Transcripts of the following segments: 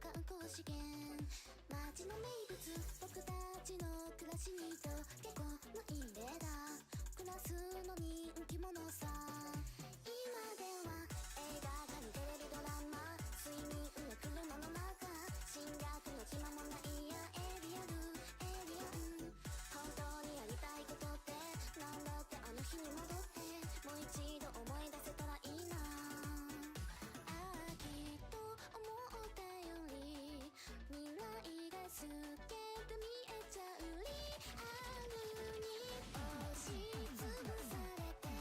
観光資源、街の名物、僕たちの暮らしにと結構のいい例だ。暮らすの人気者さ。今では映画館にテレビドラマ、睡眠の車の中、進学の暇もないやエリアルエリアン。本当にやりたいことってなんだって、あの日に戻ってもう一度思い出せたらいいな。きっと思ったより未来が透けて見えちゃうリアルに押しつぶされて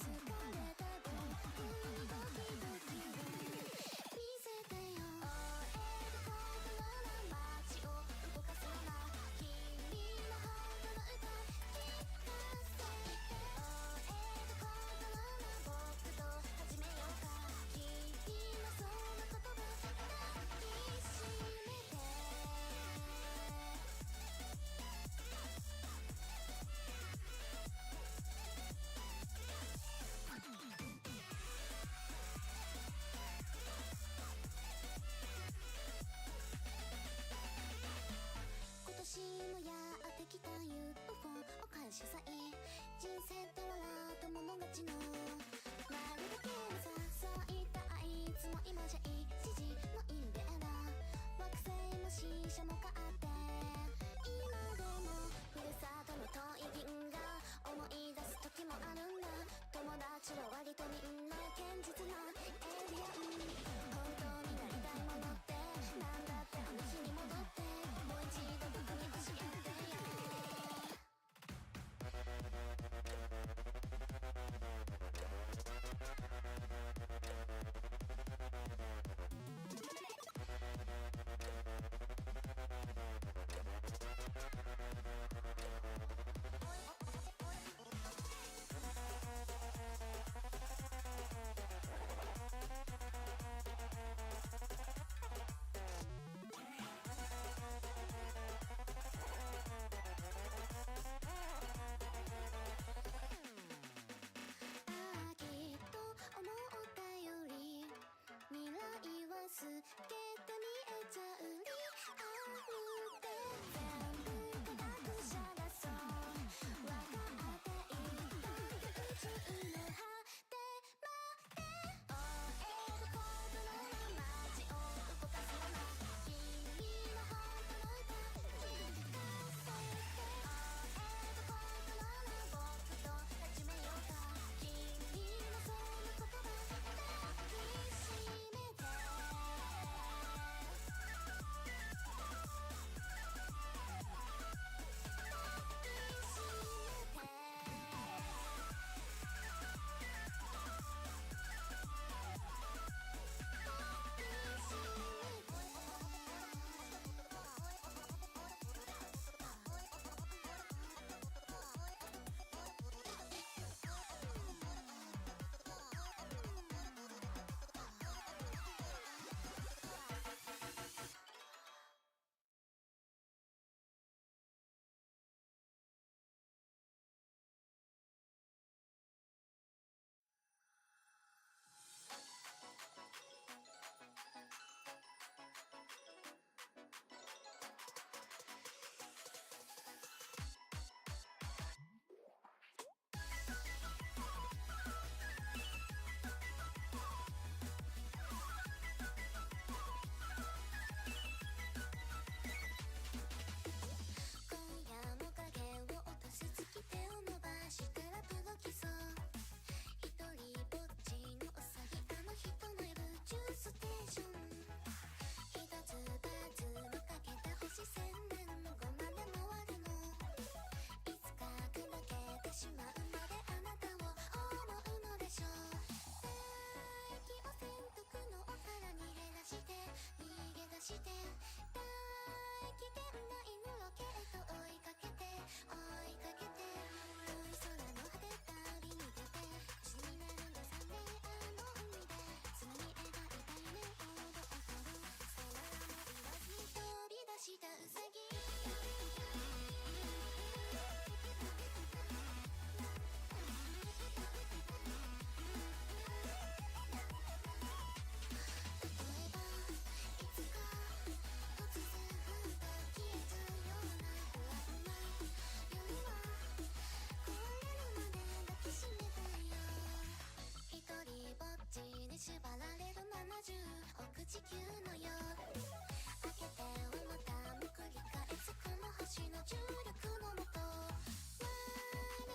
疲れた僕にドキドキを見せてよ。終える心の街を動かすような君の本当の歌聞かせて。終える心の僕と始めようか。君のその言葉抱きしめて。今年もやってきた UFO お返しさえ、人生って笑うと物勝ちのなるだけのさ、そういったあいつも今じゃ一時のインベーダー、惑星も死者も変わって今でもふるさとの遠い銀河思い出す時もあるんだ。友達は割とみんな堅実なエイリアン。本当になりたいものってなんだって、あの日に戻ってもう一度僕に教えてよ。きっと思ったより未来は透けて見えちゃうリアルで、全部科学者がそう分かっていた宇宙の果てまで。終える心の街を動かすような君の本当の歌聞かせて。終える心の僕と始めようか。君のその言葉抱きしめて。今夜も影を落とす月、手を伸ばしたら届きそう。一人ぼっちのウサギ、あの人のいる宇宙ステーション。一つ二つのかけた星、千年後まで回るの。いつか砕けてしまうまであなたを思うのでしょう。大気を洗濯のお皿に減らして逃げ出して、大気圏内のロケット追いかけて追いかけて、遠い空の果て旅に出て星になるんだサンデー、あの海で常に描いた夢ほど起こる。空も言わずに飛び出したウサギ。例えばいつか地球のよ開けてはまためくり返すこの星の重力のもと悪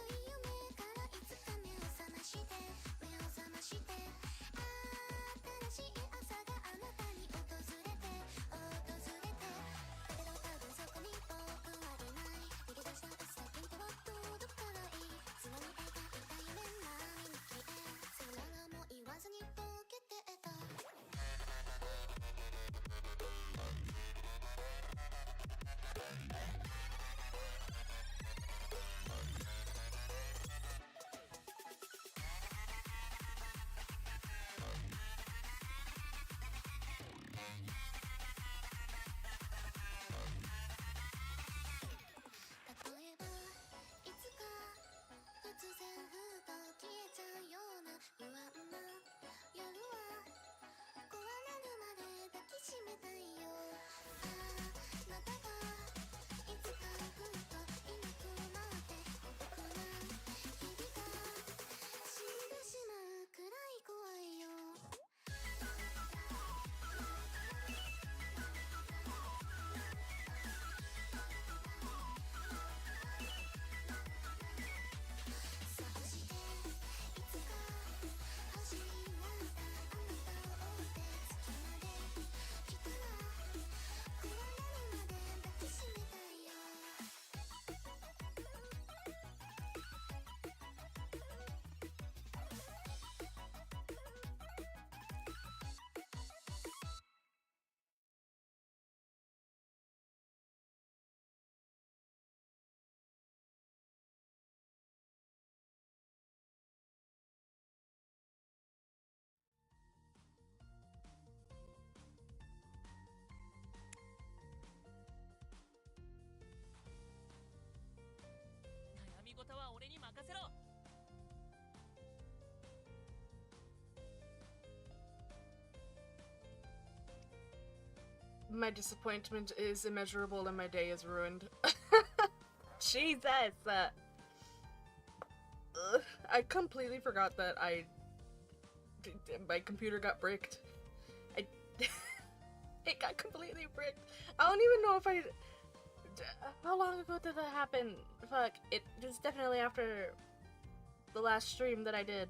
い夢からいつか目を覚まして新しい朝があなたに訪れてだけど多分そこに僕はいない逃げ出した先に手を届かない常に描いた夢波に消えさよならも言わずに溶けてた例えばいつか突然ふと消えちゃうような不安な夜は壊れるまで抱きしめたいよあなたがいつかふといなくなって孤独な日々が死んでしまうくらい怖いよそしていつか星になったあなたを追って月まで来たら壊れるまで抱きしめたいよ悩み事は俺に任せろ。 My disappointment is immeasurable and my day is ruined. Jesus! I completely forgot that my computer got bricked. It got completely bricked. I don't even know if how long ago did that happen? Fuck, it was definitely after the last stream that I did.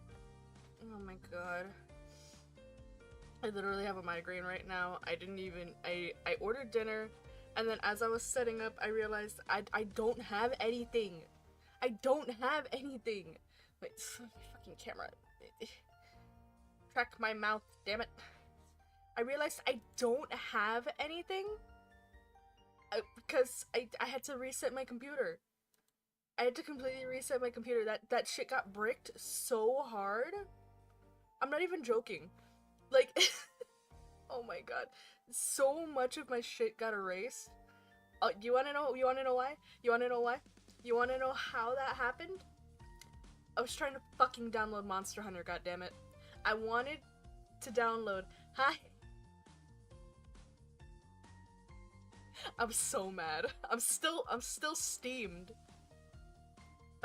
Oh my god. I literally have a migraine right now. I ordered dinner, and then as I was setting up, I realized I don't have anything. I don't have anything. Wait, fucking camera. Track my mouth, damn it. I realized I don't have anything because I had to reset my computer. I had to completely reset my computer. That shit got bricked so hard. I'm not even joking. Like, oh my god, so much of my shit got erased. Oh, you wanna know why? You wanna know why? You wanna know how that happened? I was trying to fucking download Monster Hunter, goddammit. I wanted to download. Hi. I'm so mad. I'm still steamed.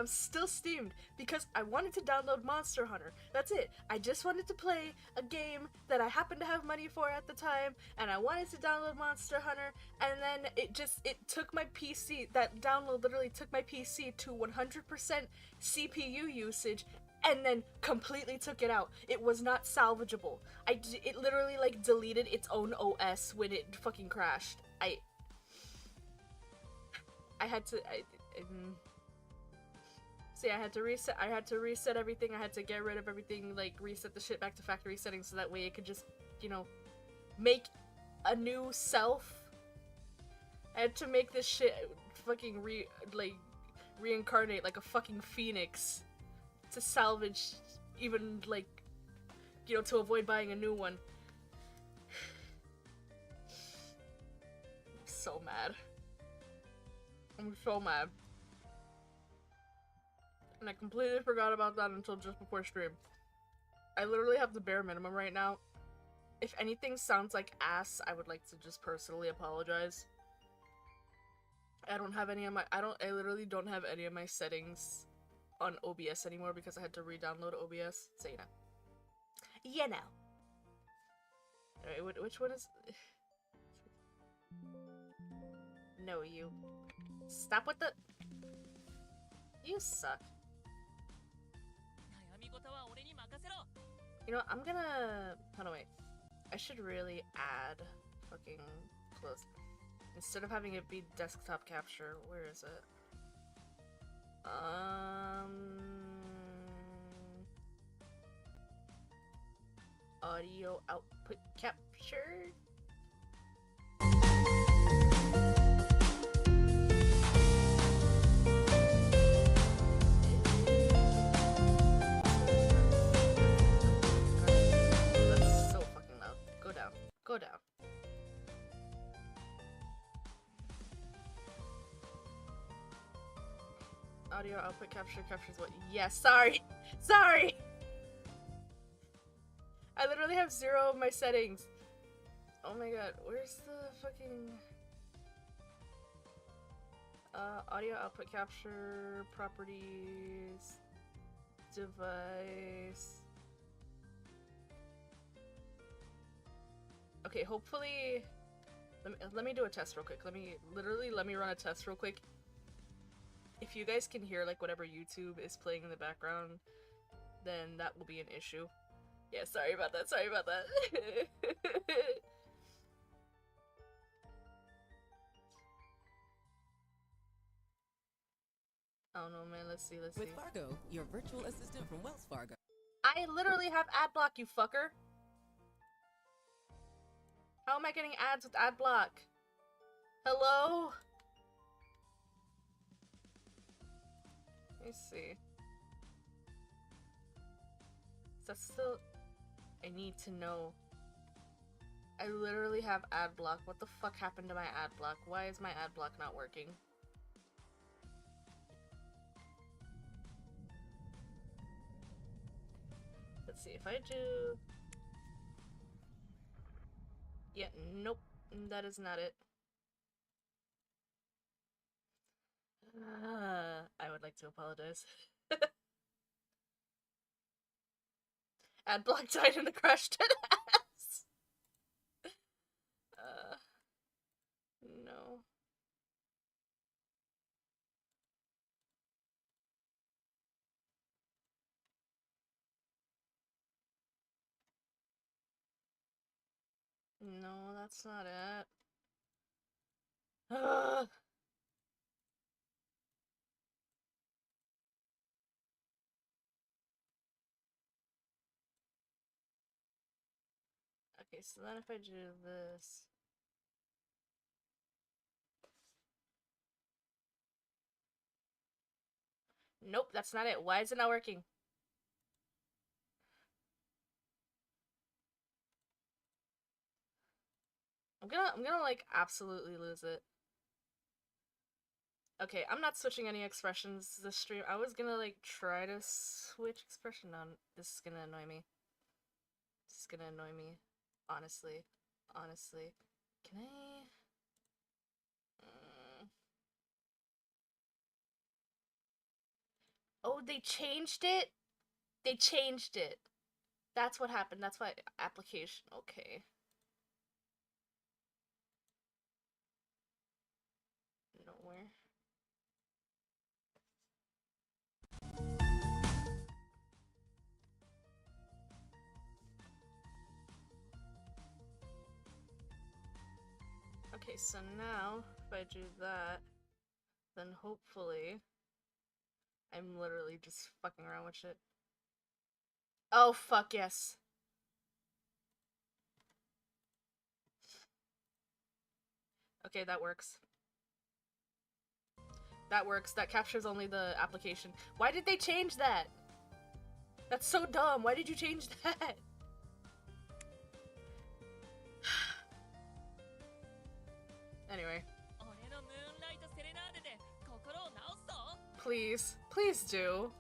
I'm still steamed because I wanted to download Monster Hunter. That's it. I just wanted to play a game that I happened to have money for at the time, and I wanted to download Monster Hunter, and then it took my PC, that download literally took my PC to 100% CPU usage, and then completely took it out. It was not salvageable. It literally like deleted its own OS when it fucking crashed. I had to see, I had to reset everything. I had to get rid of everything, like reset the shit back to factory settings so that way it could just, you know, make a new self. I had to make this shit fucking reincarnate like a fucking phoenix to salvage, even like, you know, to avoid buying a new one. I'm so mad. I'm so mad. And I completely forgot about that until just before stream. I literally have the bare minimum right now. If anything sounds like ass, I would like to just personally apologize. I literally don't have any of my settings on OBS anymore because I had to re-download OBS. So, you know. Alright, which one is... No, you. Stop with the... You suck. 悩み事は俺に任せろ。 You know, I'm gonna... Hold on, wait. I should really add fucking close. Instead of having it be desktop capture, where is it? Audio output capture? That's so fucking loud. Go down. Go down. Audio output capture captures what? Yes, sorry! Sorry! I literally have 0 of my settings. Oh my god, where's the fucking... audio output capture, properties, device... Okay, hopefully... Let me do a test real quick. Let me run a test real quick. If you guys can hear like whatever YouTube is playing in the background, then that will be an issue. Yeah, sorry about that. Sorry about that. I don't know, man. Let's see. With Fargo, your virtual assistant from Wells Fargo. I literally have ad block, you fucker. How am I getting ads with ad block? Hello? Let me see. Is that still... I need to know. I literally have ad block. What the fuck happened to my ad block? Why is my ad block not working? Let's see if I do... Yeah, nope. That is not it. I would like to apologize. Adblock died in a crash dead ass. No. No, that's not it. Okay, so then if I do this... Nope, that's not it. Why is it not working? I'm gonna like absolutely lose it. Okay, I'm not switching any expressions this stream. I was gonna like try to switch expression on. This is gonna annoy me. This is gonna annoy me. Honestly. Honestly. Can I... Oh, they changed it? They changed it. That's what happened. That's why application. Okay. Nowhere. Okay, so now if I do that, then hopefully I'm literally just fucking around with shit. Oh fuck yes. Okay, that works. That works. That captures only the application. Why did they change that? That's so dumb. Why did you change that? Anyway. Please. Please do.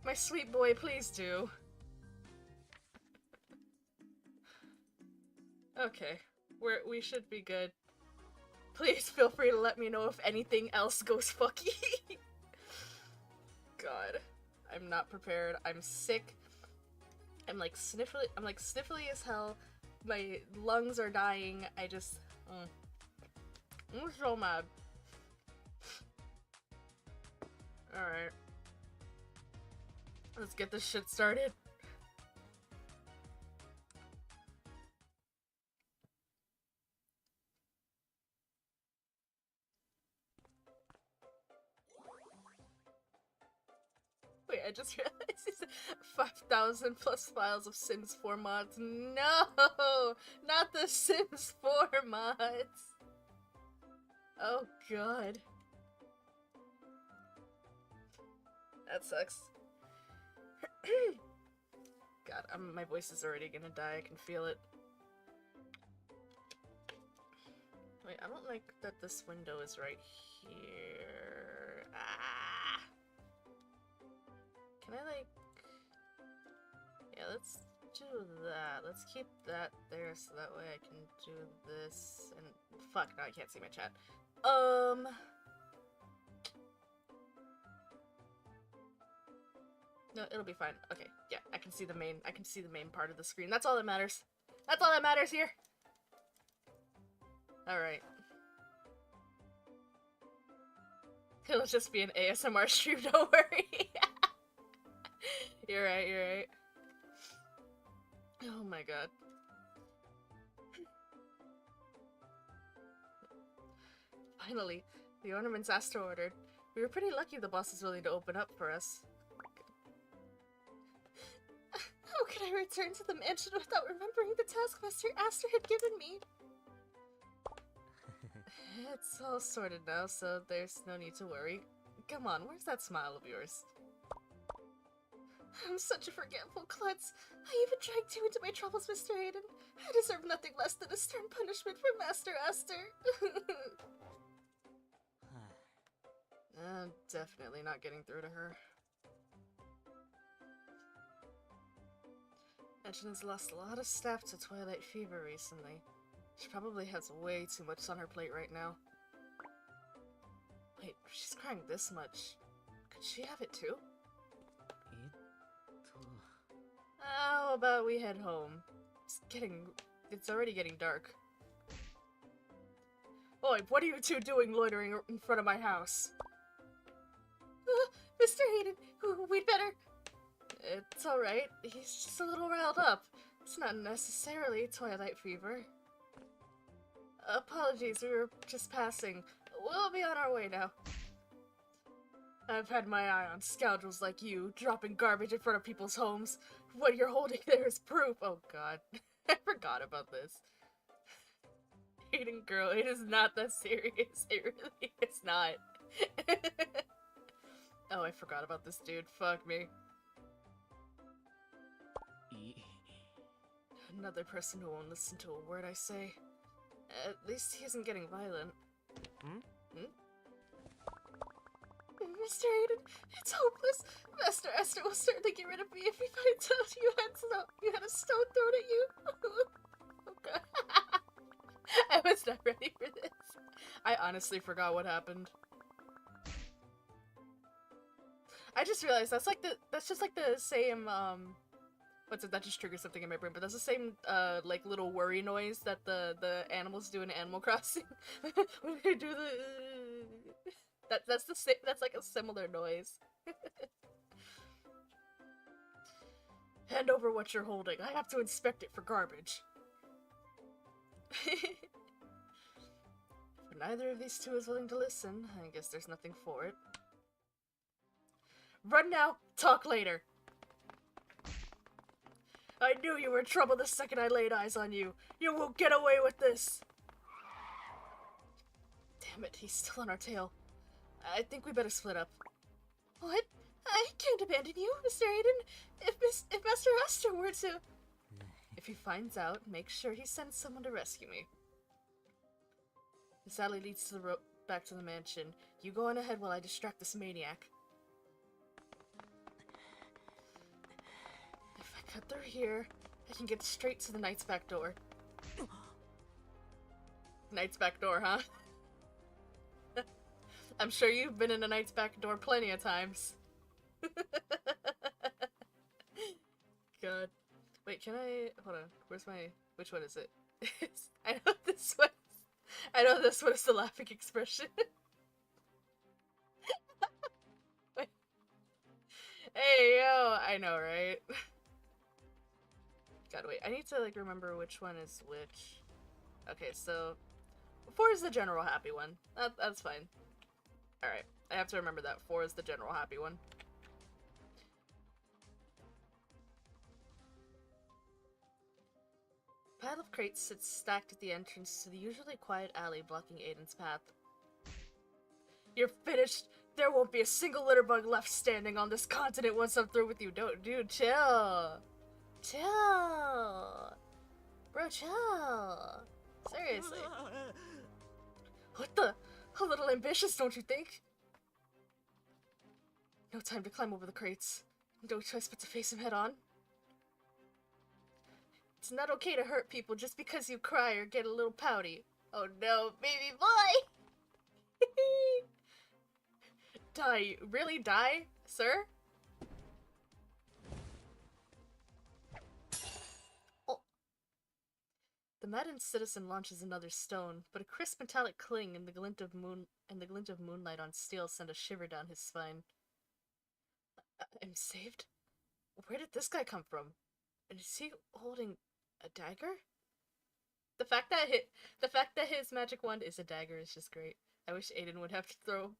My sweet boy, please do. Okay. We should be good. Please feel free to let me know if anything else goes fucky. God. I'm not prepared. I'm sick. I'm like sniffly as hell. my lungs are dying. I just... I'm so mad. Alright. Let's get this shit started. Wait, I just realized it's 5,000 plus files of Sims 4 mods. No! Not the Sims 4 mods! Oh god. That sucks. God, my voice is already gonna die. I can feel it. Wait, I don't like that this window is right here. Ah! Can I, like... Yeah, let's do that. Let's keep that there so that way I can do this and... Fuck, no, I can't see my chat. No, it'll be fine. Okay, yeah, I can see the main part of the screen. That's all that matters. That's all that matters here! Alright. It'll just be an ASMR stream, don't worry. You're right, you're right. Oh my god. Finally, the ornaments Astor ordered. We were pretty lucky the boss was willing to open up for us. How could I return to the mansion without remembering the taskmaster Astor had given me? It's all sorted now, so there's no need to worry. Come on, where's that smile of yours? I'm such a forgetful klutz. I even dragged you into my troubles, Mr. Aiden. I deserve nothing less than a stern punishment from Master Astor. I'm definitely not getting through to her. Mansion has lost a lot of staff to Twilight Fever recently. She probably has way too much on her plate right now. Wait, she's crying this much. Could she have it too? How about we head home? It's already getting dark. Oi, what are you two doing loitering in front of my house? Mr. Hayden, we'd better... It's alright, he's just a little riled up. It's not necessarily Twilight Fever. Apologies, we were just passing. We'll be on our way now. I've had my eye on scoundrels like you, dropping garbage in front of people's homes. What you're holding there is proof. Oh god, I forgot about this. Hayden girl, it is not that serious. It really is not. Oh, I forgot about this dude. Fuck me. Another person who won't listen to a word I say. At least he isn't getting violent. Mr. Aiden, it's hopeless. Master Esther will certainly get rid of me if he finds out you had a stone thrown at you. Oh god. I was not ready for this. I honestly forgot what happened. I just realized that's just like the same what's it, that just triggered something in my brain, but that's the same like little worry noise that the animals do in Animal Crossing. When they do the that's like a similar noise. Hand over what you're holding. I have to inspect it for garbage. But neither of these two is willing to listen. I guess there's nothing for it. Run now, talk later. I knew you were in trouble the second I laid eyes on you. You won't get away with this. Damn it, he's still on our tail. I think we better split up. What? I can't abandon you, Mr. Aiden. If Master Astor were to... If he finds out, make sure he sends someone to rescue me. This alley leads to the road back to the mansion. You go on ahead while I distract this maniac. If I cut through here, I can get straight to the Knight's back door. Knight's back door, huh? I'm sure you've been in a Knight's back door plenty of times. God. Wait, can I... Hold on. Where's my... Which one is it? I know this one. I know this one is the laughing expression. Wait. Hey, yo! I know, right? God, wait. I need to, like, remember which one is which. Okay, so... 4 is the general happy one. That's fine. Alright. I have to remember that. 4 is the general happy one. A pile of crates sits stacked at the entrance to the usually quiet alley blocking Aiden's path. You're finished! There won't be a single litter bug left standing on this continent once I'm through with you. Don't, dude, chill. Chill. Bro, chill. Seriously. What the? A little ambitious, don't you think? No time to climb over the crates. No choice but to face him head on. It's not okay to hurt people just because you cry or get a little pouty. Oh no, baby boy! Die. Really die, sir? Oh. The maddened citizen launches another stone, but a crisp metallic cling and the glint of moonlight on steel send a shiver down his spine. I'm saved? Where did this guy come from? And is he holding a dagger? The fact that his magic wand is a dagger is just great. I wish Aiden would have to throw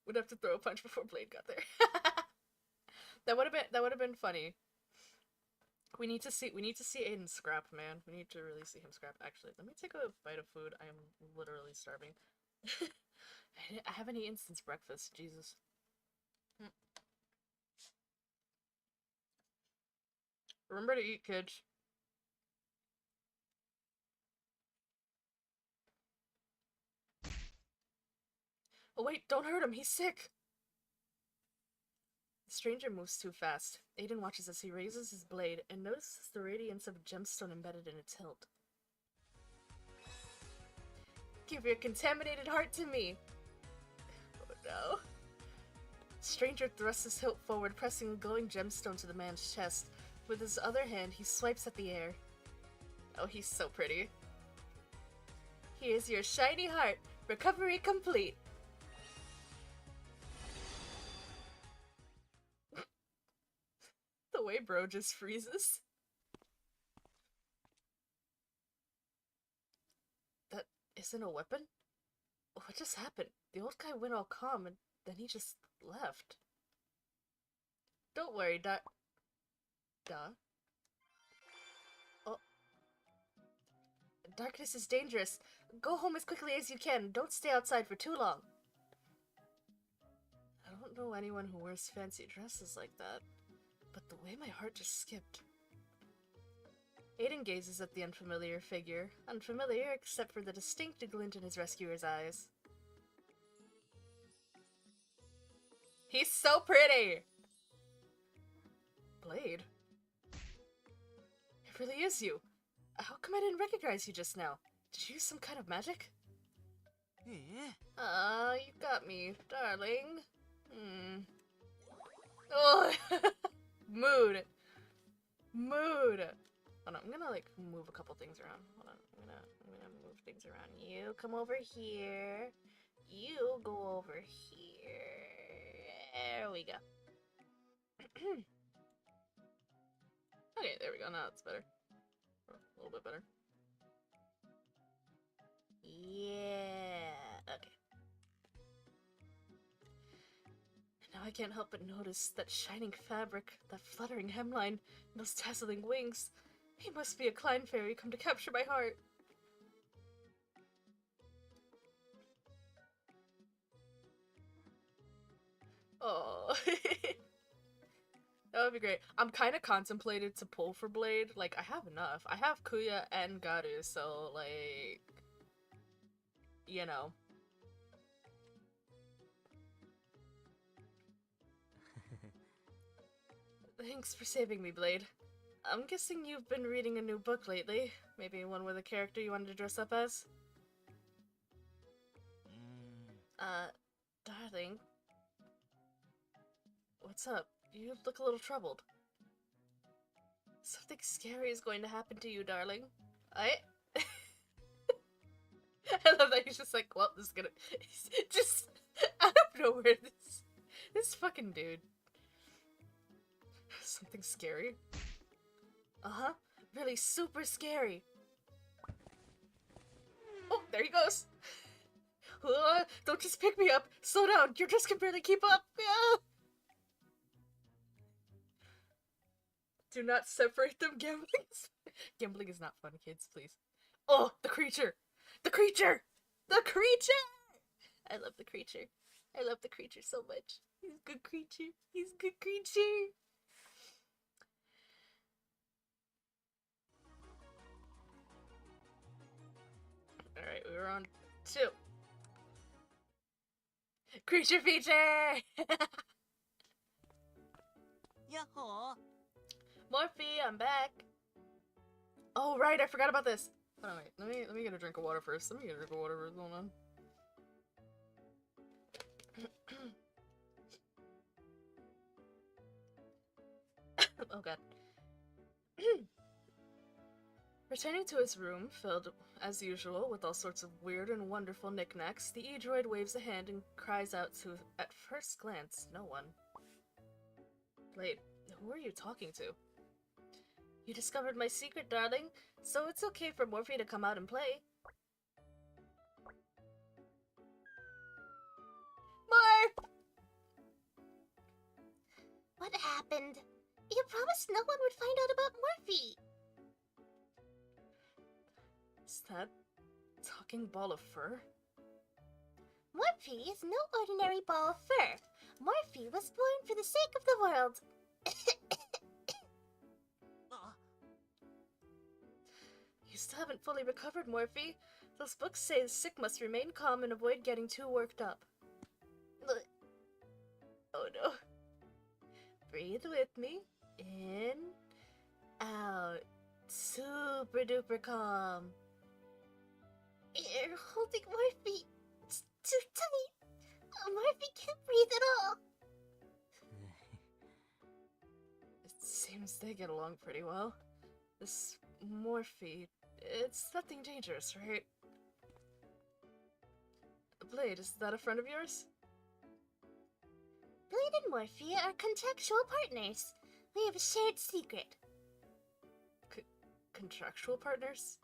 a punch before Blade got there. That would have been funny. We need to see Aiden scrap, man. We need to really see him scrap. Actually, let me take a bite of food. I am literally starving. I haven't eaten since breakfast. Jesus. Remember to eat, kids. Oh wait, don't hurt him, he's sick! The stranger moves too fast. Aiden watches as he raises his blade and notices the radiance of a gemstone embedded in its hilt. Give your contaminated heart to me! Oh no. The stranger thrusts his hilt forward, pressing a glowing gemstone to the man's chest. With his other hand, he swipes at the air. Oh, he's so pretty. Here's your shiny heart. Recovery complete. The way bro just freezes. That isn't a weapon? What just happened? The old guy went all calm and then he just left. Don't worry, Duh. Oh. Darkness is dangerous. Go home as quickly as you can. Don't stay outside for too long. I don't know anyone who wears fancy dresses like that, but the way my heart just skipped. Aiden gazes at the unfamiliar figure, unfamiliar except for the distinct glint in his rescuer's eyes. He's so pretty! Blade? It really is you. How come I didn't recognize you just now? Did you use some kind of magic? Ah, you got me, darling. Oh, mood. Mood. Hold on, I'm gonna like move a couple things around. Hold on, I'm gonna move things around. You come over here. You go over here. There we go. Okay, there we go. Now it's better. A little bit better. Yeah. Okay. Now I can't help but notice that shining fabric, that fluttering hemline, and those dazzling wings. He must be a Klein fairy come to capture my heart. Oh. That would be great. I'm kind of contemplated to pull for Blade. Like, I have enough. I have Kuya and Garu, so, like... You know. Thanks for saving me, Blade. I'm guessing you've been reading a new book lately. Maybe one with a character you wanted to dress up as? Darling. What's up? You look a little troubled. Something scary is going to happen to you, darling. I I love that he's just like, well, this is gonna just out of nowhere. This fucking dude. Something scary. Uh-huh. Really super scary. Oh, there he goes. Don't just pick me up. Slow down. Your dress can barely keep up. Ah! Do not separate them. Gambling is not fun, kids. Please. Oh, the creature. The creature. The creature. I love the creature. I love the creature so much. He's a good creature. He's a good creature. Alright, we were on 2. Creature feature! Yahoo! Morphe, I'm back. Oh right, I forgot about this. Hold on, wait. Let me get a drink of water first. Hold on. Oh god. Returning to his room, filled as usual with all sorts of weird and wonderful knickknacks, the E-droid waves a hand and cries out to, at first glance, no one. Blade, who are you talking to? You discovered my secret, darling, so it's okay for Morphe to come out and play. Morph! What happened? You promised no one would find out about Morphe. Is that talking ball of fur? Morphe is no ordinary ball of fur. Morphe was born for the sake of the world. You still haven't fully recovered, Morphe. Those books say the sick must remain calm and avoid getting too worked up. Oh no. Breathe with me. In. Out. Super duper calm. You're holding Morphe. It's too tight. Morphe can't breathe at all. It seems they get along pretty well. This Morphe, it's nothing dangerous, right? Blade, is that a friend of yours? Blade and Morphe are contractual partners. We have a shared secret. Contractual partners?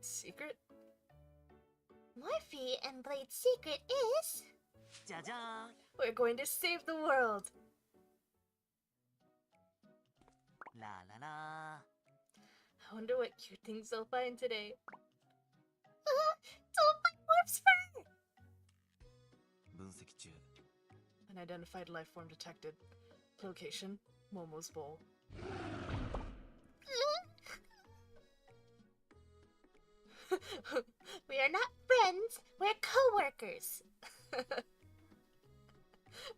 Secret? Morphe and Blade's secret is... Jajan! We're going to save the world! La la la! I wonder what cute things they'll find today. Don't bite Morph's fur! 分析中。 Unidentified life form detected. Location, Momo's Bowl. We are not friends, we're co-workers.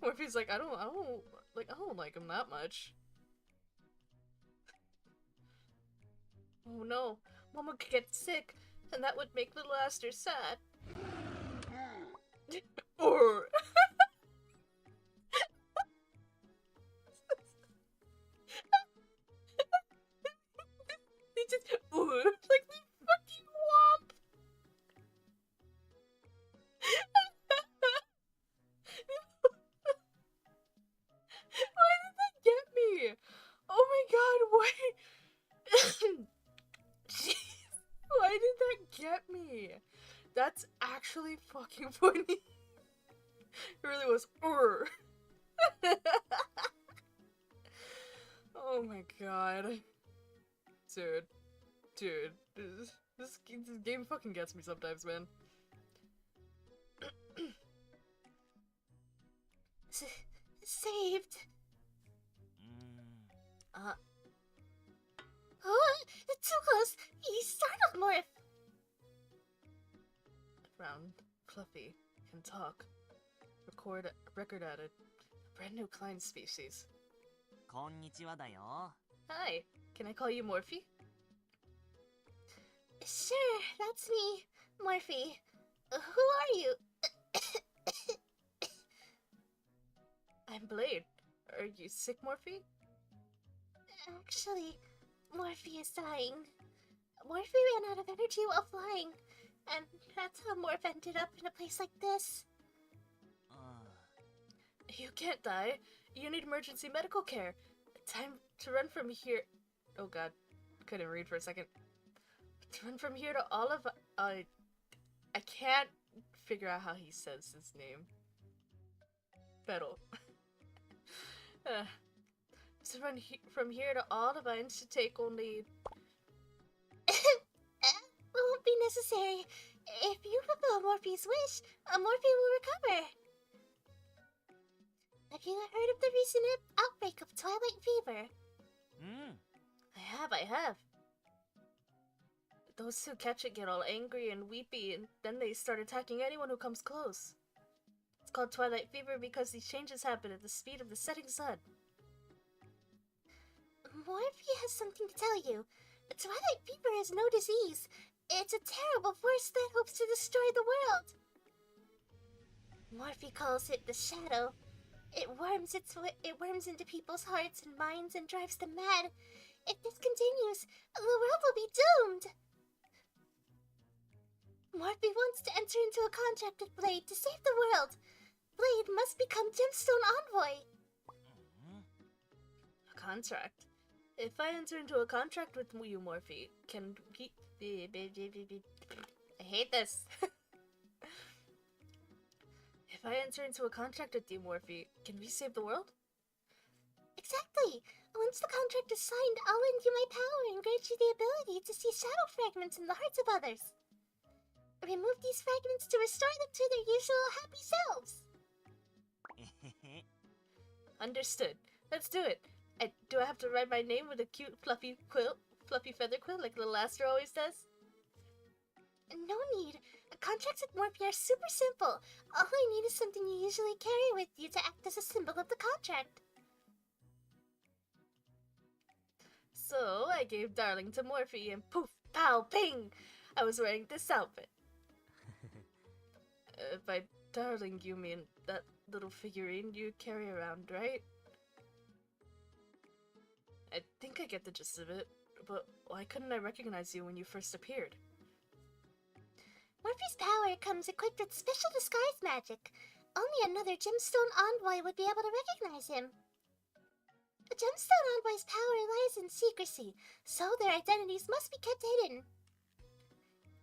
Morphe's like, I don't like him that much. Oh no, Momo could get sick, and that would make little Aster sad. Or they just like the fucking womp. Why did that get me? Oh my god, why? Jeez, why did that get me? That's actually fucking funny. It really was. Oh my god. Dude, this game fucking gets me sometimes, man. Saved. うーん。 Oh, too close. He startled Morph. Round, fluffy, can talk. Record added. Brand new Klein species. こんにちはだよ。 Hi, can I call you Morphe? Sure, that's me, Morphe. Who are you? I'm Blade. Are you sick, Morphe? Actually, Morphe is dying. Morphe ran out of energy while flying, and that's how Morph ended up in a place like this. You can't die. You need emergency medical care. Time to run from here. Oh god. Couldn't read for a second. To run from here to Olive. I can't figure out how he says his name. Pero. To run from here to Olive should take only. Won't be necessary. If you fulfill Morphe's wish, Morphe will recover. Have you heard of the recent outbreak of twilight fever? I have. Those who catch it get all angry and weepy, and then they start attacking anyone who comes close. It's called twilight fever because these changes happen at the speed of the setting sun. Morphe has something to tell you. Twilight fever is no disease. It's a terrible force that hopes to destroy the world. Morphe calls it the shadow. It worms into people's hearts and minds and drives them mad. If this continues, the world will be doomed. Morphe wants to enter into a contract with Blade to save the world. Blade must become Gemstone Envoy. A contract? If I enter into a contract with you, Morphe, can we... I hate this. If I enter into a contract with you, Morphe, can we save the world? Exactly. Once the contract is signed, I'll lend you my power and grant you the ability to see shadow fragments in the hearts of others. Remove these fragments to restore them to their usual happy selves. Understood. Let's do it. Do I have to write my name with a cute fluffy feather quill like little Aster always does? No need. Contracts with Morphe are super simple. All I need is something you usually carry with you to act as a symbol of the contract. So I gave Darling to Morphe and poof, pow, ping! I was wearing this outfit. By Darling you mean that little figurine you carry around, right? I think I get the gist of it, but why couldn't I recognize you when you first appeared? Morphe's power comes equipped with special disguise magic. Only another Gemstone Envoy would be able to recognize him. A Gemstone Envoy's power lies in secrecy, so their identities must be kept hidden.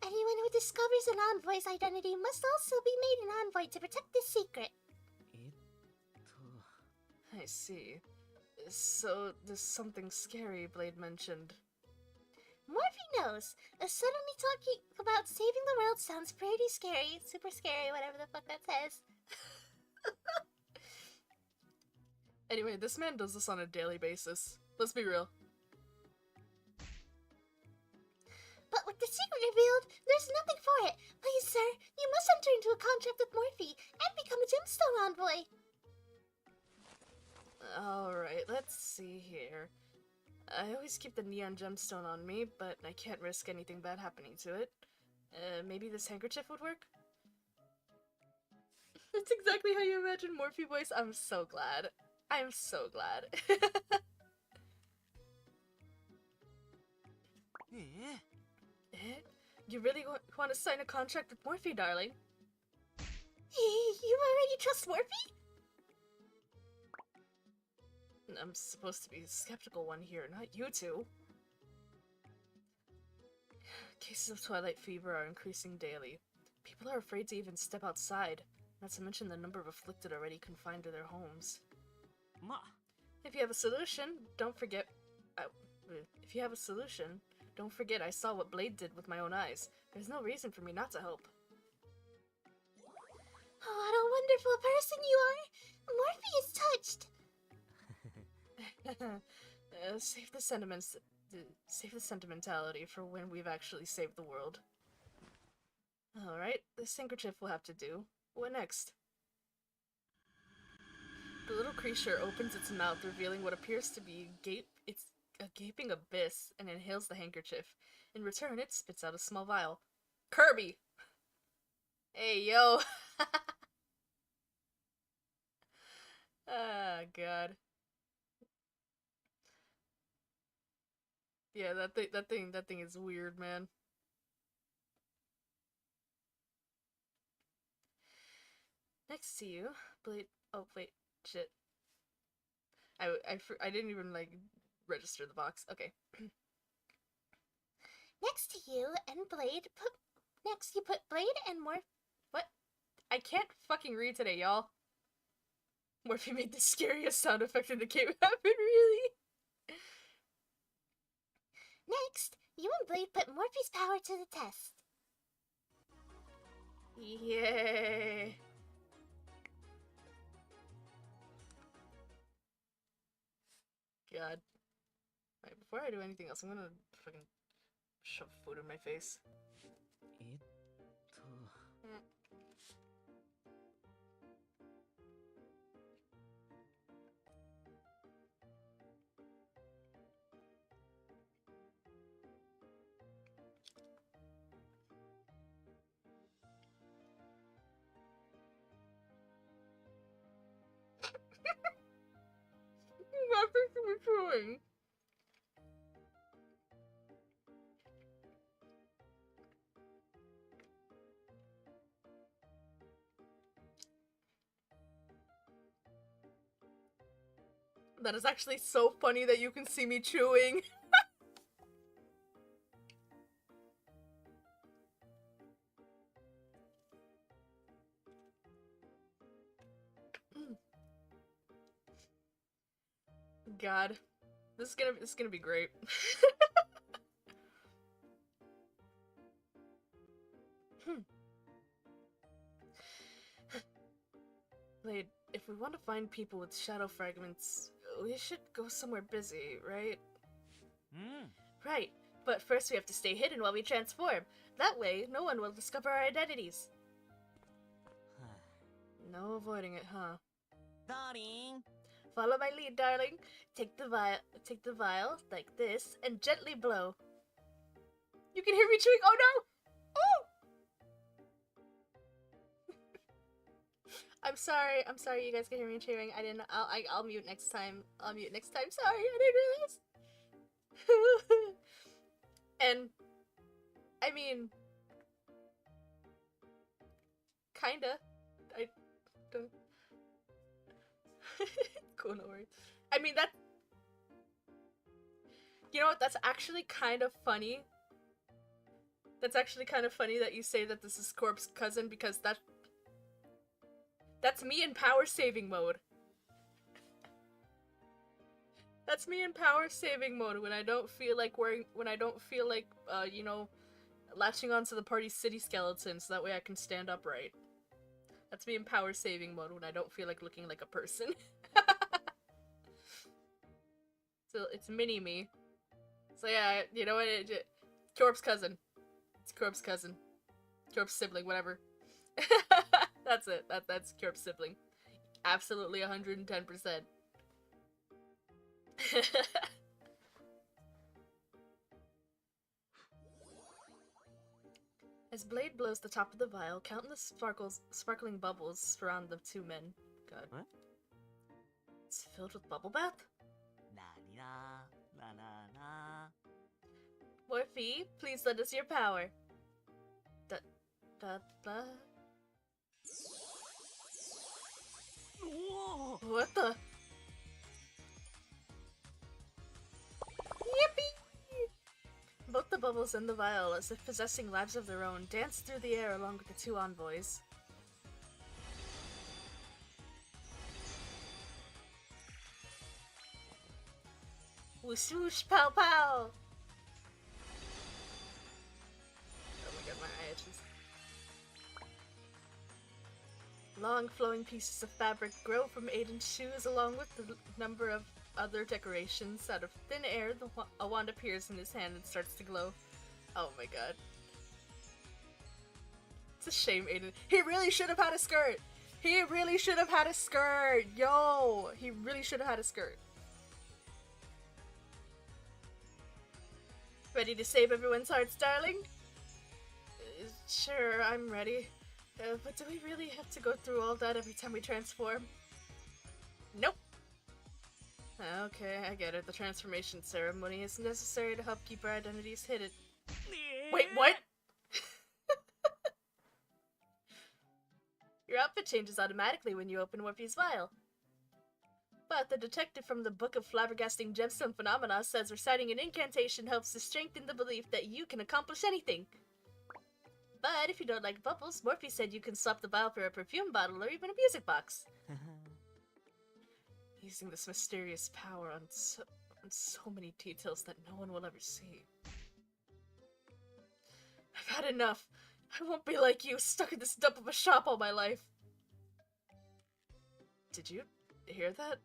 Anyone who discovers an envoy's identity must also be made an envoy to protect this secret. I see. So, there's something scary Blade mentioned. Morphe knows. Suddenly talking about saving the world sounds pretty scary. Super scary, whatever the fuck that says. Anyway, this man does this on a daily basis. Let's be real. But with the secret revealed, there's nothing for it. Please, sir, you must enter into a contract with Morphe and become a Gemstone Envoy. Alright, let's see here. I always keep the neon gemstone on me, but I can't risk anything bad happening to it. Maybe this handkerchief would work? That's exactly how you imagine Morphe voice. I'm so glad. I'm so glad. You really want to sign a contract with Morphe, darling? You already trust Morphe? I'm supposed to be the skeptical one here, not you two. Cases of twilight fever are increasing daily. People are afraid to even step outside, not to mention the number of afflicted already confined to their homes. If you have a solution, don't forget... if you have a solution, don't forget I saw what Blade did with my own eyes. There's no reason for me not to help. Oh, what a wonderful person you are! Morphe is touched! Save the sentiments... save the sentimentality for when we've actually saved the world. Alright, this handkerchief will have to do. What next? The little creature opens its mouth, revealing what appears to be a gaping abyss, and inhales the handkerchief. In return, it spits out a small vial. Kirby! Hey, yo! Ah, God. Yeah, that thing is weird, man. Next to you, Blade. Oh wait, shit. I didn't even like register the box. Okay. Next to you and Blade, next you put Blade and more. What? I can't fucking read today, y'all. Morphe made the scariest sound effect in the game happen, really? Next, you and Blade put Morphe's power to the test. Yay. God. Alright, before I do anything else, I'm gonna fucking shove food in my face. えっと Nothing to be chewing. That is actually so funny that you can see me chewing. God, this is gonna be great. Blade, if we want to find people with shadow fragments, we should go somewhere busy, right? うん Right, but first we have to stay hidden while we transform. That way, no one will discover our identities. No avoiding it, huh? ダーリン Follow my lead, darling. Take the vial like this and gently blow. You can hear me chewing. Oh no! Oh! I'm sorry. You guys can hear me chewing. I didn't. I'll mute next time. I'll mute next time. Sorry, I didn't realize. And I mean, kinda. I don't. Cool, no worries. I mean, that. You know what? That's actually kind of funny. That's actually kind of funny that you say that this is Corp's cousin, because that's me in power saving mode. That's me in power saving mode when I don't feel like you know, latching onto the party's city skeleton so that way I can stand upright. That's me in power saving mode when I don't feel like looking like a person. So it's mini me. So yeah, you know what? Corp's cousin. It's Corp's cousin. Corp's sibling, whatever. That's it. That's Corp's sibling. Absolutely 110%. As Blade blows the top of the vial, countless sparkling bubbles surround the two men. God. What? It's filled with bubble bath? ラリララララ Morphe, please lend us your power. Da. What the? Yippee! Both the bubbles and the vial, as if possessing lives of their own, dance through the air along with the two envoys. Whoosh whoosh pow pow! Oh my god, my eye itches. Long flowing pieces of fabric grow from Aiden's shoes along with the number of other decorations. Out of thin air, a wand appears in his hand and starts to glow. Oh my god. It's a shame, Aiden. He really should have had a skirt! He really should have had a skirt! Yo! He really should have had a skirt. Ready to save everyone's hearts, darling? Sure, I'm ready. But do we really have to go through all that every time we transform? Nope. Okay, I get it. The transformation ceremony is necessary to help keep our identities hidden. Wait, what? Your outfit changes automatically when you open Morphe's vial. But the detective from the Book of Flabbergasting Gemstone Phenomena says reciting an incantation helps to strengthen the belief that you can accomplish anything. But if you don't like bubbles, Morphe said you can swap the vial for a perfume bottle or even a music box. Using this mysterious power on so many details that no one will ever see. I've had enough. I won't be like you, stuck in this dump of a shop all my life. Did you hear that?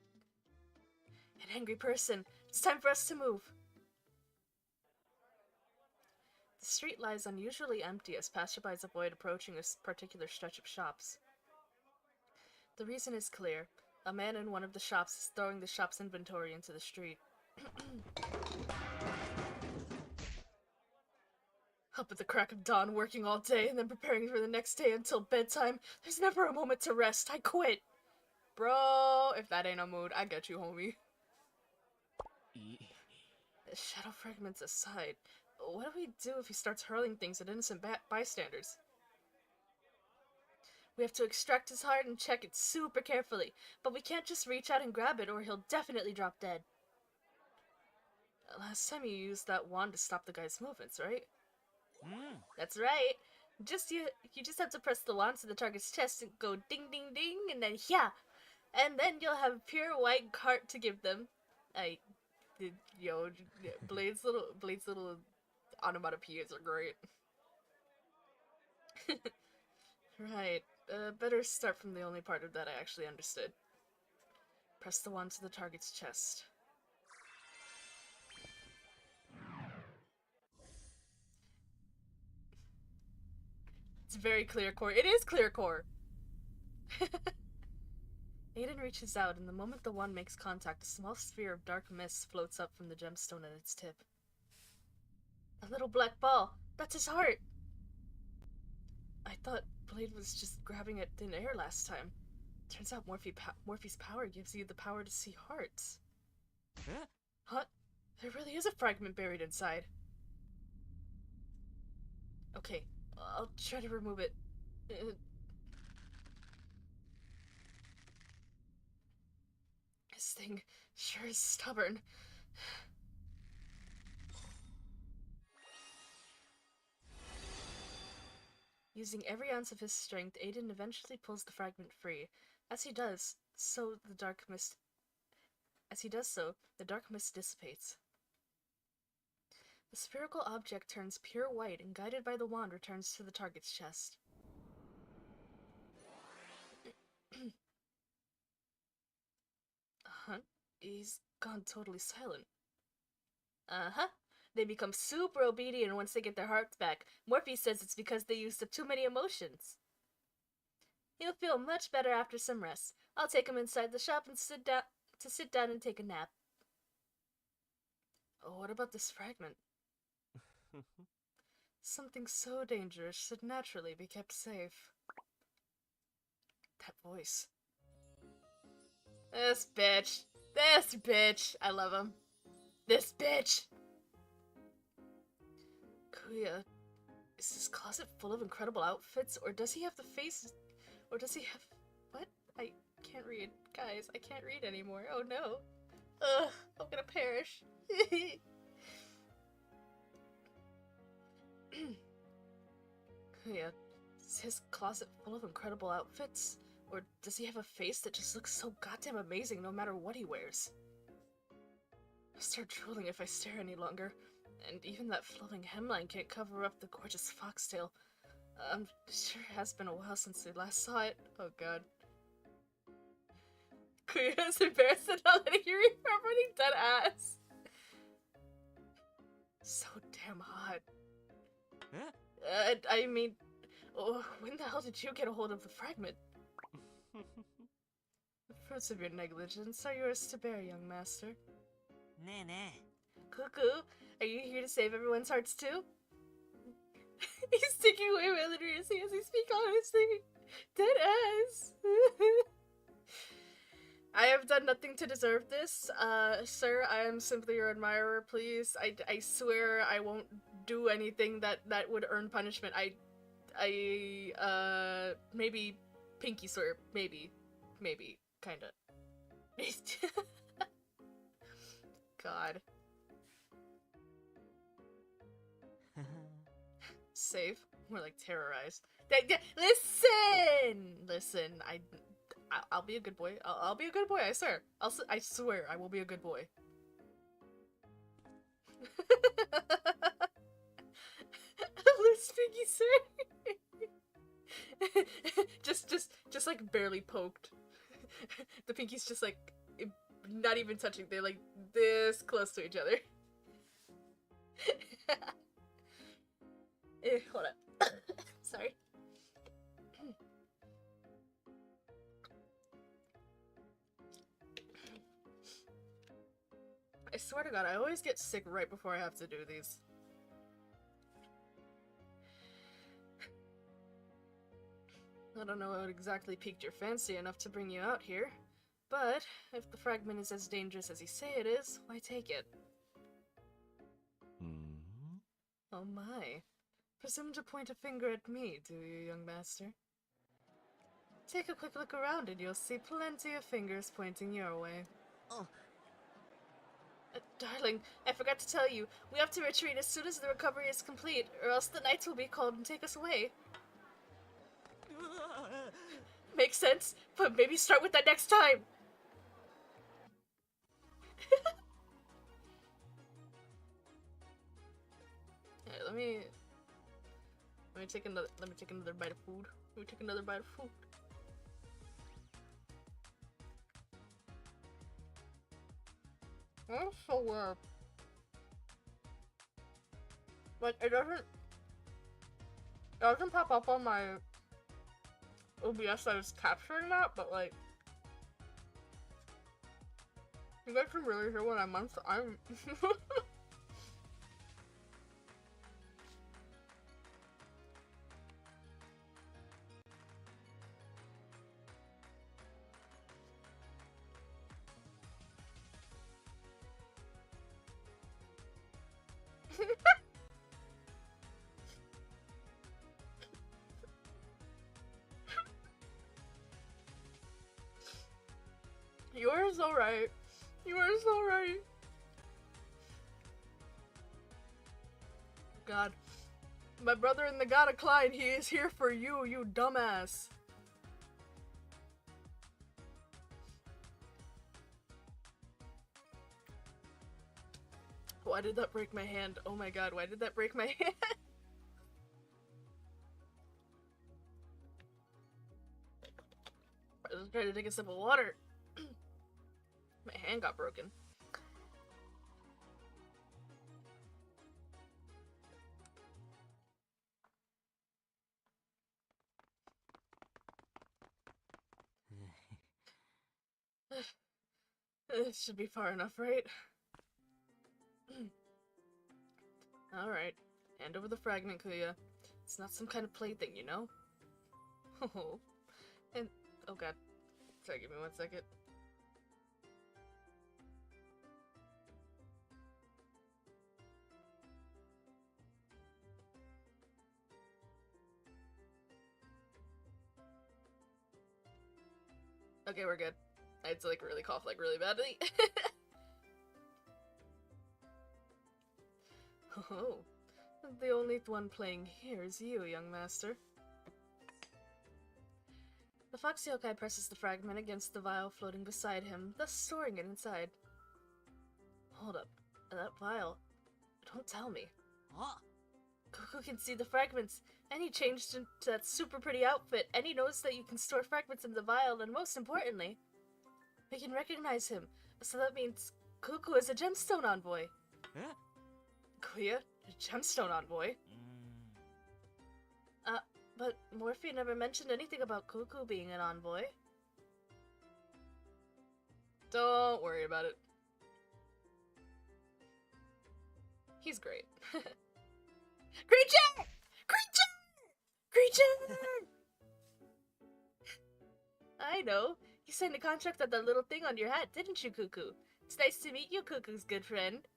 An angry person. It's time for us to move. The street lies unusually empty as passerbys avoid approaching a particular stretch of shops. The reason is clear. A man in one of the shops is throwing the shop's inventory into the street. Up at the crack of dawn, working all day and then preparing for the next day until bedtime. There's never a moment to rest. I quit. Bro, if that ain't a mood, I get you, homie. Shadow fragments aside, what do we do if he starts hurling things at innocent bystanders? We have to extract his heart and check it super carefully, but we can't just reach out and grab it or he'll definitely drop dead. Last time you used that wand to stop the guy's movements, right? That's right. You just have to press the wand to the target's chest and go ding ding ding, and then yeah, and then you'll have pure white heart to give them. Blade's little onomatopoeias are great. Right. Better start from the only part of that I actually understood. Press the wand to the target's chest. It's very clear core. It is clear core! Aiden reaches out, and the moment the wand makes contact, a small sphere of dark mist floats up from the gemstone at its tip. A little black ball! That's his heart! I thought Blade was just grabbing at thin air last time. Turns out Morphe's power gives you the power to see hearts. Huh? There really is a fragment buried inside. Okay, I'll try to remove it. This thing sure is stubborn. Using every ounce of his strength, Aiden eventually pulls the fragment free. As he does so, the dark mist dissipates. The spherical object turns pure white and, guided by the wand, returns to the target's chest. Uh-huh. He's gone totally silent. Uh-huh. They become super obedient once they get their hearts back. Morphe says it's because they used up too many emotions. He'll feel much better after some rest. I'll take him inside the shop and sit down and take a nap. Oh, what about this fragment? Something so dangerous should naturally be kept safe. That voice. This bitch. I love him. This bitch. Kuya, is this closet full of incredible outfits, or does he have the face, or does he have, what? I can't read. Guys, I can't read anymore. Oh no. Ugh, I'm gonna perish. Kuya, is his closet full of incredible outfits, or does he have a face that just looks so goddamn amazing no matter what he wears? I start drooling if I stare any longer. And even that flowing hemline can't cover up the gorgeous foxtail. I'm sure it has been a while since we last saw it. Oh god. Kuya's embarrassed at not letting you read her running dead ass. So damn hot. Huh? I mean, when the hell did you get a hold of the fragment? The fruits of your negligence are yours to bear, young master. Nee. Cuckoo, are you here to save everyone's hearts too? He's taking away my literacy as he speaks honestly. Dead ass. I have done nothing to deserve this. Sir, I am simply your admirer, please. I swear I won't do anything that would earn punishment. Maybe pinky swear. Maybe, kinda. God. Save. More like terrorize. Listen. I'll be a good boy. I'll be a good boy. I swear. I swear I will be a good boy. Loose pinky sir. just like barely poked. The pinky's just like not even touching. They're like this close to each other. Hold up. Sorry. I swear to God, I always get sick right before I have to do these. I don't know what exactly piqued your fancy enough to bring you out here, but if the fragment is as dangerous as you say it is, why take it? Oh my. Presume to point a finger at me, do you, young master? Take a quick look around and you'll see plenty of fingers pointing your way. Oh. Darling, I forgot to tell you, we have to retreat as soon as the recovery is complete, or else the knights will be called and take us away. Makes sense, but maybe start with that next time. Alright, let me take another bite of food. Let me take another bite of food. That's so weird. Like, it doesn't pop up on my OBS that is capturing that, but like, you guys can really hear what I'm You are so right. You are so right. God. My brother in the God of Klein, he is here for you, you dumbass. Why did that break my hand? Oh my god, why did that break my hand? I was trying to take a sip of water. My hand got broken. It should be far enough, right? Alright. Hand over the fragment, Kuya. It's not some kind of plaything, you know? Oh. And oh god. Sorry, give me 1 second. Okay, we're good. I had to like really cough like really badly. Oh, the only one playing here is you, young master. The fox yokai presses the fragment against the vial floating beside him, thus storing it inside. Hold up, that vial. Don't tell me. Huh? Cuckoo can see the fragments, and he changed into that super pretty outfit, and he knows that you can store fragments in the vial, and most importantly, we can recognize him. So that means Cuckoo is a Gemstone envoy. Eh? Kuya, a Gemstone envoy? But Morphe never mentioned anything about Cuckoo being an envoy. Don't worry about it. He's great. Creature! Creature! Creature! I know. You signed a contract on that little thing on your hat, didn't you, Cuckoo? It's nice to meet you, Cuckoo's good friend.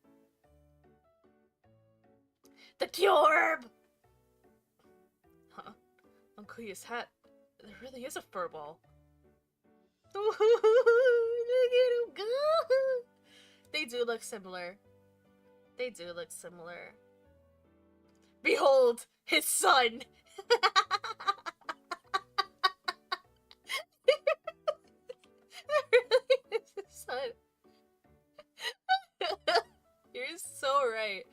The Cube! Huh? On Kuya's hat, there really is a fur ball. Look at him go! They do look similar. They do look similar. Behold, his son! Really is his son. You're so right.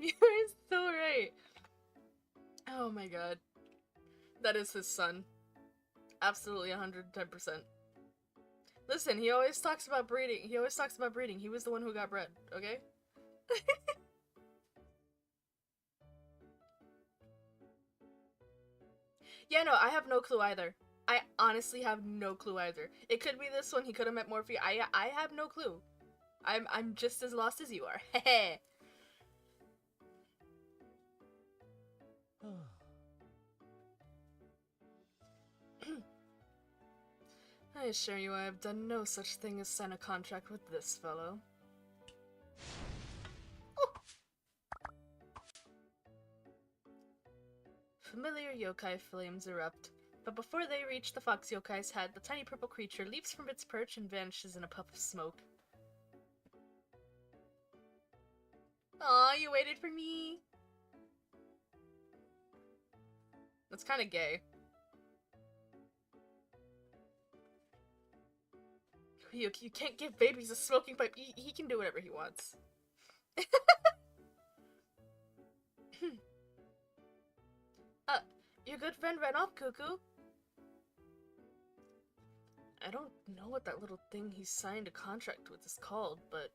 You're so right. Oh my god. That is his son. Absolutely 110%. Listen, he always talks about breeding. He always talks about breeding. He was the one who got bred, okay? Yeah, no, I have no clue either. I honestly have no clue either. It could be this one. He could have met Morphe. I have no clue. I'm just as lost as you are. Heh. I assure you I have done no such thing as sign a contract with this fellow. Oh. Familiar yokai flames erupt, but before they reach the fox yokai's head, the tiny purple creature leaps from its perch and vanishes in a puff of smoke. Aw, you waited for me! That's kinda gay. You can't give babies a smoking pipe. He can do whatever he wants. Your good friend ran off, Cuckoo. I don't know what that little thing he signed a contract with is called, but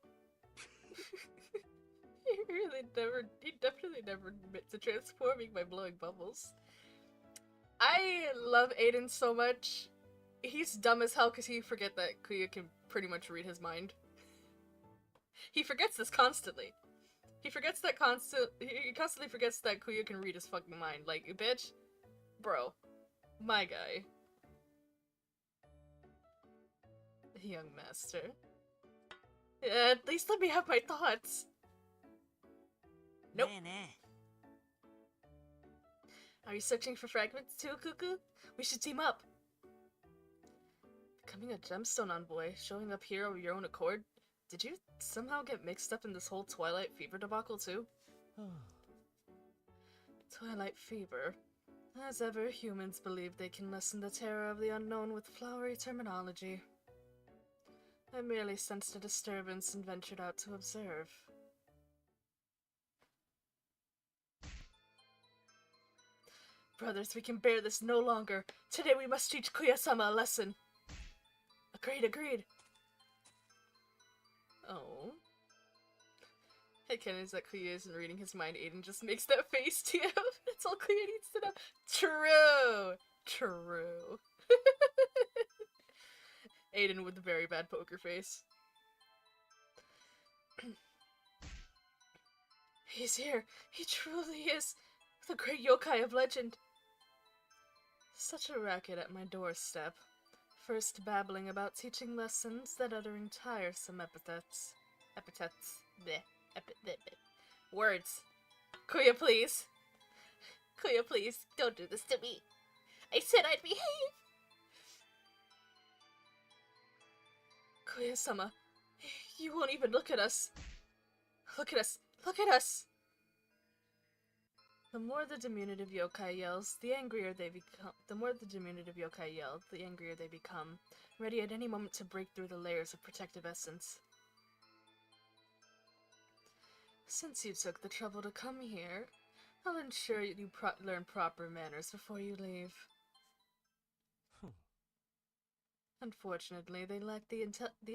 he definitely never admit to transforming by blowing bubbles. I love Aiden so much. He's dumb as hell because he forget that Kuya can pretty much read his mind. He forgets this constantly. He forgets that he constantly forgets that Kuya can read his fucking mind. Like, bitch, bro, my guy. Young master. At least let me have my thoughts. Nope. Are you searching for fragments too, Cuckoo? We should team up. Becoming a gemstone envoy, showing up here of your own accord? Did you somehow get mixed up in this whole Twilight Fever debacle too? Twilight Fever. As ever, humans believe they can lessen the terror of the unknown with flowery terminology. I merely sensed a disturbance and ventured out to observe. Brothers, we can bear this no longer. Today we must teach Kuya-sama a lesson. Agreed. Oh. Headcanon is that Kuya isn't reading his mind. Aiden just makes that face to him. That's all Kuya needs to know. True. Aiden with a very bad poker face. He's here. He truly is the great yokai of legend. Such a racket at my doorstep. First babbling about teaching lessons, then uttering tiresome epithets. Bleh. Words. Kuya, please. Kuya, please, don't do this to me. I said I'd behave. Kuya-sama, you won't even look at us. Look at us. The more the diminutive yokai yells, the angrier they become. Ready at any moment to break through the layers of protective essence. Since you took the trouble to come here, I'll ensure you learn proper manners before you leave. Unfortunately, they lack the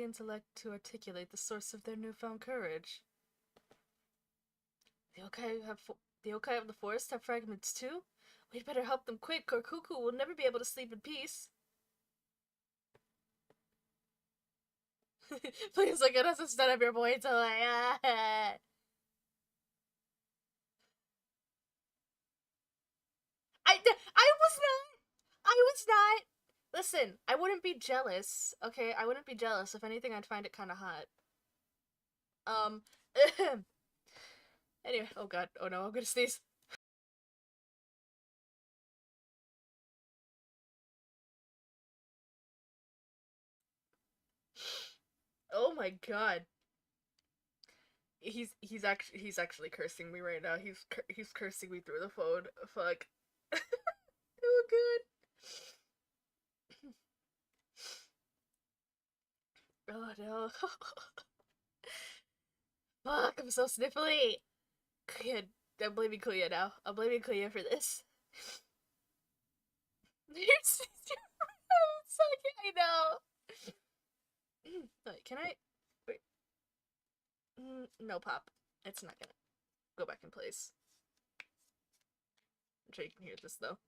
intellect to articulate the source of their newfound courage. The yokai of the forest have fragments too? We'd better help them quick, or Cuckoo will never be able to sleep in peace. Please look at us instead of your boy toy. I was not. Listen, I wouldn't be jealous, okay? I wouldn't be jealous. If anything, I'd find it kind of hot. Anyway, oh god, oh no, I'm gonna sneeze. Oh my god. He's actually cursing me right now. He's cursing me through the phone. Fuck. Oh good. Oh no. Fuck, I'm so sniffly. Kuya, I'm blaming Kuya now. I'm blaming Kuya for this. You're sucking, I know. Wait, can I? Wait. No, Pop. It's not gonna go back in place. I'm sure you can hear this though.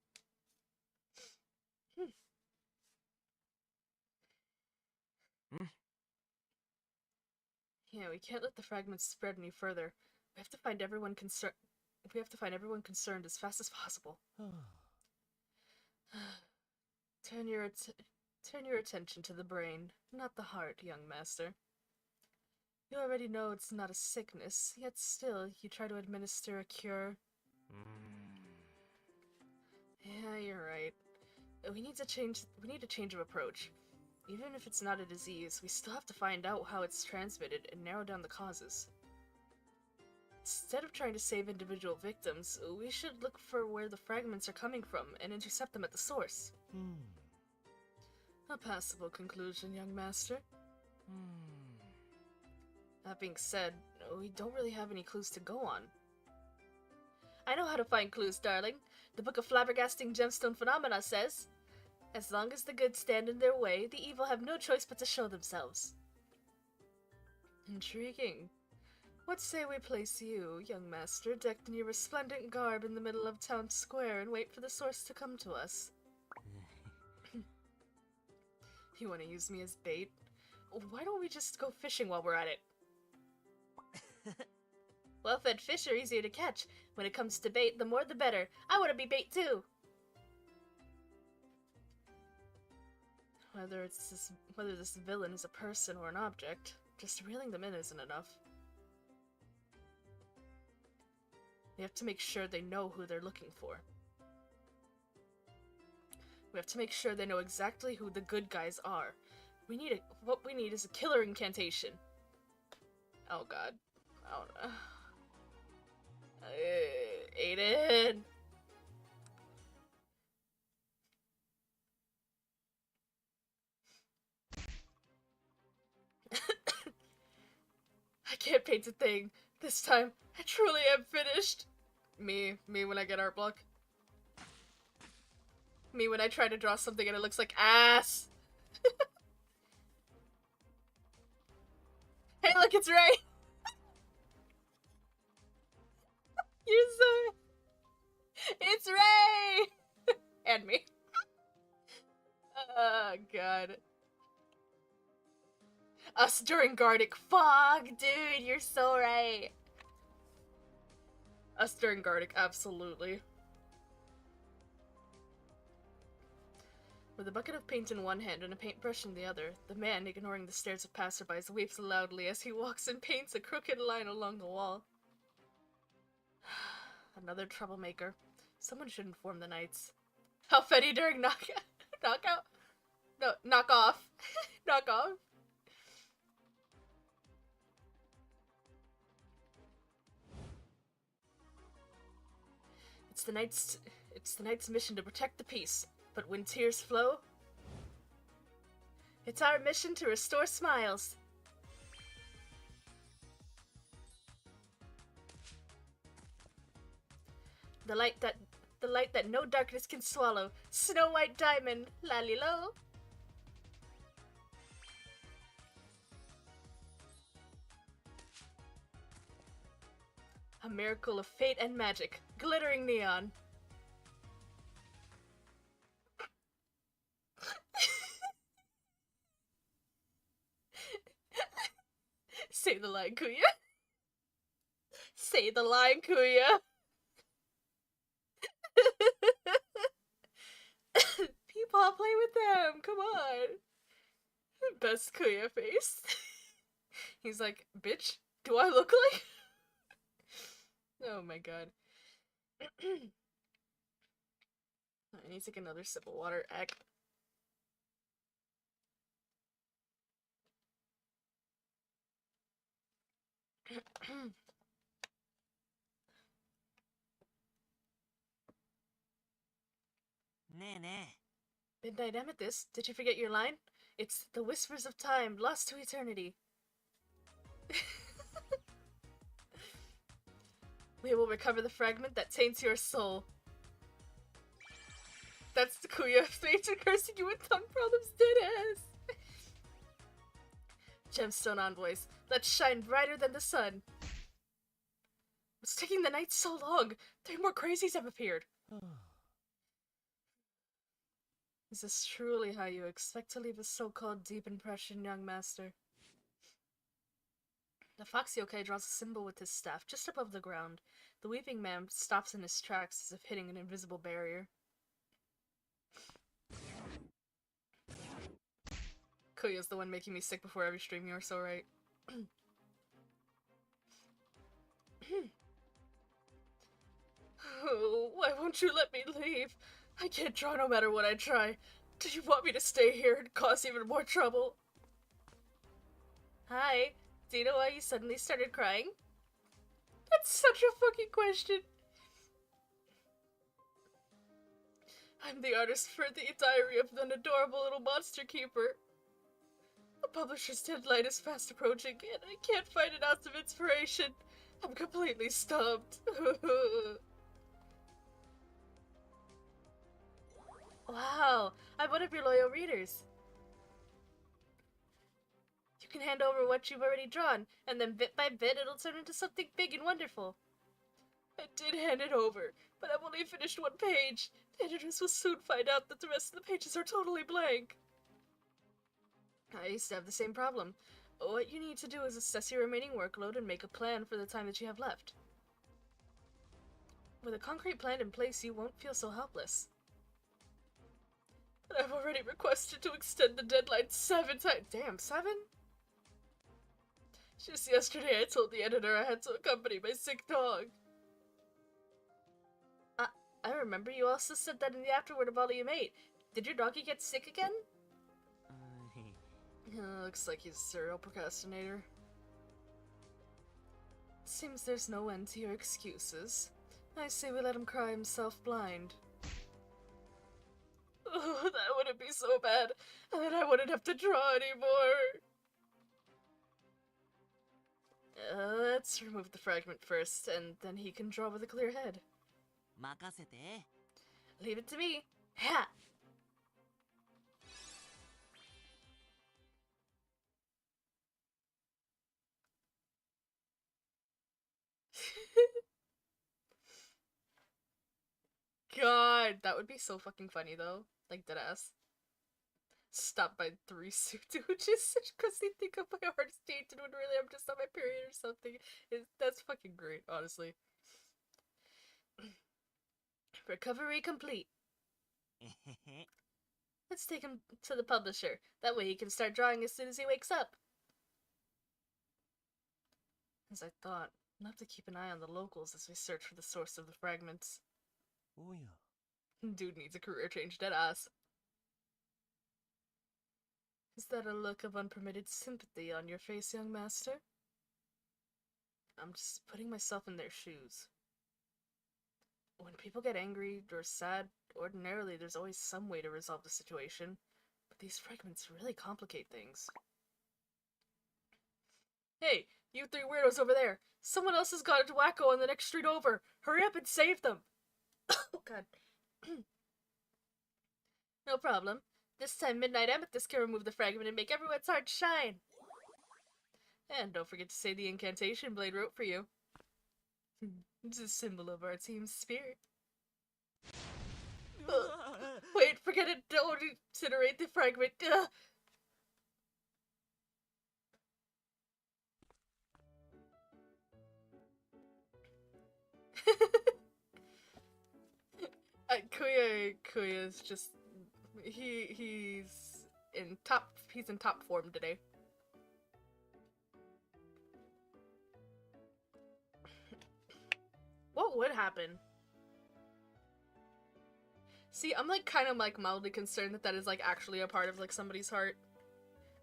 Yeah, we can't let the fragments spread any further. We have to find everyone concerned. We have to find everyone concerned as fast as possible. Turn your attention to the brain, not the heart, young master. You already know it's not a sickness, yet still you try to administer a cure. Yeah, you're right. We need a change of approach. Even if it's not a disease, we still have to find out how it's transmitted and narrow down the causes. Instead of trying to save individual victims, we should look for where the fragments are coming from and intercept them at the source. A passable conclusion, young master. That being said, we don't really have any clues to go on. I know how to find clues, darling. The Book of Flabbergasting Gemstone Phenomena says, as long as the good stand in their way, the evil have no choice but to show themselves. Intriguing. What say we place you, young master, decked in your resplendent garb in the middle of town square and wait for the source to come to us? You want to use me as bait? Why don't we just go fishing while we're at it? Well-fed fish are easier to catch. When it comes to bait, the more the better. I want to be bait too! Whether this villain is a person or an object, just reeling them in isn't enough. We have to make sure they know who they're looking for. We have to make sure they know exactly who the good guys are. What we need is a killer incantation. Oh god. Oh no. Aiden! I can't paint a thing. This time, I truly am finished. Me when I get art block. Me when I try to draw something and it looks like ass. Hey look, it's Ray! You're so... It's Ray! And me. Oh god. Us during Gardic. Fuck, dude, you're so right. Us during Gardic, absolutely. With a bucket of paint in one hand and a paintbrush in the other, the man, ignoring the stares of passerbys, weeps loudly as he walks and paints a crooked line along the wall. Another troublemaker. Someone should inform the knights. How Fetty during knockout? Knockout? No, knock off. Knock off. It's the knight's mission to protect the peace, but when tears flow, it's our mission to restore smiles. The light that no darkness can swallow. Snow White Diamond, lalilo. A miracle of fate and magic, glittering neon. Say the line, Kuya. Say the line, Kuya. Peepaw, play with them! Come on! Best Kuya face. He's like, bitch, do I look like? Oh my god. I need to take another sip of water. Eck. Ne ne. Midnight Amethyst, did you forget your line? It's the whispers of time, lost to eternity. We will recover the fragment that taints your soul. That's the Kuya fate to cursing you with tongue problems, Dennis. Gemstone envoys, let's shine brighter than the sun. It's taking the night so long. 3 more crazies have appeared. Is this truly how you expect to leave a so-called deep impression, young master? The fox yokai draws a symbol with his staff just above the ground. The weeping man stops in his tracks as if hitting an invisible barrier. Kuya's the one making me sick before every stream, you are so right. Oh, why won't you let me leave? I can't draw no matter what I try. Do you want me to stay here and cause even more trouble? Hi, do you know why you suddenly started crying? That's such a fucking question. I'm the artist for the diary of an adorable little monster keeper. The publisher's deadline is fast approaching, and I can't find an ounce of inspiration. I'm completely stumped. Wow, I'm one of your loyal readers. You can hand over what you've already drawn, and then bit by bit it'll turn into something big and wonderful. I did hand it over, but I've only finished 1 page. The editors will soon find out that the rest of the pages are totally blank. I used to have the same problem. What you need to do is assess your remaining workload and make a plan for the time that you have left. With a concrete plan in place, you won't feel so helpless. But I've already requested to extend the deadline 7 times. Damn, 7? Just yesterday I told the editor I had to accompany my sick dog. I remember you also said that in the afterword of Volume 8. Did your doggy get sick again? Looks like he's a serial procrastinator. Seems there's no end to your excuses. I say we let him cry himself blind. Oh, that wouldn't be so bad. And then I wouldn't have to draw anymore. Let's remove the fragment first, and then he can draw with a clear head. Makasete. Leave it to me. Ha! God, that would be so fucking funny though. Like, deadass. Stopped by 3 suit douches because they think of my heart tainted when really I'm just on my period or something. That's fucking great, honestly. Recovery complete. Let's take him to the publisher. That way he can start drawing as soon as he wakes up. As I thought, we'll have to keep an eye on the locals as we search for the source of the fragments. Oh yeah. Dude needs a career change, deadass. Is that a look of unpermitted sympathy on your face, young master? I'm just putting myself in their shoes. When people get angry or sad, ordinarily there's always some way to resolve the situation, but these fragments really complicate things. Hey, you 3 weirdos over there! Someone else has got into wacko on the next street over! Hurry up and save them! Oh god. No problem. This time Midnight Amethyst can remove the fragment and make everyone's heart shine! And don't forget to say the incantation Blade wrote for you. It's a symbol of our team's spirit. Wait, forget it! Don't incinerate the fragment! Kuya's just He's in top form today. What would happen? See, I'm like kind of like mildly concerned that that is like actually a part of like somebody's heart.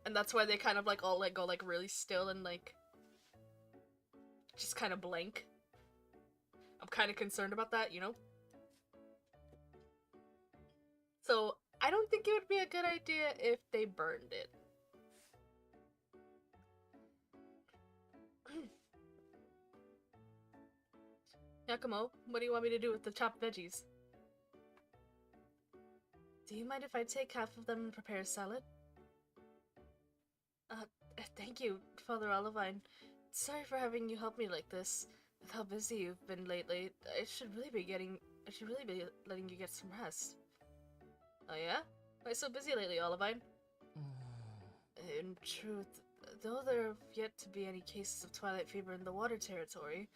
And that's why they kind of like all like go like really still and like just kind of blank. I'm kind of concerned about that, you know? So, I don't think it would be a good idea if they burned it. Yakumo, what do you want me to do with the chopped veggies? Do you mind if I take half of them and prepare a salad? Thank you, Father Olivine. Sorry for having you help me like this. With how busy you've been lately, I should really be letting you get some rest. Oh yeah? Why so busy lately, Olivine? In truth, though there have yet to be any cases of twilight fever in the water territory,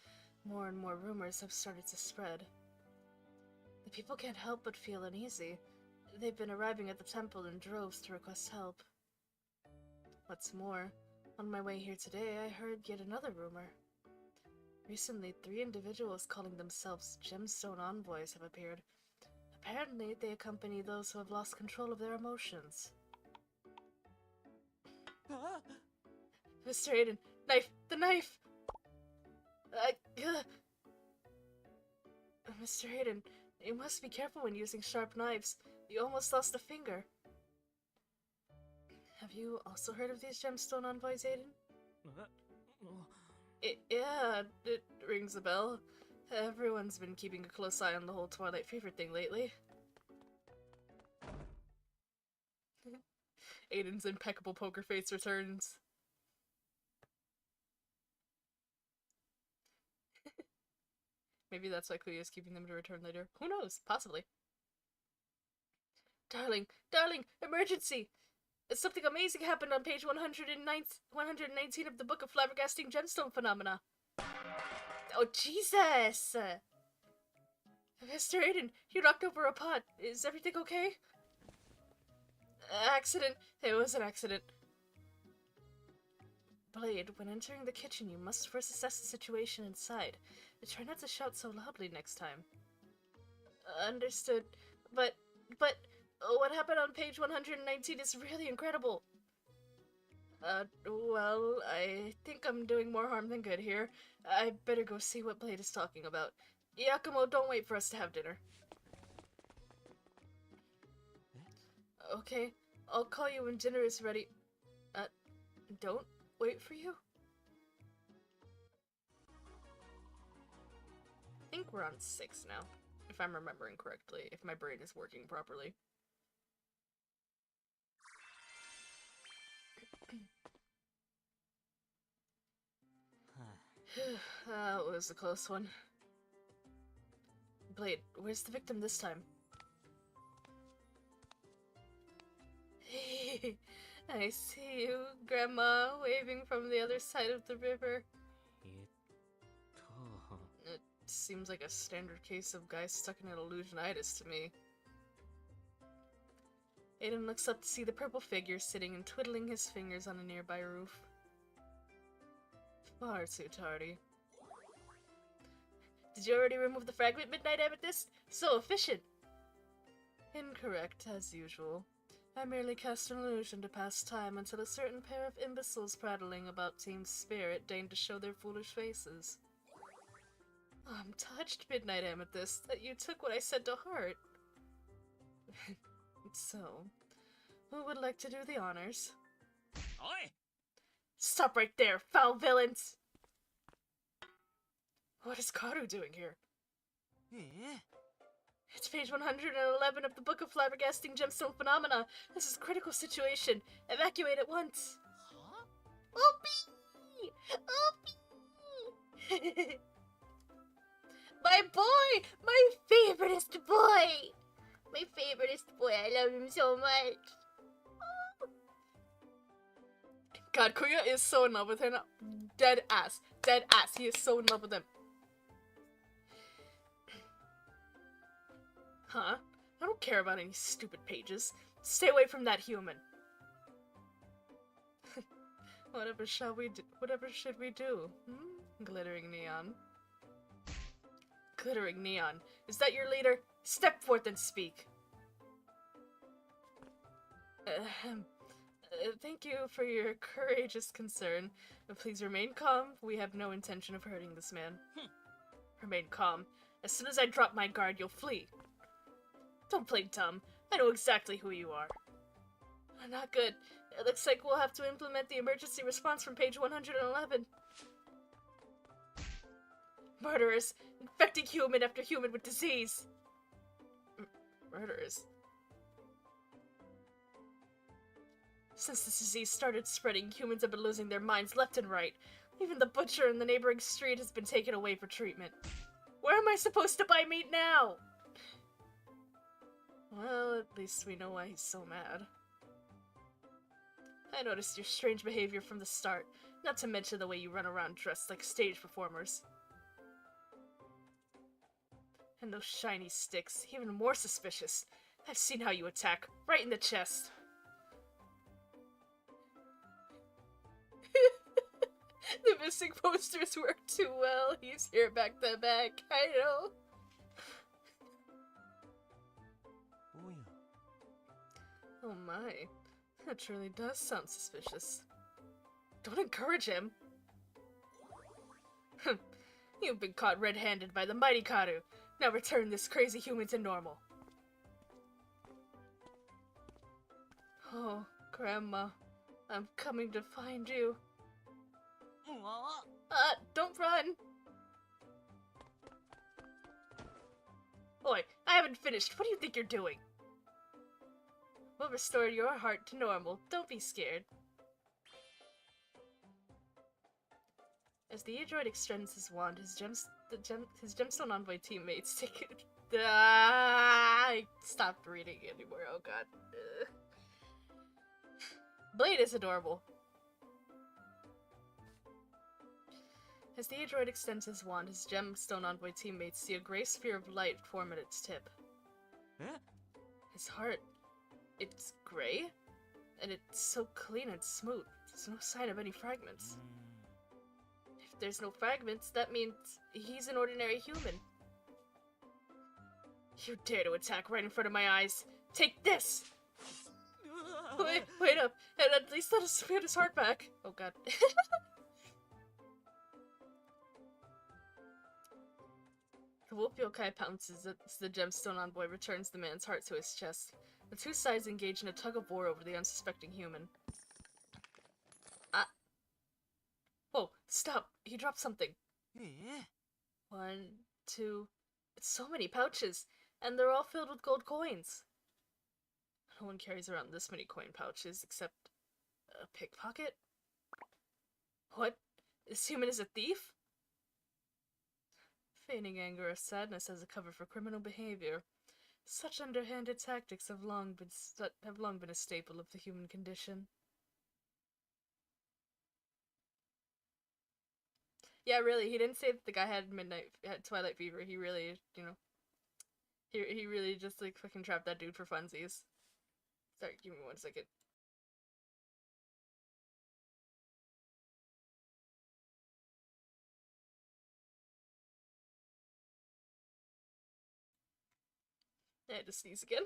more and more rumors have started to spread. The people can't help but feel uneasy. They've been arriving at the temple in droves to request help. What's more, on my way here today, I heard yet another rumor. Recently, 3 individuals calling themselves Gemstone envoys have appeared. Apparently, they accompany those who have lost control of their emotions. Mr. Aiden, knife! The knife! Mr. Aiden, you must be careful when using sharp knives. You almost lost a finger. Have you also heard of these Gemstone envoys, Aiden? Yeah, it rings a bell. Everyone's been keeping a close eye on the whole Twilight Fever thing lately. Aiden's impeccable poker face returns. Maybe that's why Kuya is keeping them to return later. Who knows? Possibly. Darling, emergency! Something amazing happened on page 119 of the Book of Flabbergasting Gemstone Phenomena. Oh, Jesus! Mr. Aiden, you knocked over a pot. Is everything okay? Accident. It was an accident. Blade, when entering the kitchen, you must first assess the situation inside. Try not to shout so loudly next time. Understood. But, what happened on page 119 is really incredible. Well, I think I'm doing more harm than good here. I better go see what Blade is talking about. Yakumo, don't wait for us to have dinner. Okay, I'll call you when dinner is ready. Don't wait for you? I think we're on 6 now, if I'm remembering correctly, if my brain is working properly. That was a close one. Blade, where's the victim this time? I see you, Grandma, waving from the other side of the river. It seems like a standard case of guy stuck in an illusionitis to me. Aiden looks up to see the purple figure sitting and twiddling his fingers on a nearby roof. Far too tardy. Did you already remove the fragment, Midnight Amethyst? So efficient! Incorrect, as usual. I merely cast an illusion to pass time until a certain pair of imbeciles prattling about Team Spirit deigned to show their foolish faces. I'm touched, Midnight Amethyst, that you took what I said to heart. So, who would like to do the honors? Oi! Stop right there, foul villains! What is Karu doing here? It's page 111 of the Book of Flabbergasting Gemstone Phenomena. This is a critical situation. Evacuate at once. Huh? Opie! Opie! My boy! My favoriteest boy! My favoriteest boy. I love him so much. Oh. God, Kuya is so in love with him. Dead ass. Dead ass. He is so in love with him. Huh? I don't care about any stupid pages. Stay away from that human. Whatever should we do? Hmm? Glittering neon. Glittering neon. Is that your leader? Step forth and speak. Thank you for your courageous concern. Please remain calm. We have no intention of hurting this man. Remain calm. As soon as I drop my guard, you'll flee. Don't play dumb. I know exactly who you are. Not good. It looks like we'll have to implement the emergency response from page 111. Murderers, infecting human after human with disease. Murderers. Since this disease started spreading, humans have been losing their minds left and right. Even the butcher in the neighboring street has been taken away for treatment. Where am I supposed to buy meat now? Well, at least we know why he's so mad. I noticed your strange behavior from the start, not to mention the way you run around dressed like stage performers. And those shiny sticks, even more suspicious. I've seen how you attack, right in the chest. The missing posters work too well. He's here back to back. I know. Oh yeah. Oh my. That truly does sound suspicious. Don't encourage him. You've been caught red-handed by the mighty Karu. Now return this crazy human to normal. Oh, Grandma. I'm coming to find you. Don't run! Oi, I haven't finished. What do you think you're doing? We'll restore your heart to normal. Don't be scared. As the android extends his wand, his gemstone envoy teammates take it. I stopped reading anymore. Oh god. Blade is adorable. As the android extends his wand, his gemstone envoy teammates see a gray sphere of light form at its tip. Eh? His heart, it's gray, and it's so clean and smooth. There's no sign of any fragments. If there's no fragments, that means he's an ordinary human. You dare to attack right in front of my eyes. Take this! Wait up, and at least let us get his heart back. Oh god. The wolf yokai pounces as the gemstone envoy returns the man's heart to his chest. The two sides engage in a tug-of-war over the unsuspecting human. Ah! Whoa, stop! He dropped something. Eh? 1, 2... It's so many pouches, and they're all filled with gold coins. No one carries around this many coin pouches except a pickpocket? What? This human is a thief? Feigning anger or sadness as a cover for criminal behavior. Such underhanded tactics have long been a staple of the human condition. Yeah, really, he didn't say that the guy had twilight fever. He really, he really just like fucking trapped that dude for funsies. Sorry, give me 1 second. I had to sneeze again.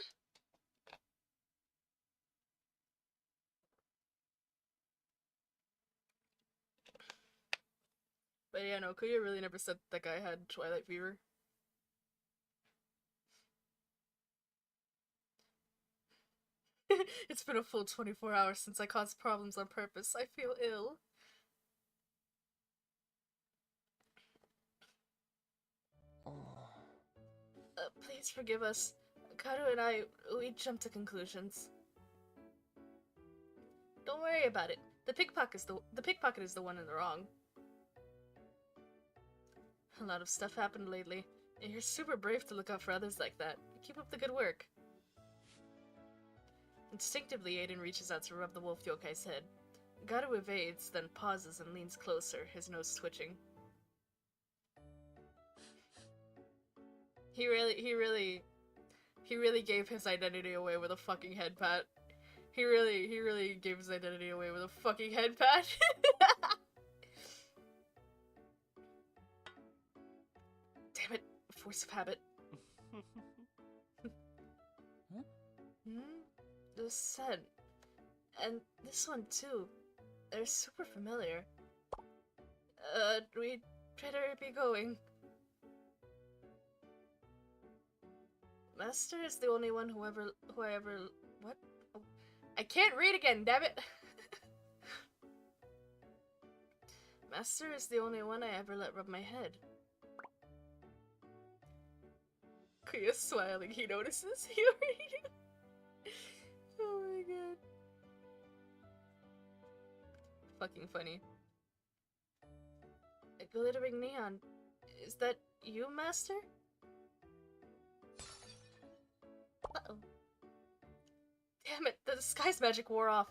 But yeah, no, Kuya really never said that guy had twilight fever. It's been a full 24 hours since I caused problems on purpose. I feel ill. Please forgive us. Karu and I, we jumped to conclusions. Don't worry about it. The pickpocket is the one in the wrong. A lot of stuff happened lately, and you're super brave to look out for others like that. Keep up the good work. Instinctively, Aiden reaches out to rub the wolf yokai's head. Garu evades, then pauses and leans closer, his nose twitching. He He really gave his identity away with a fucking head pat. He really gave his identity away with a fucking head pat. Damn it, force of habit. The scent. And this one too. They're super familiar. We'd better be going. Master is the only one who I ever what? Oh, I can't read again, damn it! Master is the only one I ever let rub my head. Kuya's smiling, he notices. He already knew. Oh my god. Fucking funny. A glittering neon. Is that you, Master? Uh-oh. Damn it, the disguise magic wore off.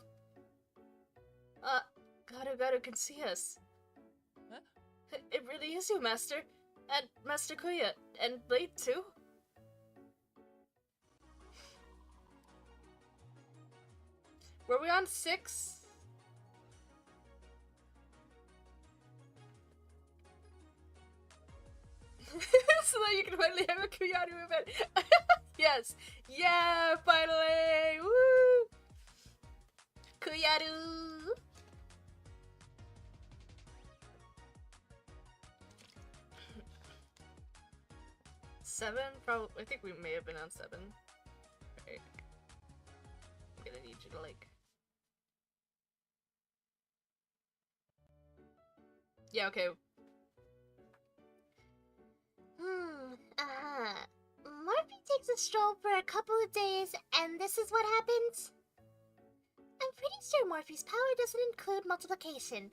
Garu can see us. Huh? It really is you, Master. And Master Kuya. And Blade, too. Were we on 6? So that you can finally have a Kuyaru event. Yes! Yeah! Finally! Woo! Kuyaru! Seven? Probably. I think we may have been on 7. Right. I'm gonna need you to, like... Yeah, okay. Morphe takes a stroll for a couple of days, and this is what happens? I'm pretty sure Morphe's power doesn't include multiplication.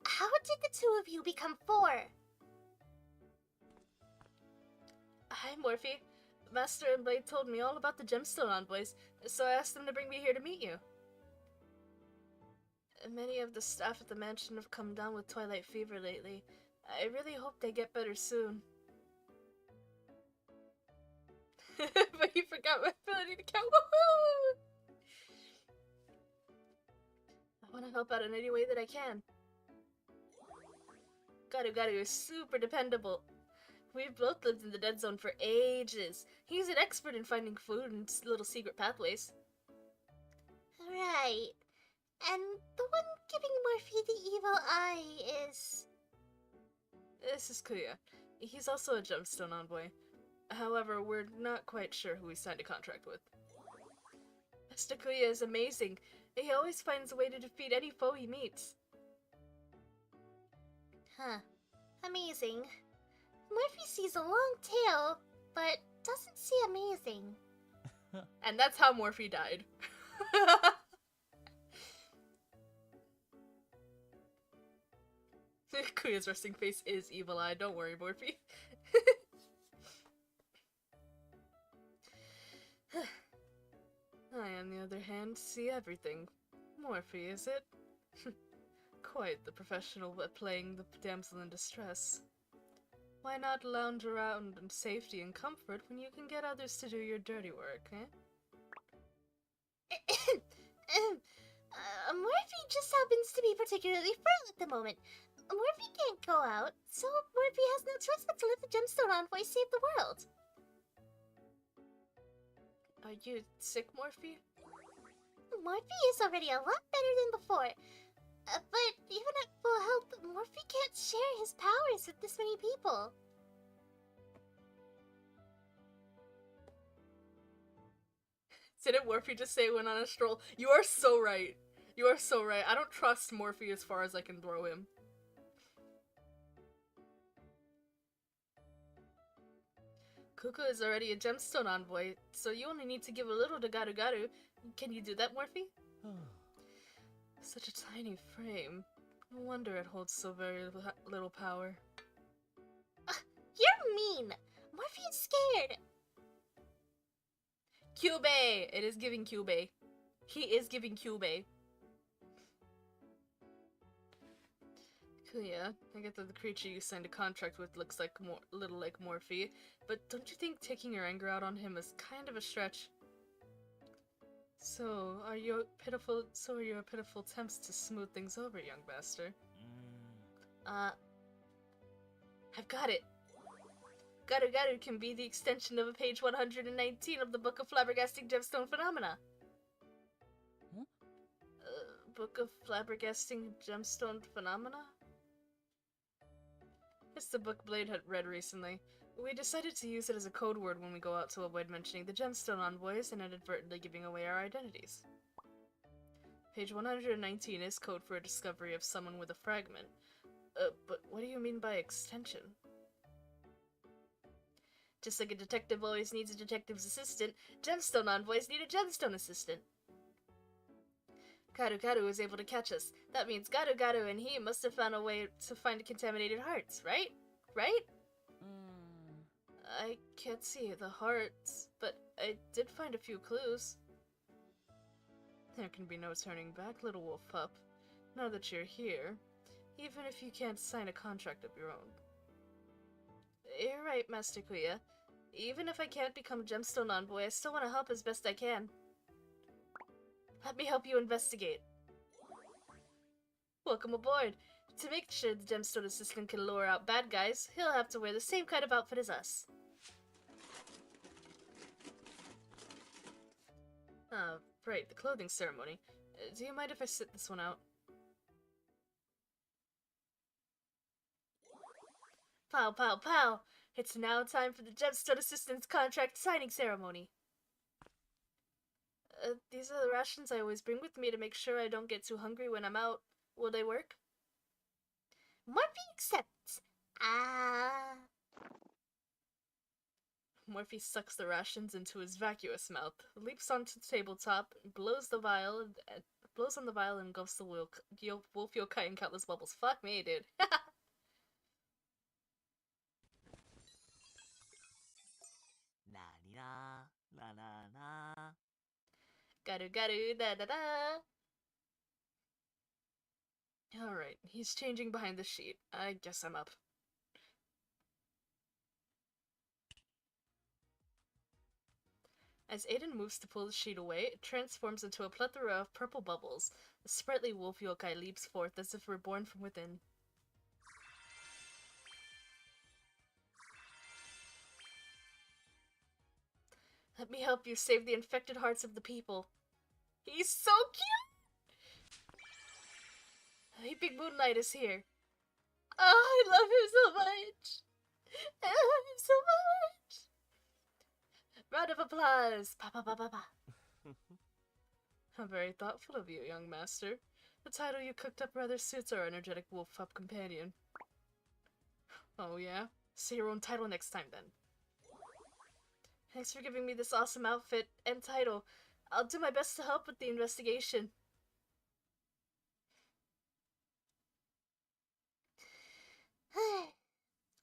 How did the two of you become 4? Hi, Morphe. Master and Blade told me all about the Gemstone envoys, so I asked them to bring me here to meet you. Many of the staff at the mansion have come down with twilight fever lately. I really hope they get better soon. But he forgot my ability to count. Woohoo! I want to help out in any way that I can. Garu is super dependable. We've both lived in the dead zone for ages. He's an expert in finding food and little secret pathways. Right. And the one giving Morphe the evil eye is... This is Kuya. He's also a Gemstone envoy. However, we're not quite sure who he signed a contract with. Master Kuya is amazing. He always finds a way to defeat any foe he meets. Huh. Amazing. Morphe sees a long tail, but doesn't see amazing. And that's how Morphe died. Kuya's resting face is evil eye, don't worry, Morphe. I, on the other hand, see everything. Morphe, is it? Quite the professional at playing the damsel in distress. Why not lounge around in safety and comfort when you can get others to do your dirty work, eh? Morphe just happens to be particularly frail at the moment. Morphe can't go out, so Morphe has no choice but to let the Gemstone envoy save the world. Are you sick, Morphe? Morphe is already a lot better than before. But even at full health, Morphe can't share his powers with this many people. Didn't Morphe just say went on a stroll? You are so right. You are so right. I don't trust Morphe as far as I can throw him. Kuku is already a Gemstone envoy, so you only need to give a little to Garu. Can you do that, Morphe? Such a tiny frame. No wonder it holds so very little power. You're mean! Morphe is scared! Kyubey! It is giving Kyubey. He is giving Kyubey. Kuya, I get that the creature you signed a contract with looks like little like Morphe, but don't you think taking your anger out on him is kind of a stretch? So, are your pitiful attempts to smooth things over, young master? I've got it. Garu Garu can be the extension of page 119 of the Book of Flabbergasting Gemstone Phenomena. Book of Flabbergasting Gemstone Phenomena? It's the book Blade had read recently. We decided to use it as a code word when we go out to avoid mentioning the Gemstone Envoys and inadvertently giving away our identities. Page 119 is code for a discovery of someone with a fragment. But what do you mean by extension? Just like a detective always needs a detective's assistant, Gemstone Envoys need a Gemstone assistant. Garu Garu was able to catch us. That means Garu Garu and he must have found a way to find contaminated hearts, right? Right? I can't see the hearts, but I did find a few clues. There can be no turning back, little wolf pup. Now that you're here, even if you can't sign a contract of your own. You're right, Master Kuya. Even if I can't become Gemstone Envoy, I still want to help as best I can. Let me help you investigate. Welcome aboard. To make sure the Gemstone Assistant can lure out bad guys, he'll have to wear the same kind of outfit as us. Right, the clothing ceremony. Do you mind if I sit this one out? Pow, pow, pow! It's now time for the Gemstone Assistant's contract signing ceremony. These are the rations I always bring with me to make sure I don't get too hungry when I'm out. Will they work? Morphe accepts. Morphe sucks the rations into his vacuous mouth, leaps onto the tabletop, blows on the vial and engulfs the wolf yokai in countless bubbles. Fuck me, dude. La la la la. Garu garu da da da. Alright, he's changing behind the sheet. I guess I'm up. As Aiden moves to pull the sheet away, it transforms into a plethora of purple bubbles. A sprightly wolf yokai leaps forth as if reborn from within. Let me help you save the infected hearts of the people. He's so cute! Weeping Moonlight is here. Oh, I love him so much! I love him so much! Round of applause! Pa pa pa pa pa. How very thoughtful of you, young master. The title you cooked up rather suits our energetic wolf pup companion. Oh yeah? Say your own title next time then. Thanks for giving me this awesome outfit and title. I'll do my best to help with the investigation.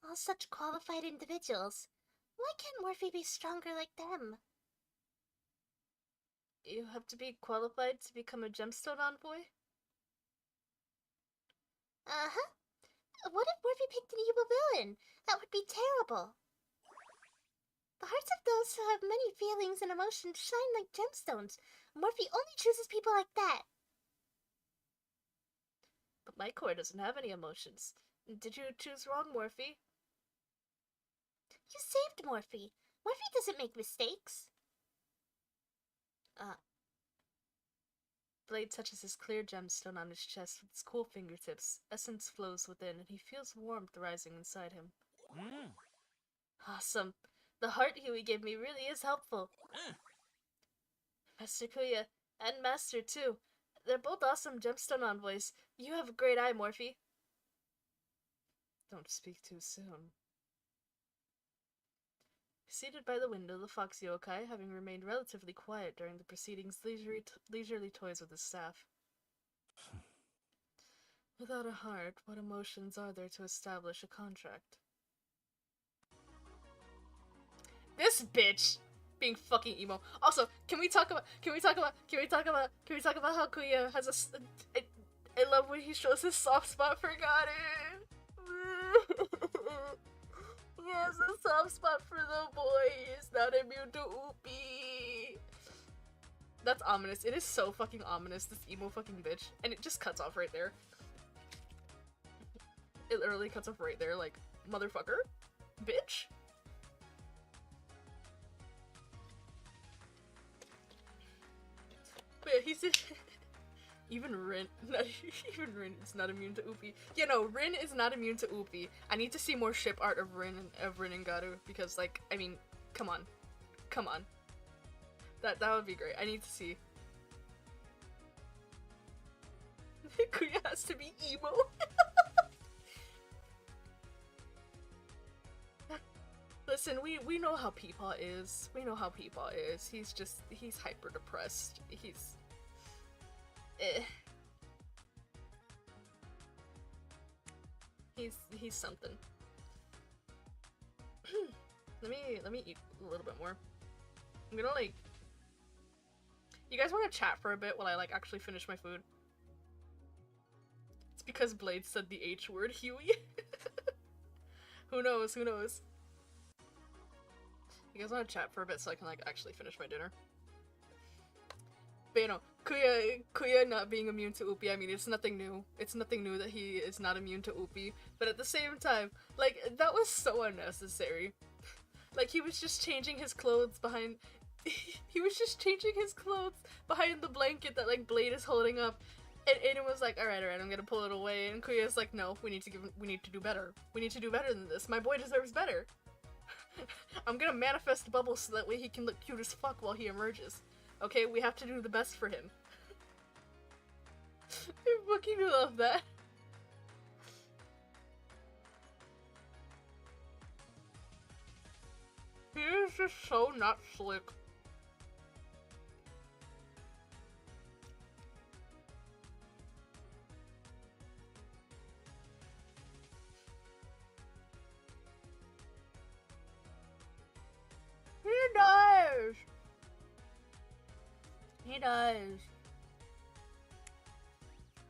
All such qualified individuals. Why can't Morphe be stronger like them? You have to be qualified to become a Gemstone Envoy? Uh-huh. What if Morphe picked an evil villain? That would be terrible. The hearts of those who have many feelings and emotions shine like gemstones. Morphe only chooses people like that. But my core doesn't have any emotions. Did you choose wrong, Morphe? You saved Morphe. Morphe doesn't make mistakes. Blade touches his clear gemstone on his chest with his cool fingertips. Essence flows within, and he feels warmth rising inside him. Awesome. The heart Huey gave me really is helpful. Master Kuya, and Master too. They're both awesome Gemstone Envoys. You have a great eye, Morphe. Don't speak too soon. Seated by the window, the fox yokai, having remained relatively quiet during the proceedings, leisurely toys with his staff. Without a heart, what emotions are there to establish a contract? This bitch being fucking emo. Also, can we talk about how Kuya has I love when he shows his soft spot for Garu. He has a soft spot for the boy. He's not immune to Upi. That's ominous. It is so fucking ominous, this emo fucking bitch. And it just cuts off right there. It literally cuts off right there, like, motherfucker? Bitch? But yeah, he's even Rin, even Rin is not immune to Upi. Yeah, no, Rin is not immune to Upi. I need to see more ship art of Rin and Garu because, like, I mean, come on, come on. That would be great. I need to see. Kuya has to be emo. Listen, we know how Peepaw is. We know how Peepaw is. He's hyper depressed. He's something. let me eat a little bit more. I'm gonna, like, you guys want to chat for a bit while I, like, actually finish my food? It's because Blade said the H word, Huey. Who knows? Who knows? You guys want to chat for a bit so I can, like, actually finish my dinner? But, you know, Kuya not being immune to Upi, I mean, it's nothing new. It's nothing new that he is not immune to Upi. But at the same time, like, that was so unnecessary. Like, he was just changing his clothes behind... he was just changing his clothes behind the blanket that, like, Blade is holding up. And Aiden was like, alright, I'm gonna pull it away. And Kuya's like, no, we need to do better. We need to do better than this. My boy deserves better. I'm gonna manifest bubbles so that way he can look cute as fuck while he emerges. Okay, we have to do the best for him. I fucking love that. He is just so not slick. He does! He does.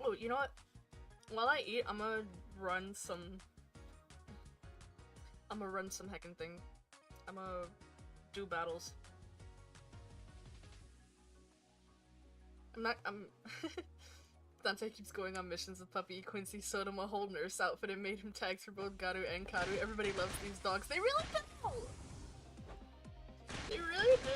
Oh, you know what? While I eat, I'm gonna run some heckin' thing. I'm gonna do battles. Dante keeps going on missions with Puppy. Quincy sewed him a whole nurse outfit and made him tags for both Garu and Karu. Everybody loves these dogs. They really do! They really do!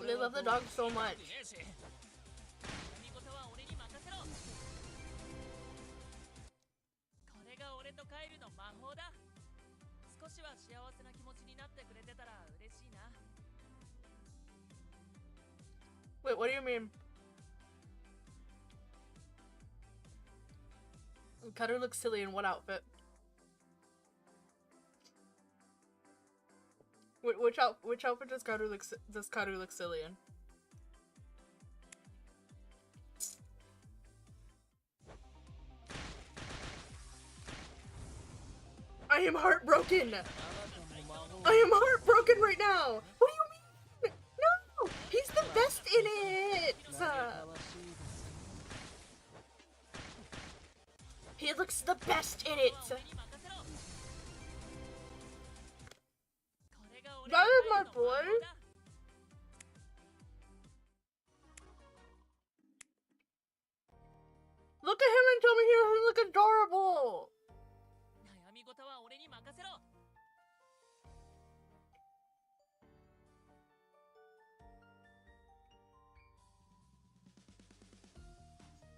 They love the dog so much. Wait, what do you mean? Karu looks silly in what outfit? Which outfit does Karu look silly in? I am heartbroken! I am heartbroken right now! What do you mean? No! He's the best in it! He looks the best in it! That is my boy! Look at him and tell me he doesn't look adorable!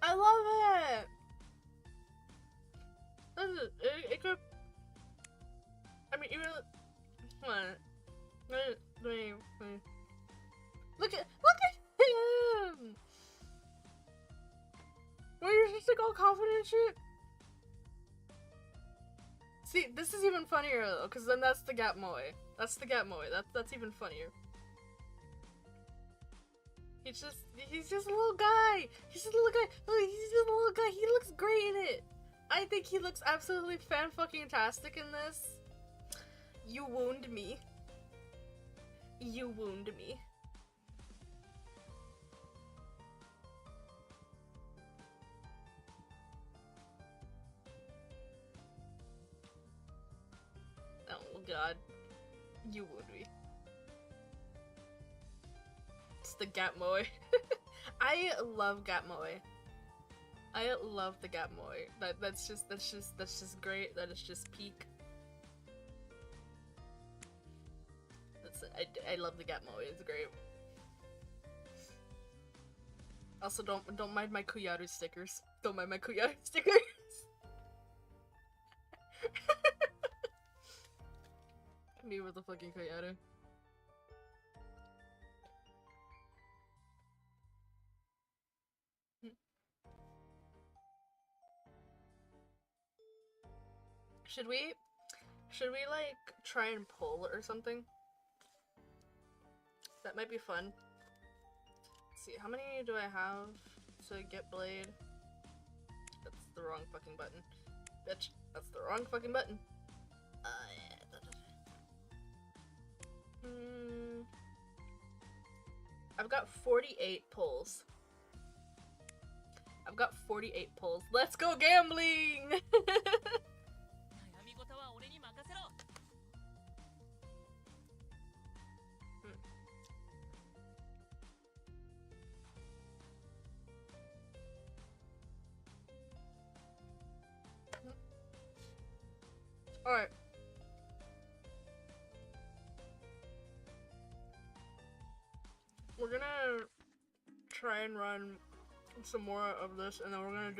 I love it! Listen, it could... I mean, even... Come on. Look at him! Were you just like all confident and shit? See, this is even funnier though, because then that's the Gap Moe. That's the Gap Moe. That's even funnier. He's just a little guy. He's just a little guy. Look, he's just a little guy. He looks great in it. I think he looks absolutely fan-fucking-tastic in this. You wound me. You wound me. Oh god. You wound me. It's the Gatmoe. I love Gatmoe. I love the Gatmoe. That's just great. That is just peak. I love the Gatmoe. It's great. Also, don't mind my Kuyaru stickers. Don't mind my Kuyaru stickers. Me with the fucking Kuyaru. Should we like try and pull or something? That might be fun. Let's see, how many do I have to get blade? That's the wrong fucking button. Bitch, that's the wrong fucking button. Yeah. I've got 48 pulls. I've got 48 pulls. Let's go gambling! Alright. We're gonna try and run some more of this, and then we're gonna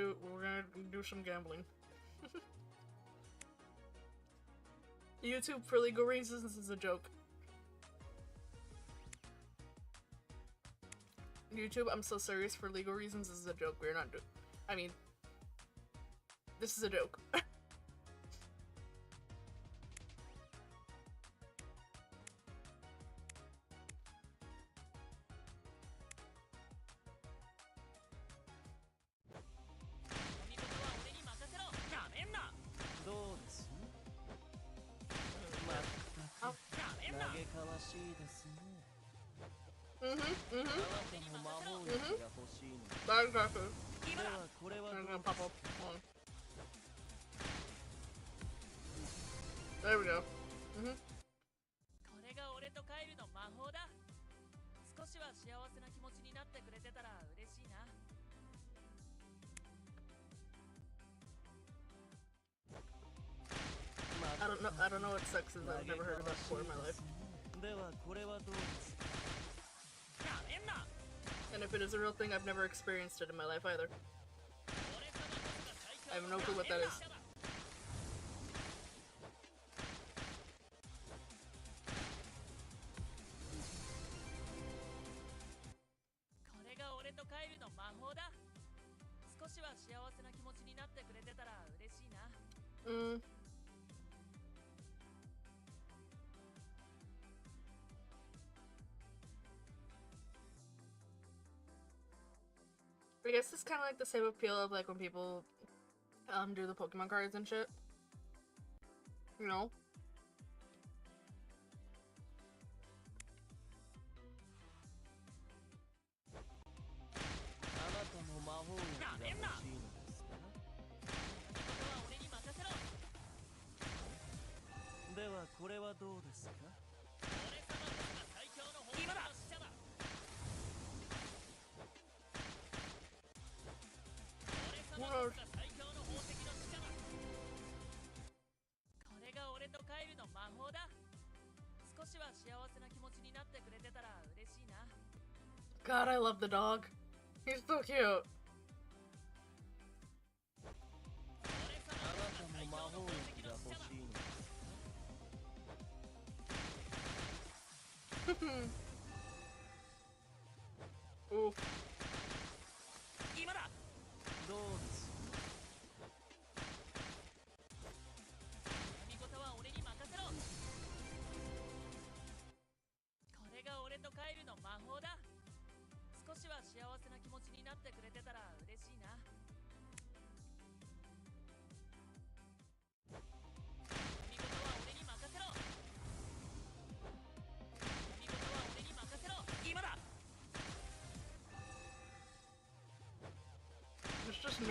do some gambling. YouTube, for legal reasons, this is a joke. YouTube, I'm so serious, for legal reasons, this is a joke. We're not doing. I mean, this is a joke. I'm gonna pop up. Hold on. There we go. I don't know what sex is. I've never heard of that before in my life. And if it is a real thing, I've never experienced it in my life either. I have no clue what that is. I guess it's kind of like the same appeal of like when people do the Pokemon cards and shit. You know? God, I love the dog. He's so cute. Ooh.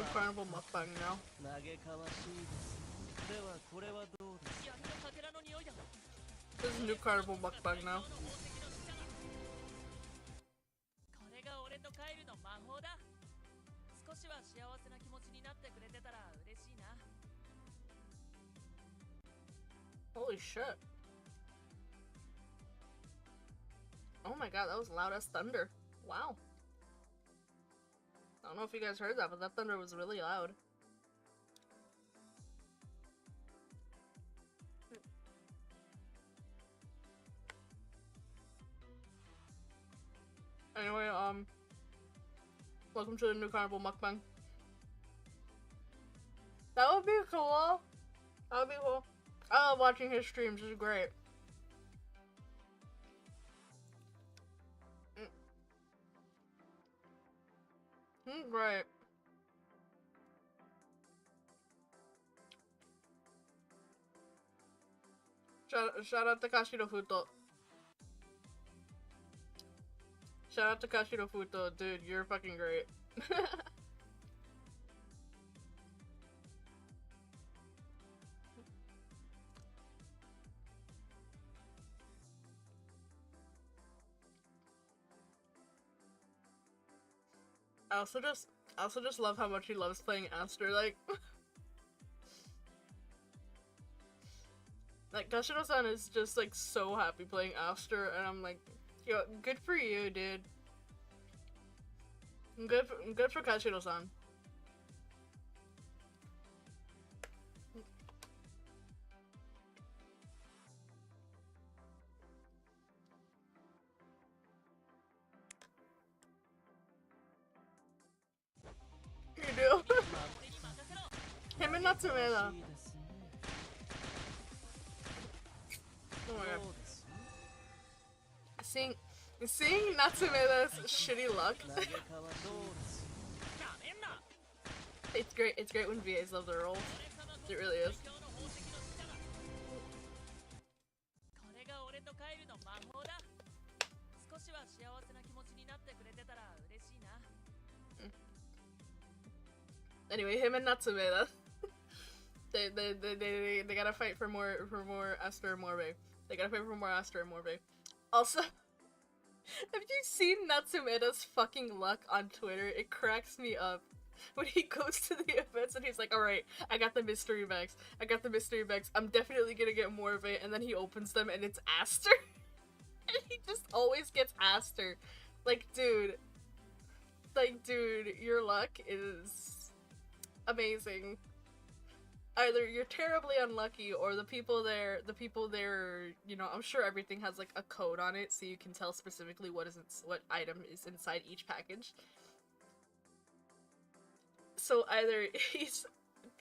new Carnival mukbang now. 嘆かわしいですではこれはどうです 闇のかけらの匂いだ This is new Carnival mukbang now. これが俺とカイルの魔法だ少しは幸せな気持ちになってくれてたら嬉しいな Holy shit. Oh my god, that was loud as thunder. Wow. I don't know if you guys heard that, but that thunder was really loud. Anyway, welcome to the new Carnival mukbang. That would be cool. That would be cool. I love watching his streams. It's great. Great. Shout out to Kashiro Futo. Shout out to Kashiro Futo, dude, you're fucking great. I also just love how much he loves playing Aster, like like Kashiro-san is just like so happy playing Aster, and I'm like, yo, good for you, dude. Good for Kashiro-san. You do. Him and Natsumeda. Oh my god. Seeing Natsumeda's shitty luck. It's great. It's great when VAs love their roles. It really is. Anyway, him and Natsumeda. They gotta fight for more Aster and Morbe. They gotta fight for more Aster and Morbe. Also, have you seen Natsumeda's fucking luck on Twitter? It cracks me up. When he goes to the events and he's like, alright, I got the mystery bags. I'm definitely gonna get Morbe, and then he opens them and it's Aster. And he just always gets Aster. Like, dude, your luck is amazing. Either you're terribly unlucky, or the people there, you know, I'm sure everything has like a code on it, so you can tell specifically what item is inside each package. So either he's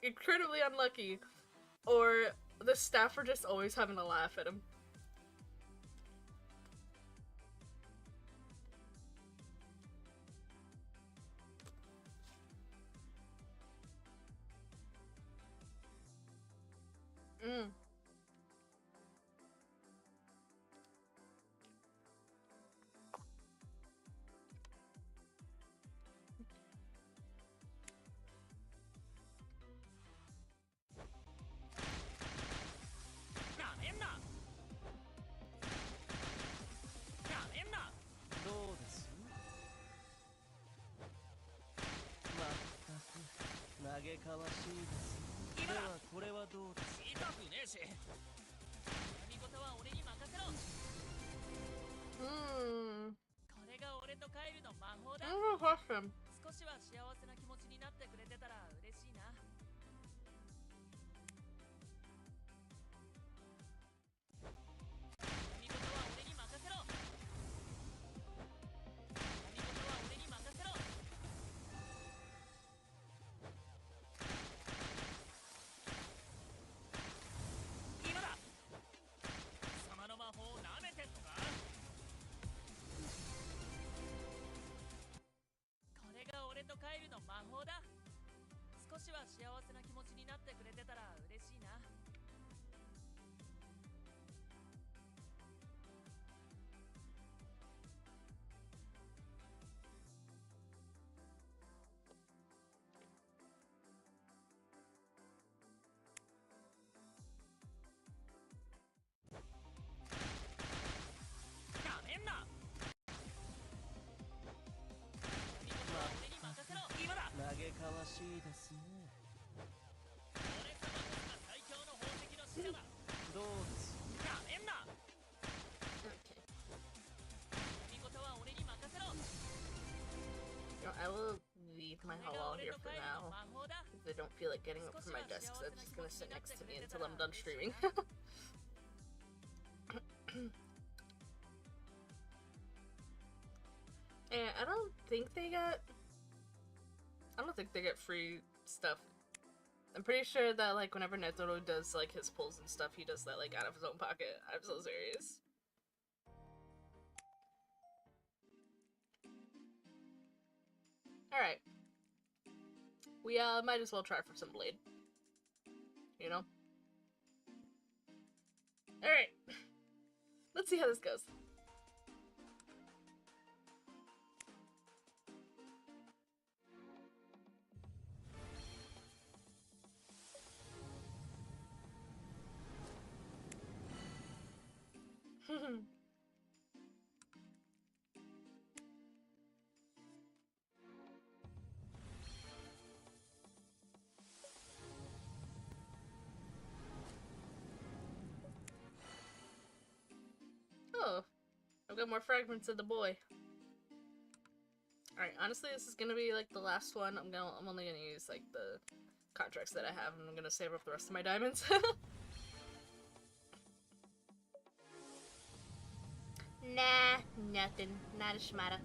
incredibly unlucky, or the staff are just always having a laugh at him. I have a question. そうです。やめんな。 Okay. 見事は俺に任せろ。 You know, I will leave my これが halal 俺 here と for 帰るの now. 魔法だ。 If I don't feel like getting up from my desk, so I'm just gonna sit next to me until I'm done streaming. And I don't think they get free stuff. I'm pretty sure that like whenever Netoro does like his pulls and stuff, he does that like out of his own pocket. I'm so serious. Alright. We might as well try for some blade. You know? Alright. Let's see how this goes. Oh, I've got more fragments of the boy. Alright, honestly, this is gonna be like the last one. I'm only gonna use like the contracts that I have, and I'm gonna save up the rest of my diamonds. Nah, nothing. Not a schmata.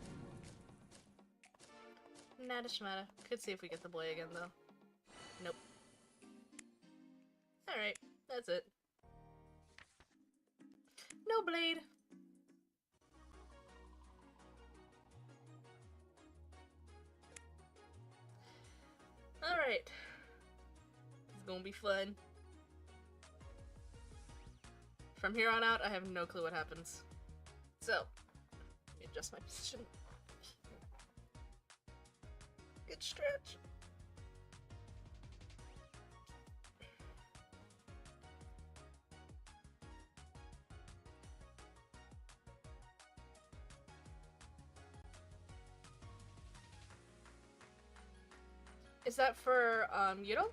Not a schmata. Could see if we get the boy again, though. Nope. Alright, that's it. No blade. Alright. It's gonna be fun. From here on out, I have no clue what happens. So, let me adjust my position. Good stretch. Is that for, Yudo?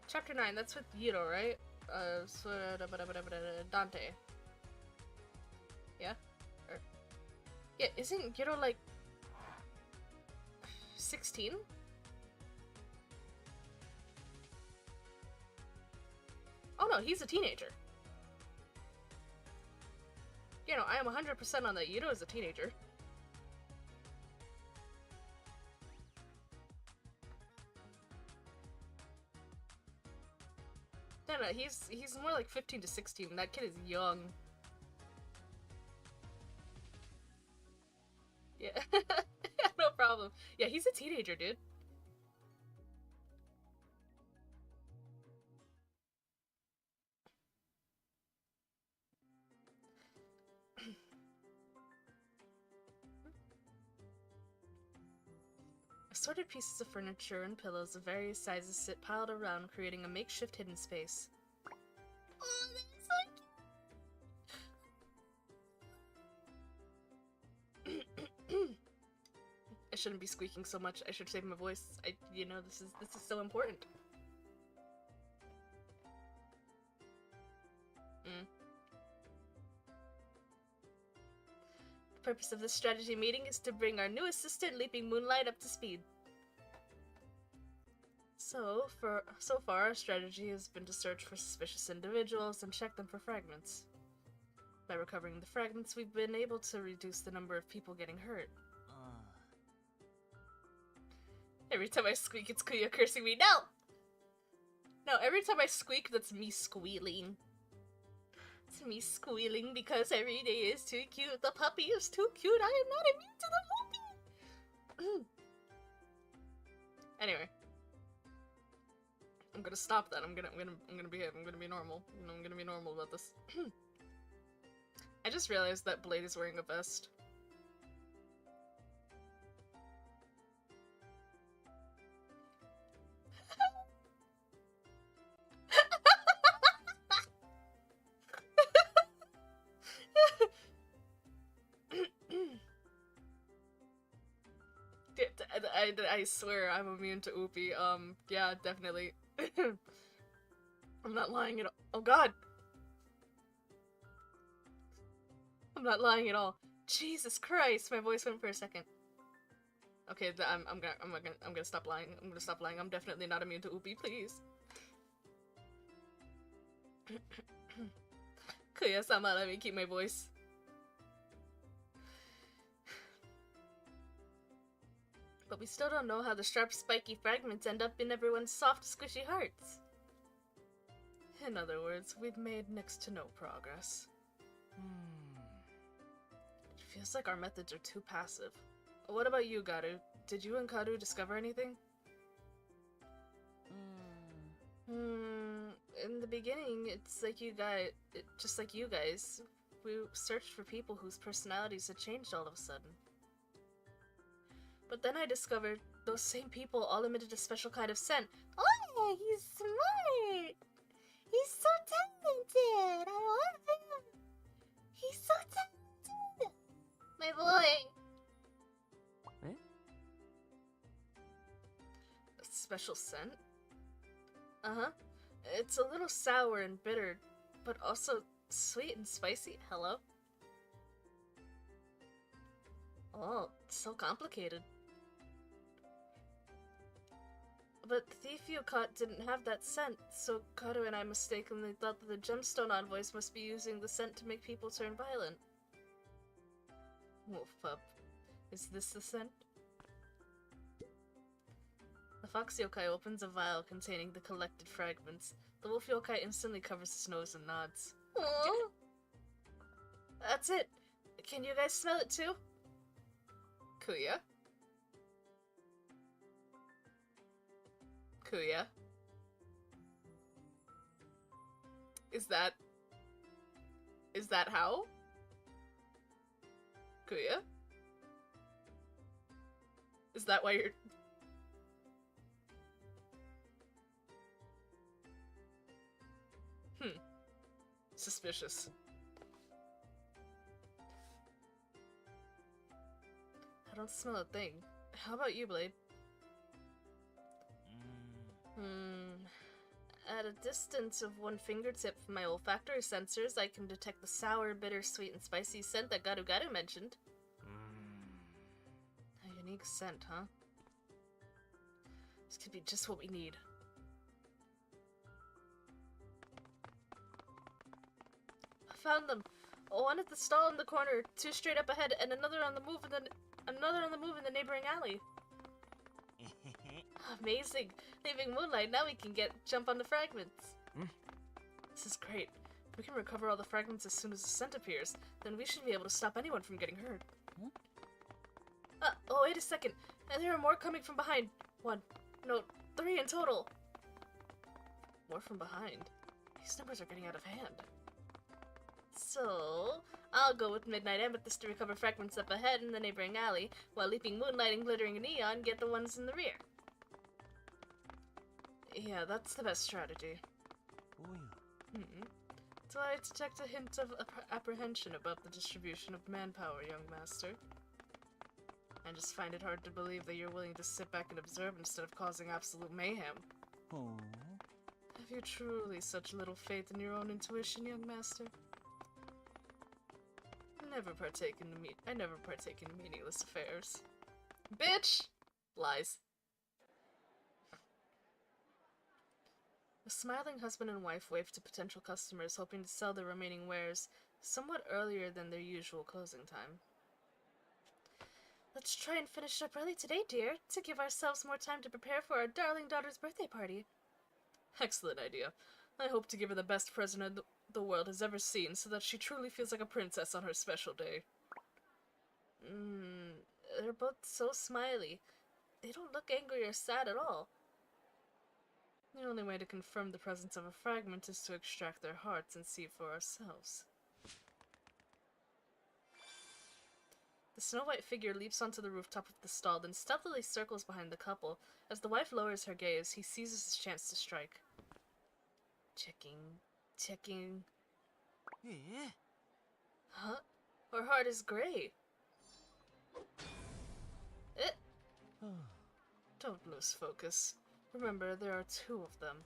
Chapter 9, that's with Yudo, right? Dante. Yeah? Yeah, isn't Yudo like 16? Oh no, he's a teenager. You know, I am 100% on that. Yudo is a teenager. No, he's more like 15 to 16. That kid is young. Yeah. No problem. Yeah, he's a teenager, dude. Assorted pieces of furniture and pillows of various sizes sit piled around, creating a makeshift hidden space. Oh, that's like... I shouldn't be squeaking so much. I should save my voice. You know, this is so important. The purpose of this strategy meeting is to bring our new assistant, Leaping Moonlight, up to speed. So far, our strategy has been to search for suspicious individuals and check them for fragments. By recovering the fragments, we've been able to reduce the number of people getting hurt. Every time I squeak, it's Kuya cursing me. No! No, every time I squeak, that's me squealing. It's me squealing because every day is too cute. The puppy is too cute. I am not immune to the puppy! Anyway. I'm gonna stop that. I'm gonna behave. I'm gonna be normal. You know, I'm gonna be normal about this. I just realized that Blade is wearing a vest. I swear I'm immune to Oopie. Yeah, definitely. I'm not lying at all. Oh god! I'm not lying at all. Jesus Christ, my voice went for a second. Okay, I'm gonna stop lying. I'm gonna stop lying. I'm definitely not immune to Oopie, please. Kuya-sama, let me keep my voice. But we still don't know how the sharp, spiky fragments end up in everyone's soft, squishy hearts. In other words, we've made next to no progress. It feels like our methods are too passive. What about you, Garu? Did you and Karu discover anything? In the beginning, it's like just like you guys, we searched for people whose personalities had changed all of a sudden. But then I discovered those same people all emitted a special kind of scent. Oh, he's smart! He's so talented! I love him! He's so talented! My boy! Eh? A special scent? Uh-huh. It's a little sour and bitter, but also sweet and spicy. Hello? Oh, it's so complicated. But the thief you caught didn't have that scent, so Karu and I mistakenly thought that the Gemstone envoys must be using the scent to make people turn violent. Wolf pup. Is this the scent? The fox yokai opens a vial containing the collected fragments. The wolf yokai instantly covers his nose and nods. Aww. That's it! Can you guys smell it too? Kuya? Kuya? Is that how? Kuya? Is that why you're... Suspicious. I don't smell a thing. How about you, Blade? At a distance of 1 fingertip from my olfactory sensors, I can detect the sour, bitter, sweet, and spicy scent that Garu Garu mentioned. A unique scent, huh? This could be just what we need. I found them! One at the stall in the corner, 2 straight up ahead, and another on the move in the neighboring alley. Amazing! Leaving moonlight, now we can jump on the fragments. This is great. If we can recover all the fragments as soon as the scent appears, then we should be able to stop anyone from getting hurt. Oh, wait a second. And there are more coming from behind. 1. No, 3 in total. More from behind. These numbers are getting out of hand. So, I'll go with Midnight Amethyst to recover fragments up ahead in the neighboring alley, while Leaping Moonlight and Glittering Neon get the ones in the rear. Yeah, that's the best strategy. Do I detect a hint of apprehension about the distribution of manpower, young master? I just find it hard to believe that you're willing to sit back and observe instead of causing absolute mayhem. Have you truly such little faith in your own intuition, young master? I never partake in meaningless affairs. Bitch! Lies. A smiling husband and wife wave to potential customers hoping to sell their remaining wares somewhat earlier than their usual closing time. Let's try and finish up early today, dear, to give ourselves more time to prepare for our darling daughter's birthday party. Excellent idea. I hope to give her the best present the world has ever seen so that she truly feels like a princess on her special day. They're both so smiley. They don't look angry or sad at all. The only way to confirm the presence of a fragment is to extract their hearts and see for ourselves. The snow-white figure leaps onto the rooftop of the stall, then stealthily circles behind the couple. As the wife lowers her gaze, he seizes his chance to strike. Checking. Huh? Her heart is gray. Don't lose focus. Remember, there are 2 of them.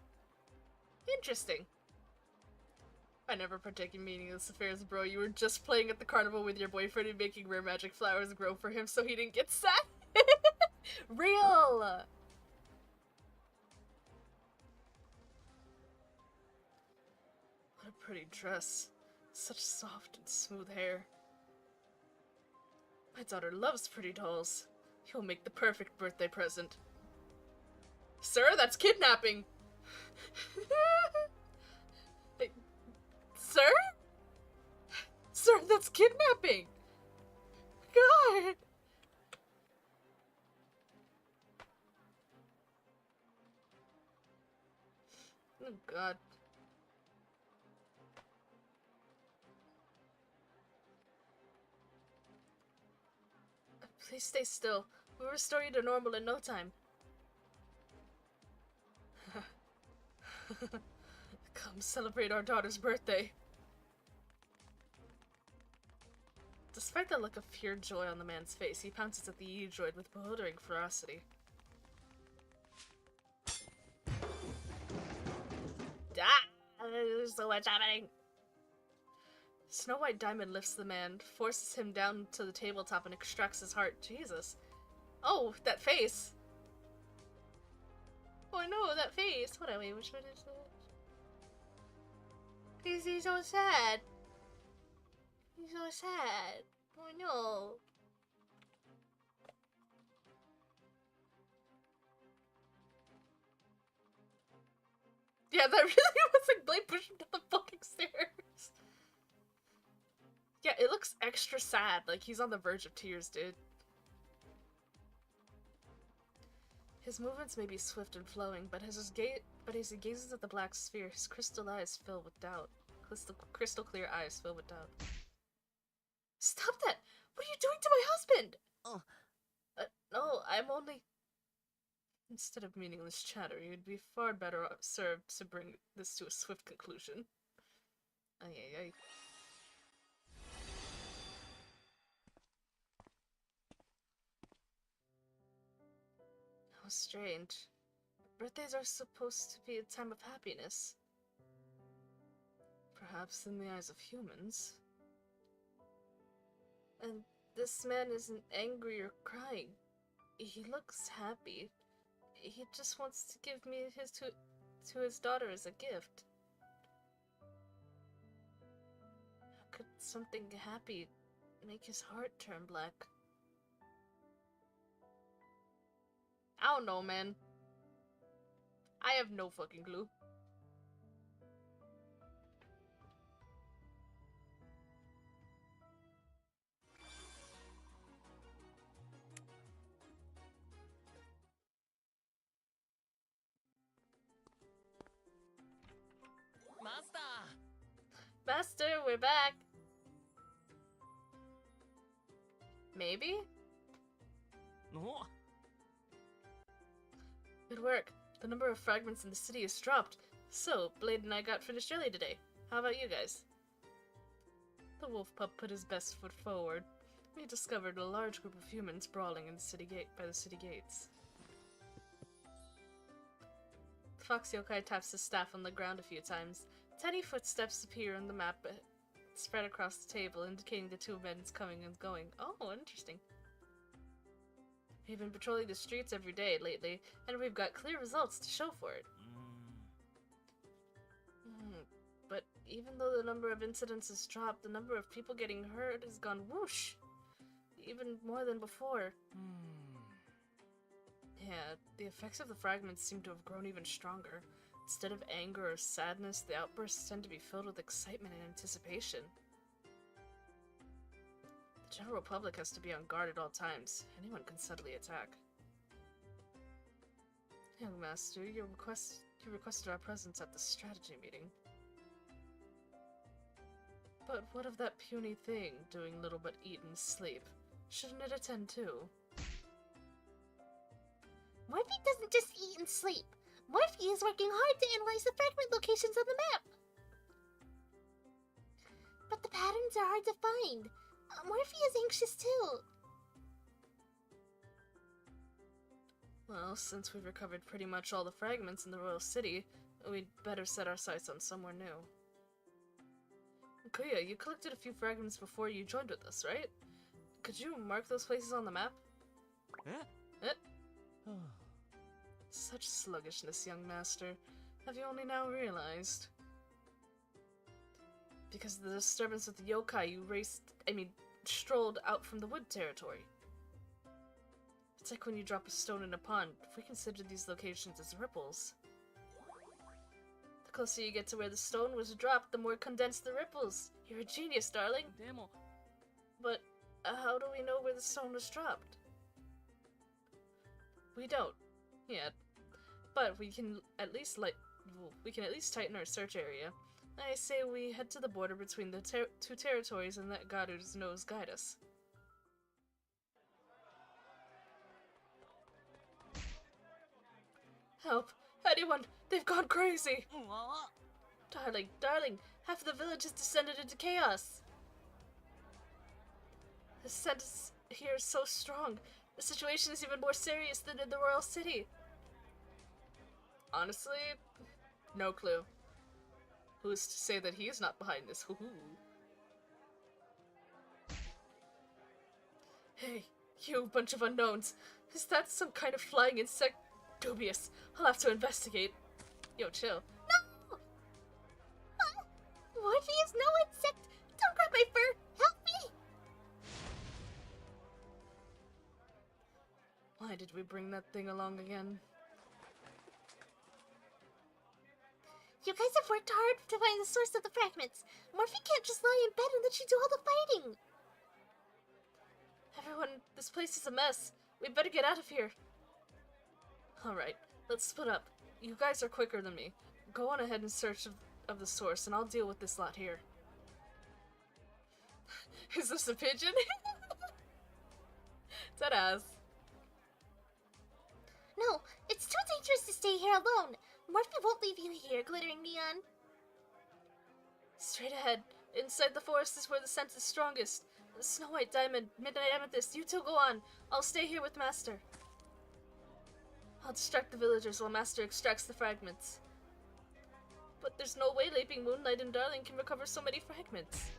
Interesting. I never partake in meaningless affairs, bro. You were just playing at the carnival with your boyfriend and making rare magic flowers grow for him so he didn't get sad. Real! What a pretty dress. Such soft and smooth hair. My daughter loves pretty dolls. You'll make the perfect birthday present. Sir, that's kidnapping! Sir? Sir, that's kidnapping! God! Oh God. Please stay still. We'll restore you to normal in no time. Come celebrate our daughter's birthday. Despite the look of pure joy on the man's face, he pounces at the E-droid with bewildering ferocity. There's so much happening! Snow White Diamond lifts the man, forces him down to the tabletop, and extracts his heart. Jesus. Oh, that face! Oh no, that face! Hold on, wait, which one is that? He's so sad! He's so sad! Oh no! Yeah, that really was like Blade pushed him down the fucking stairs! Yeah, it looks extra sad, like he's on the verge of tears, dude. His movements may be swift and flowing, but as he gazes at the black sphere, his crystal eyes fill with doubt. Crystal clear eyes fill with doubt. Stop that! What are you doing to my husband? Oh. No, I'm only... Instead of meaningless chatter, you'd be far better served to bring this to a swift conclusion. Ay, ay, ay. How strange. Birthdays are supposed to be a time of happiness. Perhaps in the eyes of humans. And this man isn't angry or crying. He looks happy. He just wants to give me to his daughter as a gift. How could something happy make his heart turn black? I don't know, man. I have no fucking clue. Master! Master, we're back! Maybe? No. Good work. The number of fragments in the city has dropped. So, Blade and I got finished early today. How about you guys? The wolf pup put his best foot forward. We discovered a large group of humans brawling in the city gate by the city gates. The fox yokai taps his staff on the ground a few times. Tiny footsteps appear on the map spread across the table, indicating the 2 men's coming and going. Oh, interesting. We've been patrolling the streets every day lately, and we've got clear results to show for it. But even though the number of incidents has dropped, the number of people getting hurt has gone whoosh! Even more than before. Yeah, the effects of the fragments seem to have grown even stronger. Instead of anger or sadness, the outbursts tend to be filled with excitement and anticipation. The general public has to be on guard at all times. Anyone can suddenly attack. Young Master, you requested our presence at the strategy meeting. But what of that puny thing doing little but eat and sleep? Shouldn't it attend too? Morphe doesn't just eat and sleep. Morphe is working hard to analyze the fragment locations on the map. But the patterns are hard to find. Morphe is anxious too. Well, since we've recovered pretty much all the fragments in the royal city, we'd better set our sights on somewhere new. Kuya, you collected a few fragments before you joined with us, right? Could you mark those places on the map? Eh? Eh? Such sluggishness, young master. Have you only now realized? Because of the disturbance with the yokai, you strolled out from the wood territory. It's like when you drop a stone in a pond. If we consider these locations as ripples, the closer you get to where the stone was dropped, the more condensed the ripples. You're a genius, darling. でも But how do we know where the stone was dropped? We don't yet, but we can at least tighten our search area. I say we head to the border between the two territories and let Garu's nose guide us. Help! Anyone! They've gone crazy! うわ Darling, darling, half of the village has descended into chaos. The scent here is so strong. The situation is even more serious than in the royal city. Honestly, no clue. Who's to say that he's not behind this? Hoo-hoo. Hey, you bunch of unknowns. Is that some kind of flying insect? Dubious. I'll have to investigate. Yo, chill. No! Morphe is no insect! Don't grab my fur! Help me! Why did we bring that thing along again? You guys have worked hard to find the source of the fragments. Morphe can't just lie in bed and let you do all the fighting. Everyone, this place is a mess. We better get out of here. Alright, let's split up. You guys are quicker than me. Go on ahead in search of the source, and I'll deal with this lot here. Is this a pigeon? Deadass. No, it's too dangerous to stay here alone. Morphe won't leave you here, glittering neon. Straight ahead. Inside the forest is where the scent is strongest. Snow White Diamond, Midnight Amethyst, you two go on. I'll stay here with Master. I'll distract the villagers while Master extracts the fragments. But there's no way Leaping Moonlight and Darling can recover so many fragments.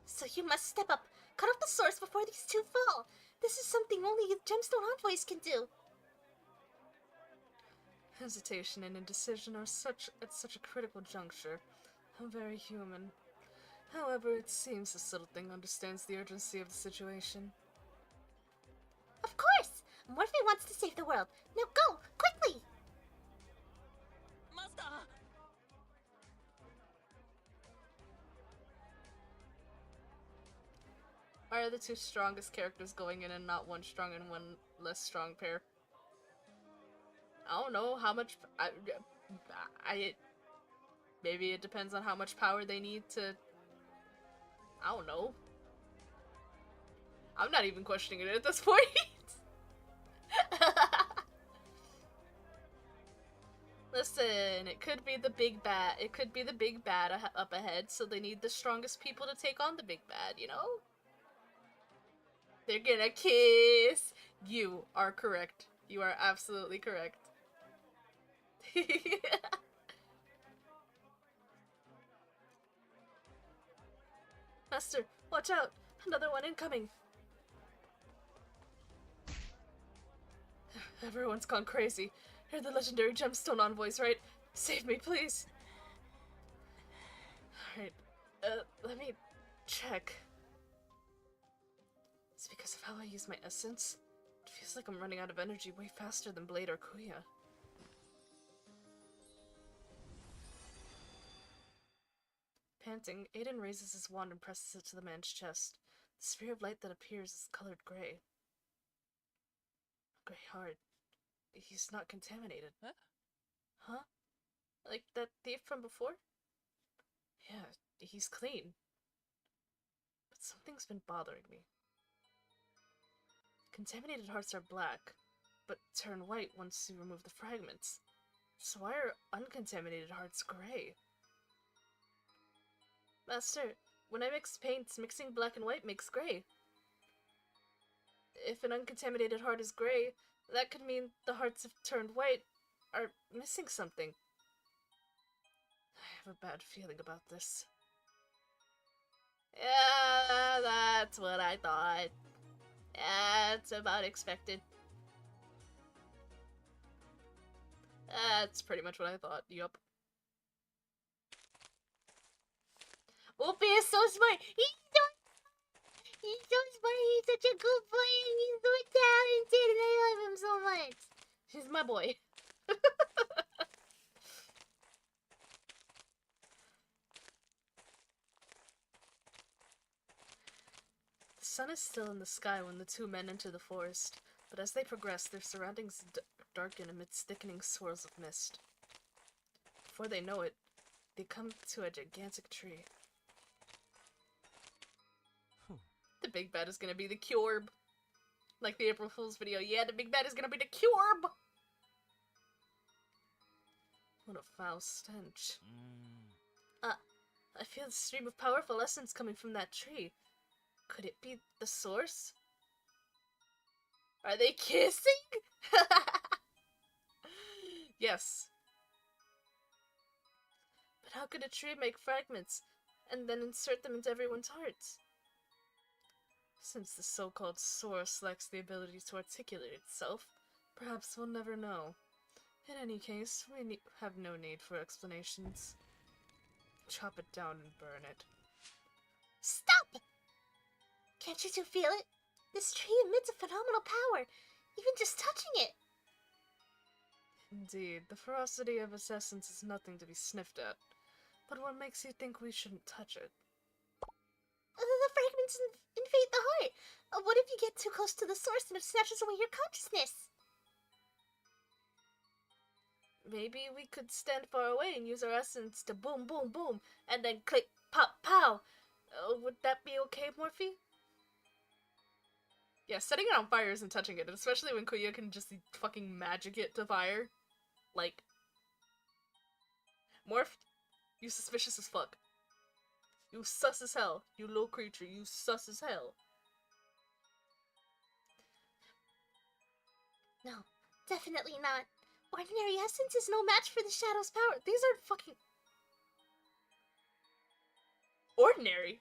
So you must step up, cut off the source before these two fall. This is something only Gemstone envoys can do. Hesitation and indecision are at such a critical juncture. How very human. However, it seems this little thing understands the urgency of the situation. Of course! Morphe wants to save the world. Now go, quickly! マスター Why are the two strongest characters going in and not one strong and one less strong pair? I don't know how much... maybe it depends on how much power they need to... I don't know. I'm not even questioning it at this point. Listen, it could be the big bad. It could be the big bad up ahead, so they need the strongest people to take on the big bad, you know? They're gonna kiss. You are correct. You are absolutely correct. Master, watch out! Another one incoming! Everyone's gone crazy. You're the legendary Gemstone envoys, right? Save me, please! Alright, let me check. It's because of how I use my essence. It feels like I'm running out of energy way faster than Blade or Kuya. Panting, Aiden raises his wand and presses it to the man's chest. The sphere of light that appears is colored gray. Gray heart. He's not contaminated. Huh? Huh? Like that thief from before? Yeah, he's clean. But something's been bothering me. Contaminated hearts are black, but turn white once you remove the fragments. So why are uncontaminated hearts gray? Master, when I mix paints, mixing black and white makes gray. If an uncontaminated heart is gray, That could mean the hearts have turned white, are missing something. I have a bad feeling about this. Yeah, that's what I thought. That's about expected. That's pretty much what I thought. Yup. Opie is so smart. He's so smart. He's such a good boy. And he's so talented, and I love him so much. He's my boy. The sun is still in the sky when the two men enter the forest, but as they progress, their surroundings darken amidst thickening swirls of mist. Before they know it, they come to a gigantic tree. The big bad is gonna be the Curb. Like the April Fool's video. Yeah, the big bad is gonna be the Curb! What a foul stench. I feel the stream of powerful essence coming from that tree. Could it be the source? Are they kissing? Yes. But how could a tree make fragments and then insert them into everyone's hearts? Since the so-called source lacks the ability to articulate itself, perhaps we'll never know. In any case, we have no need for explanations. Chop it down and burn it. Stop! Can't you two feel it? This tree emits a phenomenal power, even just touching it. Indeed, the ferocity of its essence is nothing to be sniffed at. But what makes you think we shouldn't touch it? The fragments invade the heart. What if you get too close to the source and it snatches away your consciousness? Maybe we could stand far away and use our essence to boom, boom, boom, and then click, pop, pow. Would that be okay, Morphe? Yeah, setting it on fire isn't touching it, especially when Kuya can just fucking magic it to fire. Like, Morph, you suspicious as fuck. You sus as hell. You little creature, you sus as hell. No, definitely not. Ordinary essence is no match for the Shadow's power. These are fucking... ordinary?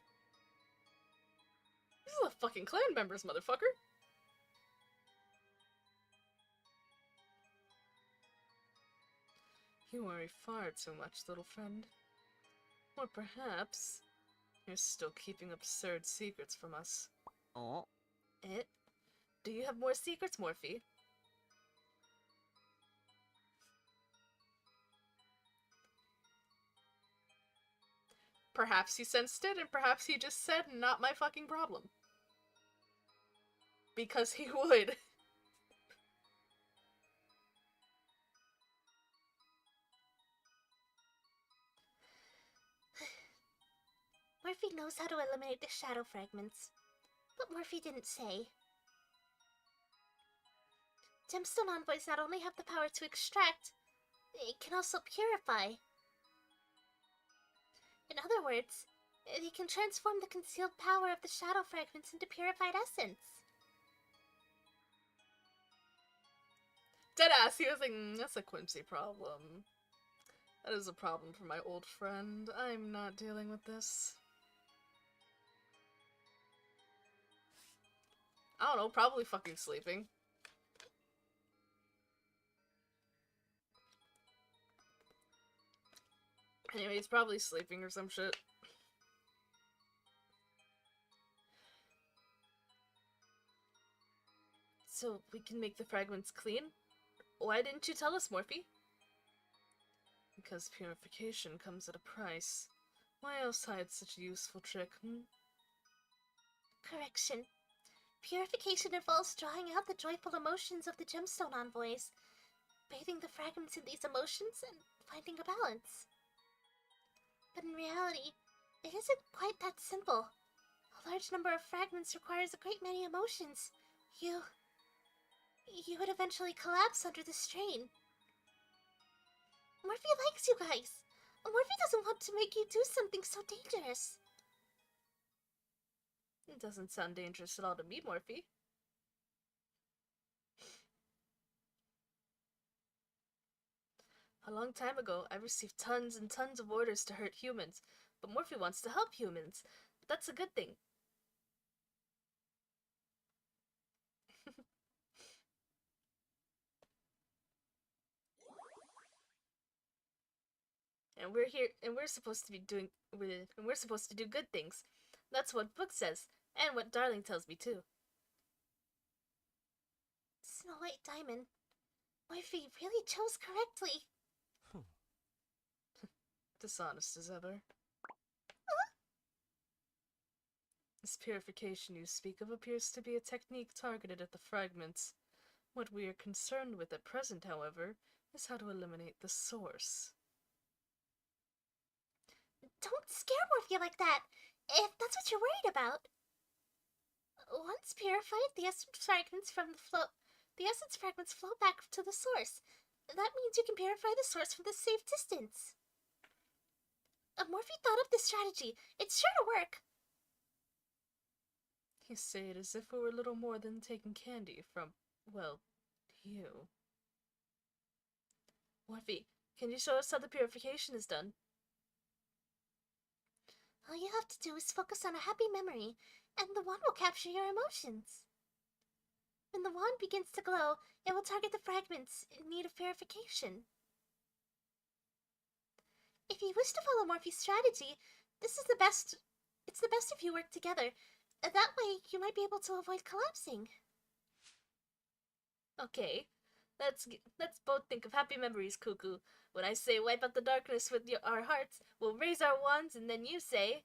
These are the fucking clan members, motherfucker. You worry far too much, little friend. Or perhaps you're still keeping absurd secrets from us. Oh. It? Do you have more secrets, Morphe? Perhaps he sensed it, and perhaps he just said, not my fucking problem. Because he would. Morphe knows how to eliminate the shadow fragments. But Morphe didn't say. Gemstone envoys not only have the power to extract, they can also purify. In other words, they can transform the concealed power of the shadow fragments into purified essence. Deadass, he was like, that's a Quincy problem. That is a problem for my old friend. I'm not dealing with this. I don't know, probably fucking sleeping. Anyway, he's probably sleeping or some shit. So, we can make the fragments clean? Why didn't you tell us, Morphe? Because purification comes at a price. Why else hide such a useful trick, Correction. Purification involves drawing out the joyful emotions of the Gemstone envoys, bathing the fragments in these emotions, and finding a balance. But in reality, it isn't quite that simple. A large number of fragments requires a great many emotions. You would eventually collapse under the strain. Morphe likes you guys. Morphe doesn't want to make you do something so dangerous. It doesn't sound dangerous at all to me, Morphe. A long time ago, I received tons and tons of orders to hurt humans, but Morphe wants to help humans. That's a good thing. And we're here, and we're supposed to be doing, and we're supposed to do good things. That's what book says, and what Darling tells me too. Snow White Diamond. Morphe really chose correctly. Dishonest as ever. This purification you speak of appears to be a technique targeted at the fragments. What we are concerned with at present, however, is how to eliminate the source. Don't scare Morphe like that, if that's what you're worried about. Once purified, the essence fragments flow back to the source. That means you can purify the source from the safe distance. Morphe thought of this strategy. It's sure to work. You say it as if it were little more than taking candy from, well, you. Morphe, can you show us how the purification is done? All you have to do is focus on a happy memory, and the wand will capture your emotions. When the wand begins to glow, it will target the fragments in need of purification. If you wish to follow Morphe's strategy, it's the best if you work together. That way, you might be able to avoid collapsing. Okay, let's both think of happy memories, Cuckoo. When I say wipe out the darkness with our hearts, we'll raise our wands, and then you say...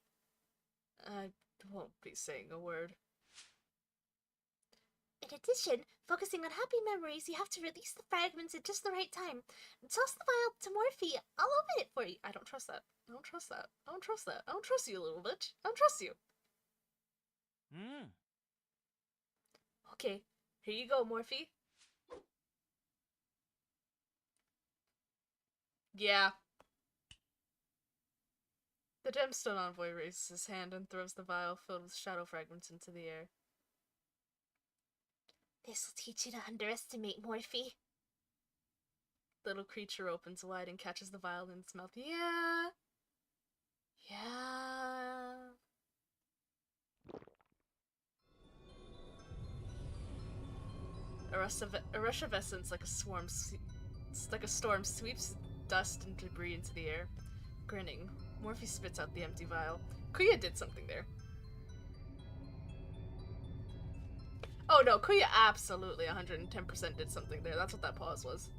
I won't be saying a word. In addition, focusing on happy memories, you have to release the fragments at just the right time. Toss the vial to Morphe. I'll open it for you. I don't trust that. I don't trust that. I don't trust that. I don't trust you, little bitch. I don't trust you. Okay, here you go, Morphe. Yeah. The Gemstone envoy raises his hand and throws the vial filled with shadow fragments into the air. This will teach you to underestimate Morphe. The little creature opens wide and catches the vial in its mouth. Yeah. Yeah. A rush of essence like a storm sweeps dust and debris into the air. Grinning, Morphe spits out the empty vial. Kuya did something there. Oh no, Kuya absolutely 110% did something there. That's what that pause was.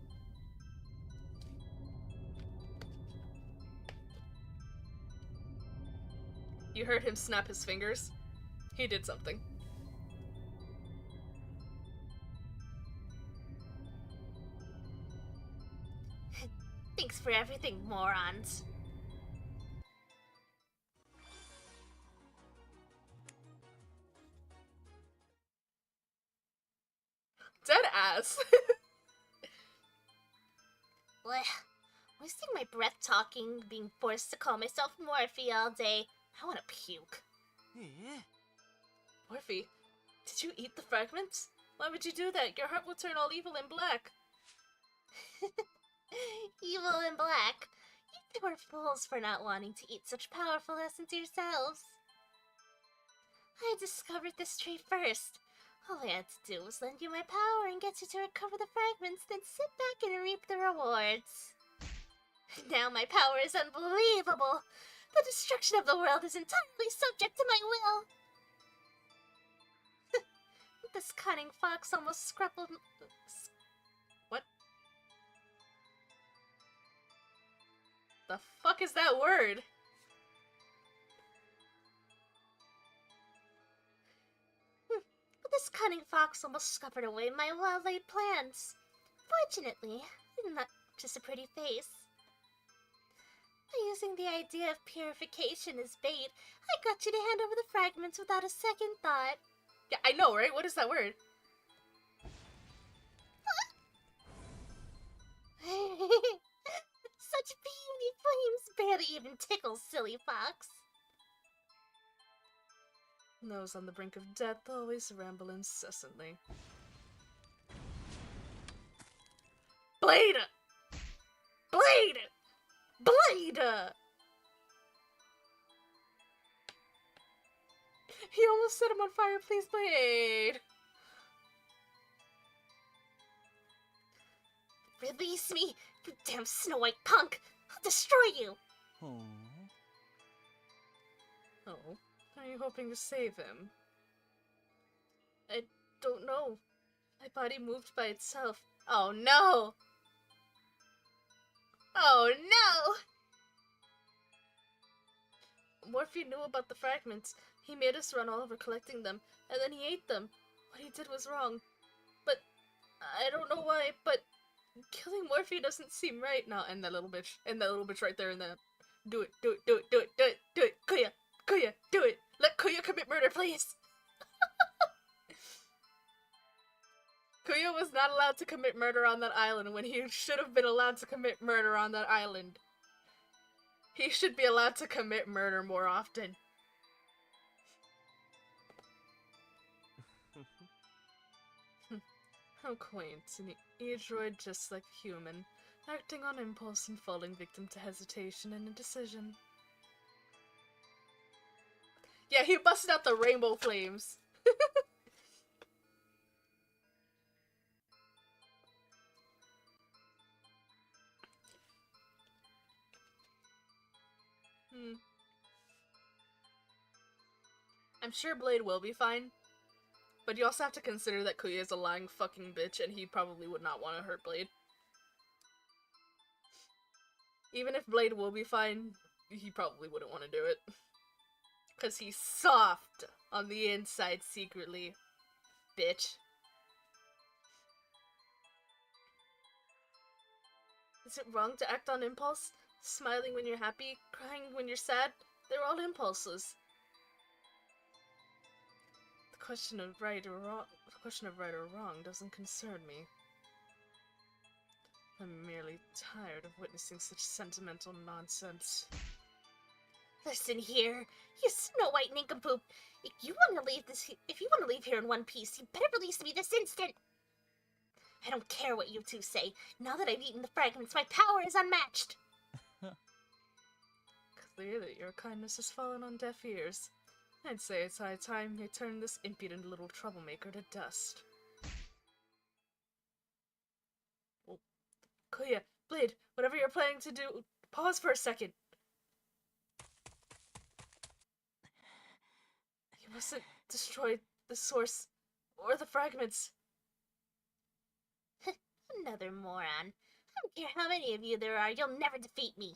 You heard him snap his fingers? He did something. Thanks for everything, morons. Dead ass. Wasting my breath talking, being forced to call myself Morphe all day. I want to puke. Morphe, did you eat the fragments? Why would you do that? Your heart will turn all evil and black. Evil and black. You two are fools for not wanting to eat such powerful essence yourselves. I discovered this tree first. All I had to do was lend you my power and get you to recover the fragments, then sit back and reap the rewards. Now my power is unbelievable. The destruction of the world is entirely subject to my will. This cunning fox almost scrappled... What? The fuck is that word? This cunning fox almost scuppered away my well-laid plans. Fortunately, not just a pretty face. By using the idea of purification as bait, I got you to hand over the fragments without a second thought. Yeah, I know, right? What is that word? Such puny flames barely even tickle, silly fox. Those on the brink of death always ramble incessantly. Blade! Blade! Blade! He almost set him on fire, please, Blade! Release me, you damn Snow White punk! I'll destroy you! Oh. Oh, are you hoping to save him? I don't know. My body moved by itself. Oh no! Oh no! Morphe knew about the fragments. He made us run all over collecting them, and then he ate them. What he did was wrong. But I don't know why, but killing Morphe doesn't seem right. Now, and that little bitch. And that little bitch right there in the... Do it, do it, do it, do it, do it, do it! Kuya! Kuya, do it! Let Kuya commit murder, please! Kuya was not allowed to commit murder on that island when he should have been allowed to commit murder on that island. He should be allowed to commit murder more often. How quaint, an android just like a human, acting on impulse and falling victim to hesitation and indecision. Yeah, he busted out the rainbow flames. I'm sure Blade will be fine, but you also have to consider that Kuya is a lying fucking bitch and he probably would not want to hurt Blade. Even if Blade will be fine, he probably wouldn't want to do it. Because he's soft on the inside secretly. Bitch. Is it wrong to act on impulse? Smiling when you're happy, crying when you're sad? They're all impulses. The question of right or wrong doesn't concern me. I'm merely tired of witnessing such sentimental nonsense. Listen here, you Snow White nincompoop. If you want to leave here in one piece, you better release me this instant. I don't care what you two say. Now that I've eaten the fragments, my power is unmatched. Clearly, your kindness has fallen on deaf ears. I'd say it's high time you turn this impudent little troublemaker to dust. Oh. Kuya, Blade, whatever you're planning to do, pause for a second. You mustn't destroy the source or the fragments. Another moron. I don't care how many of you there are, you'll never defeat me.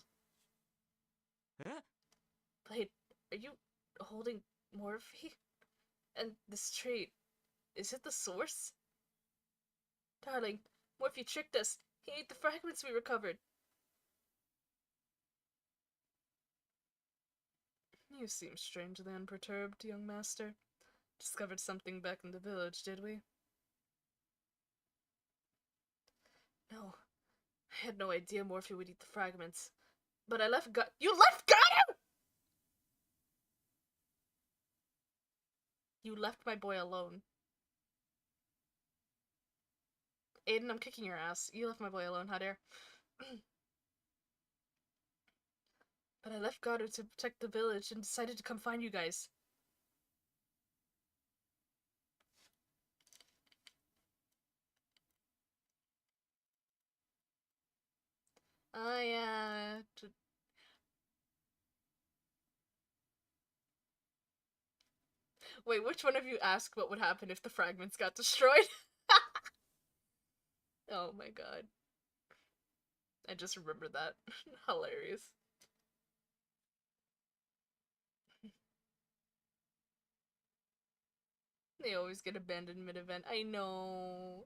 Blade, are you holding Morphe? And this tree, is it the source? Darling, Morphe tricked us. He ate the fragments we recovered. You seem strangely unperturbed, young master. Discovered something back in the village, did we? No. I had no idea Morphe would eat the fragments. But I left You left Gato?! You left my boy alone. Aiden, I'm kicking your ass. You left my boy alone, how dare. But I left Gato to protect the village and decided to come find you guys. Wait, which one of you asked what would happen if the fragments got destroyed? Oh my god. I just remembered that. Hilarious. They always get abandoned mid-event. I know.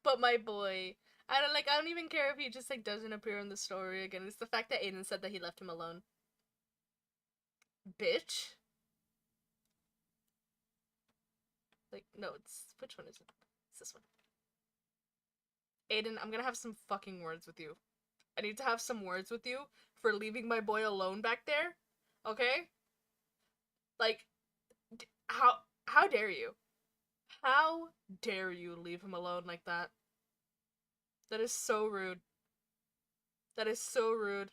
But my boy, I don't even care if he just doesn't appear in the story again. It's the fact that Aiden said that he left him alone. Bitch. No, which one is it? It's this one. Aiden, I'm gonna have some fucking words with you. I need to have some words with you for leaving my boy alone back there. Okay? How dare you? How dare you leave him alone like that? That is so rude. That is so rude.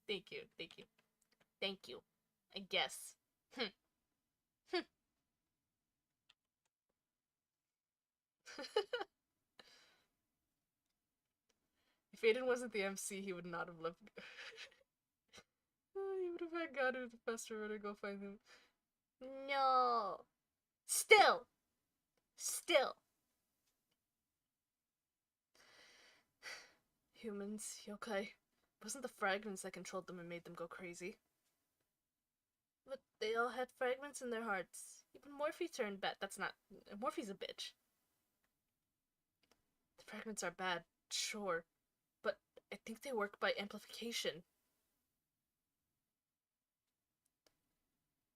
Thank you, thank you. Thank you. I guess. If Aiden wasn't the MC, he would not have lived. He would have had God who's the faster to go find him. No. Still. Humans, yokai. It wasn't the fragments that controlled them and made them go crazy. But they all had fragments in their hearts. Even Morphe turned bad. That's not. Morphe's a bitch. The fragments are bad, sure. But I think they work by amplification.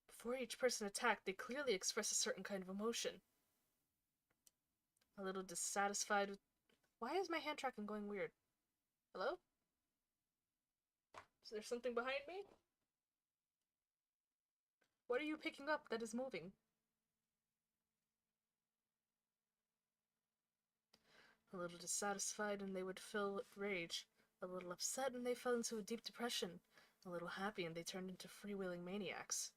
Before each person attacked, they clearly express a certain kind of emotion. A little dissatisfied with... Why is my hand tracking going weird? Hello? Is there something behind me? What are you picking up that is moving? A little dissatisfied and they would fill with rage. A little upset and they fell into a deep depression. A little happy and they turned into freewheeling maniacs.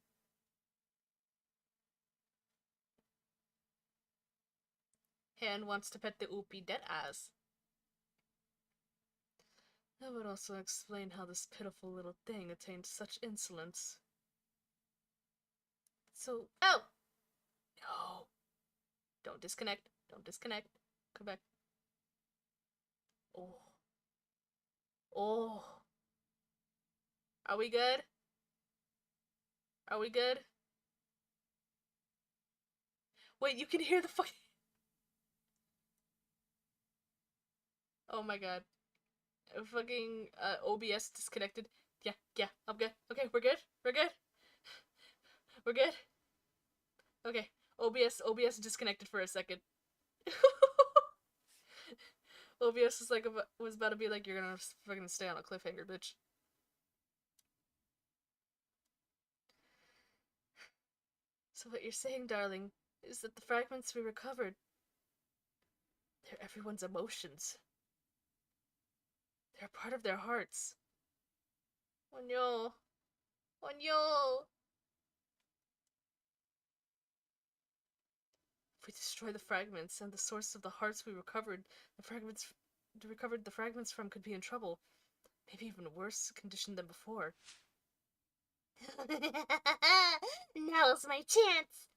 Hand wants to pet the oopie dead ass. That would also explain how this pitiful little thing attained such insolence. So, oh! No! Don't disconnect. Don't disconnect. Come back. Oh. Oh. Are we good? Are we good? Wait, you can hear the fucking... Oh my god. Fucking OBS disconnected. Yeah, I'm good. Okay, we're good. We're good. We're good. Okay, OBS disconnected for a second. OBS was like was about to be like, you're gonna fucking stay on a cliffhanger, bitch. So what you're saying, darling, is that the fragments we recovered, they're everyone's emotions. They're part of their hearts. Oh no. Oh no. If we destroy the fragments and the source of the hearts we recovered, the fragments from could be in trouble. Maybe even worse condition than before. Now's my chance!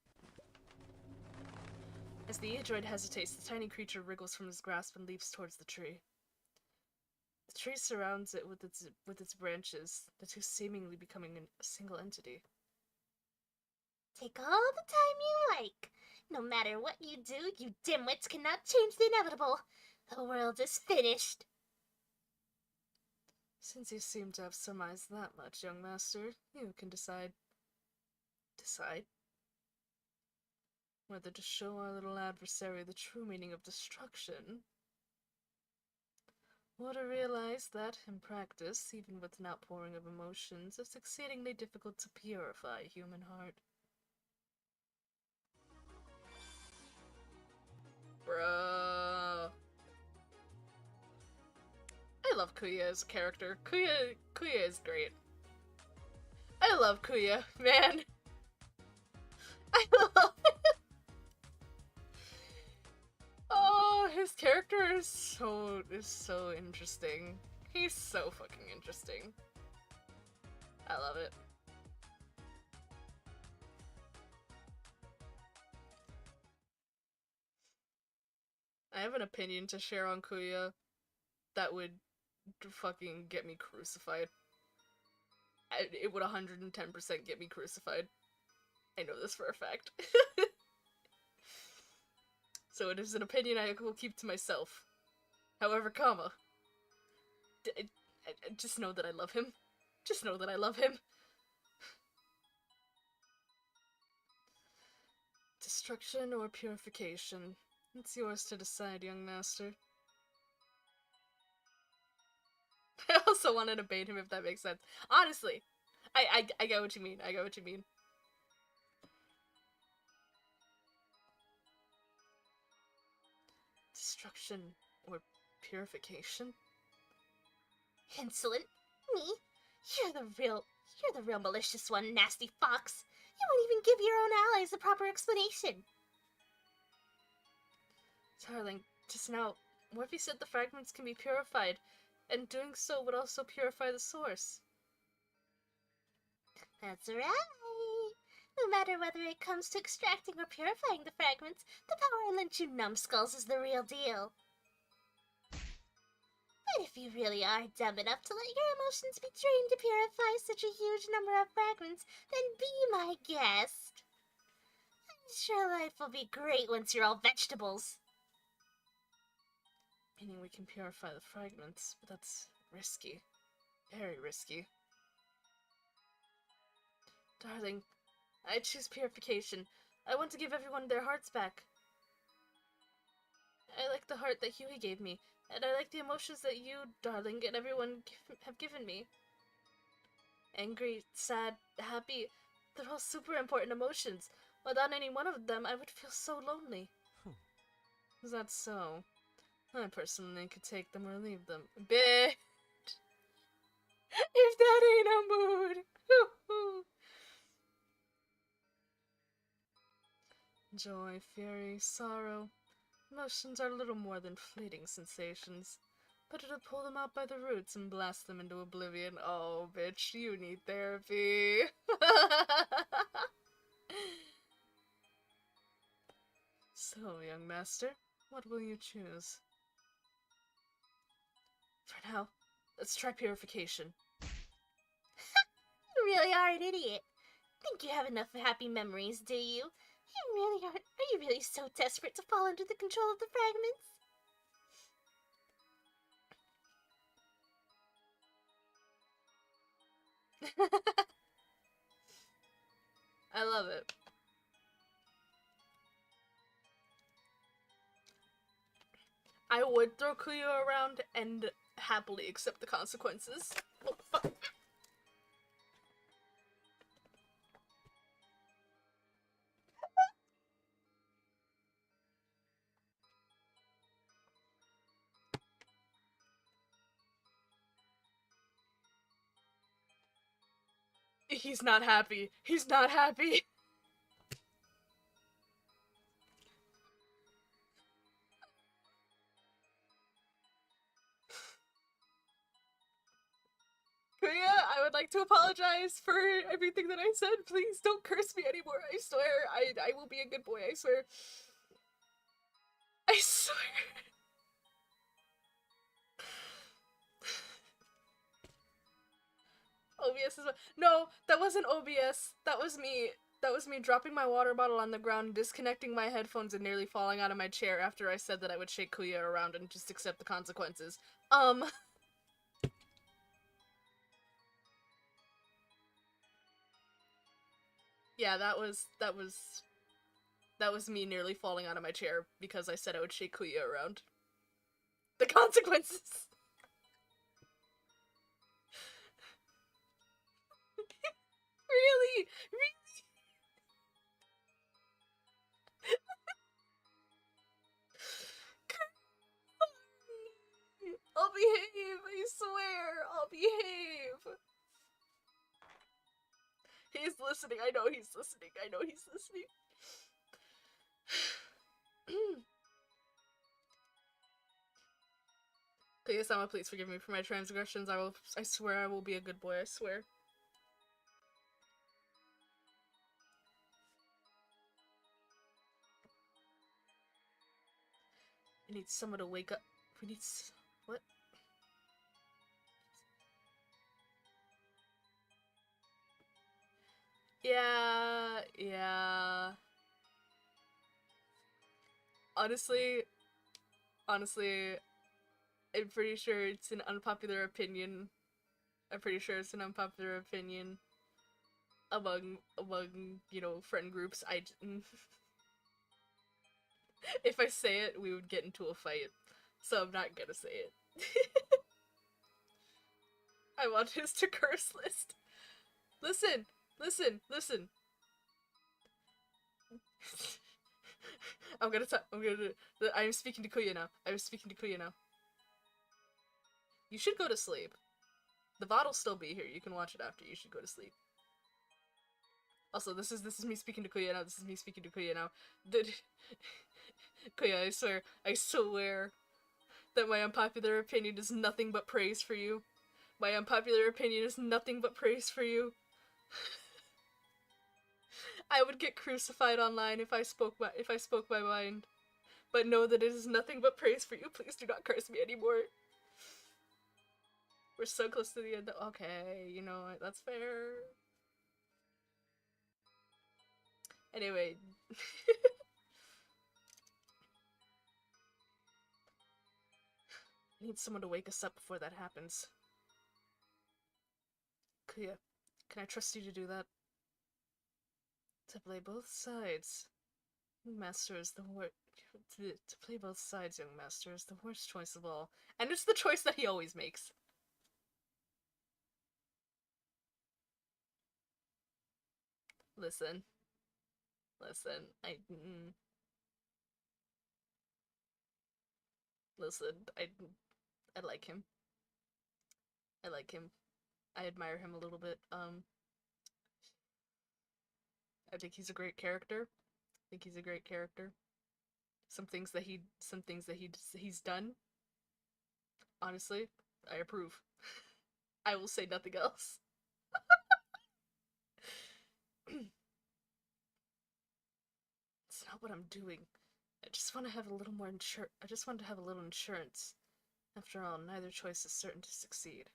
As the android hesitates, the tiny creature wriggles from his grasp and leaps towards the tree. The tree surrounds it with its branches, the two seemingly becoming a single entity. Take all the time you like. No matter what you do, you dimwits cannot change the inevitable. The world is finished. Since you seem to have surmised that much, young master, you can decide. Decide? Whether to show our little adversary the true meaning of destruction, or to realize that, in practice, even with an outpouring of emotions, it's exceedingly difficult to purify a human heart. Bruh. I love Kuya as a character. Kuya is great. I love Kuya, man. I love him. Oh, his character is so interesting. He's so fucking interesting. I love it. I have an opinion to share on Kuya that would fucking get me crucified. It would 110% get me crucified. I know this for a fact. So it is an opinion I will keep to myself. However, just know that I love him. Just know that I love him. Destruction or purification? It's yours to decide, young master. I also wanted to bait him, if that makes sense. Honestly, I get what you mean. I get what you mean. Destruction or purification? Insolent? Me? You're the real malicious one, nasty fox. You won't even give your own allies a proper explanation. Darling, just now, Morphe said the fragments can be purified, and doing so would also purify the source. That's right. No matter whether it comes to extracting or purifying the fragments, the power I lent you numbskulls is the real deal. But if you really are dumb enough to let your emotions be trained to purify such a huge number of fragments, then be my guest. I'm sure life will be great once you're all vegetables. Meaning we can purify the fragments, but that's risky. Very risky. Darling, I choose purification. I want to give everyone their hearts back. I like the heart that Huey gave me, and I like the emotions that you, darling, and everyone have given me. Angry, sad, happy, they're all super important emotions. Without any one of them, I would feel so lonely. Is that so? I personally could take them or leave them. Bitch! If that ain't a mood! Joy, fury, sorrow. Emotions are little more than fleeting sensations. Better to pull them out by the roots and blast them into oblivion. Oh, bitch, you need therapy. So, young master, what will you choose? For now, let's try purification. You really are an idiot. Think you have enough happy memories, do you? Are you really so desperate to fall under the control of the fragments? I love it. I would throw Kuyo around and happily accept the consequences. Oh, fuck. He's not happy. He's not happy. Kuya, I would like to apologize for everything that I said. Please don't curse me anymore. I swear. I will be a good boy. I swear. I swear. OBS is no, that wasn't OBS. That was me. That was me dropping my water bottle on the ground, disconnecting my headphones, and nearly falling out of my chair after I said that I would shake Kuya around and just accept the consequences. Yeah, that was me nearly falling out of my chair because I said I would shake Kuya around. The consequences. Really? I'll behave, I swear, I'll behave. He's listening, I know he's listening, I know he's listening. Kaya-sama, please forgive me for my transgressions. I swear I will be a good boy, I swear. I need someone to wake up. We need what? Yeah. Honestly, I'm pretty sure it's an unpopular opinion. Among you know, friend groups. If I say it, we would get into a fight. So I'm not gonna say it. I want his to curse list. Listen. I'm speaking to Kuya now. You should go to sleep. The VOD'll still be here. You can watch it after. You should go to sleep. Also, this is me speaking to Kuya now. This is me speaking to Kuya now. Kuya, I swear that my unpopular opinion is nothing but praise for you. My unpopular opinion is nothing but praise for you. I would get crucified online if I spoke my mind. But know that it is nothing but praise for you. Please do not curse me anymore. We're so close to the end. Okay, you know what? That's fair. Anyway. I need someone to wake us up before that happens. Kuya, can I trust you to do that? To play both sides. Master is the worst. To play both sides, young master, is the worst choice of all. And it's the choice that he always makes. Listen. Listen. Listen. I like him. I like him. I admire him a little bit. I think he's a great character. Some things that he's done. Honestly, I approve. I will say nothing else. It's not what I'm doing. I just want to have a little more I just want to have a little insurance. After all, neither choice is certain to succeed.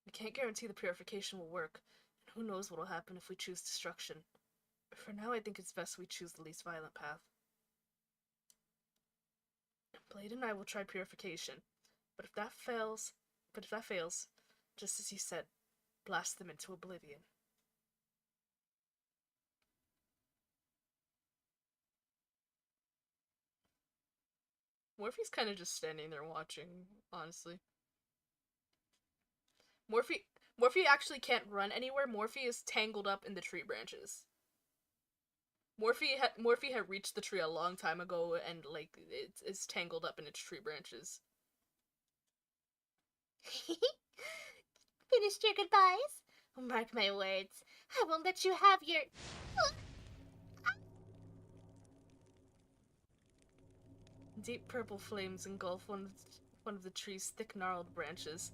I can't guarantee the purification will work, and who knows what will happen if we choose destruction. But for now, I think it's best we choose the least violent path. Blade and I will try purification, but if that fails, just as you said, blast them into oblivion. Morphe's kind of just standing there watching, honestly. Morphe actually can't run anywhere. Morphe is tangled up in the tree branches. Morphe had reached the tree a long time ago, and like it's tangled up in its tree branches. Finished your goodbyes? Mark my words, I won't let you have your... Deep purple flames engulf one of the tree's thick gnarled branches.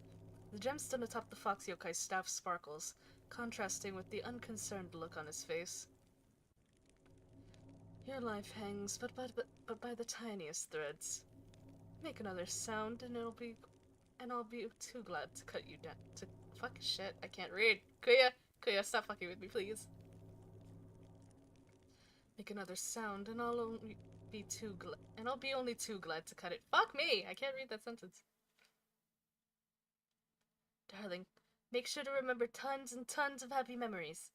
The gemstone atop the fox yokai's staff sparkles, contrasting with the unconcerned look on his face. Your life hangs, but by the tiniest threads. Make another sound, and I'll be too glad to cut you down. Fuck shit, I can't read. Kuya, stop fucking with me, please. Make another sound, and I'll be only too glad to cut it. Fuck me! I can't read that sentence. Darling, make sure to remember tons and tons of happy memories.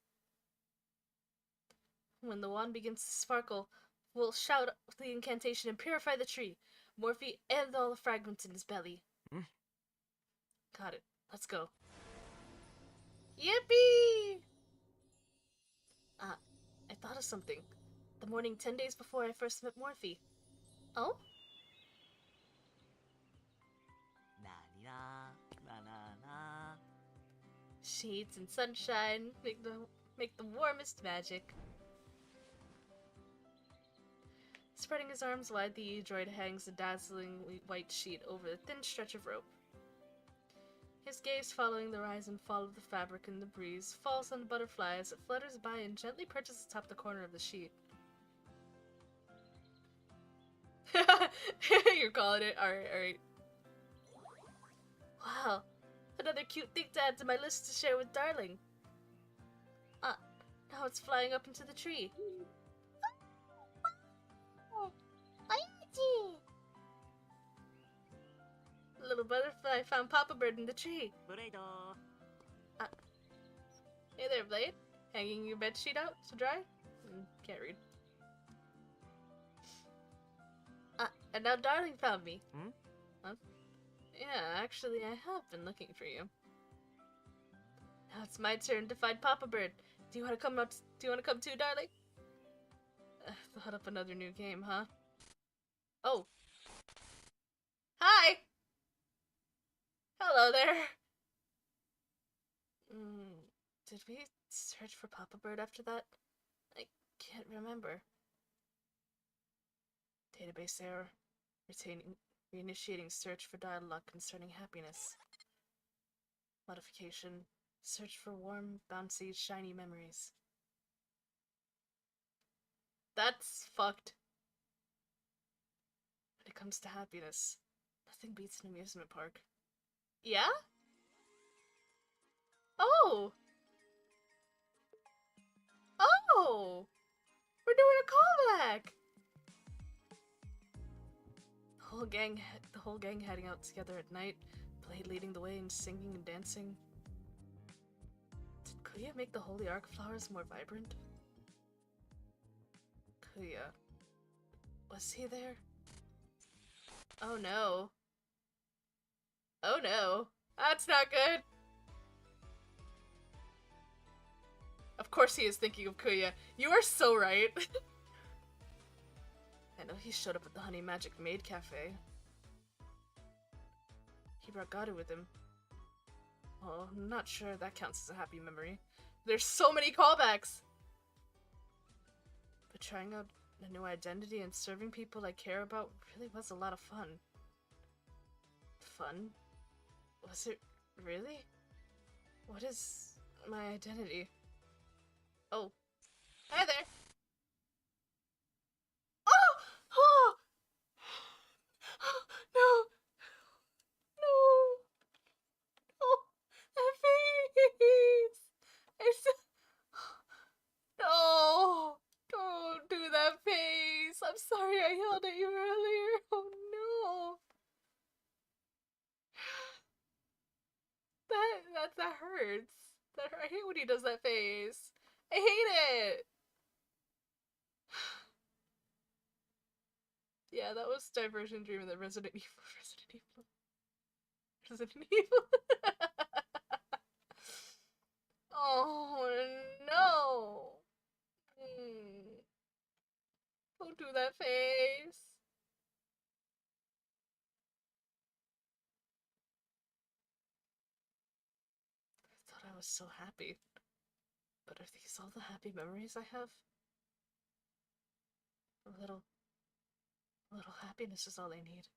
When the wand begins to sparkle, we'll shout the incantation and purify the tree, Morphe and all the fragments in his belly. Got it. Let's go. Yippee! I thought of something. The morning 10 days before I first met Morphe. Oh? Sheets and sunshine make the warmest magic. Spreading his arms wide, the droid hangs a dazzling white sheet over a thin stretch of rope. His gaze, following the rise and fall of the fabric in the breeze, falls on the butterfly as it flutters by and gently perches atop the corner of the sheet. You're calling it? Alright. Wow. Another cute thing to add to my list to share with Darling. Now it's flying up into the tree. Little butterfly found Papa Bird in the tree. Hey there, Blade. Hanging your bedsheet out to dry? Can't read. And now Darling found me. Huh? Yeah, actually, I have been looking for you. Now it's my turn to find Papa Bird. Do you want to come too, Darling? Thought up another new game, huh? Oh. Hi! Hello there. Did we search for Papa Bird after that? I can't remember. Database error. Reinitiating search for dialogue concerning happiness. Modification. Search for warm, bouncy, shiny memories. That's fucked. When it comes to happiness, nothing beats an amusement park. Yeah? Oh! Oh! We're doing a callback! The whole gang heading out together at night, Blade leading the way and singing and dancing. Did Kuya make the holy arc flowers more vibrant? Kuya. Was he there? Oh no. Oh no. That's not good! Of course he is thinking of Kuya. You are so right. I know he showed up at the Honey Magic Maid Cafe. He brought Garu with him. Well, I'm not sure that counts as a happy memory. There's so many callbacks! But trying out a new identity and serving people I care about really was a lot of fun. Fun? Was it really? What is my identity? Oh. Hi there! Oh! Oh! No! No! Oh! That face! It's... No! Don't do that face! I'm sorry I yelled at you earlier! Oh no! That hurts. I hate when he does that face. I hate it! Yeah, that was Divergent Dream of the Resident Evil. Resident Evil. Oh no! Don't do that face. I thought I was so happy. But are these all the happy memories I have? A little happiness is all I need.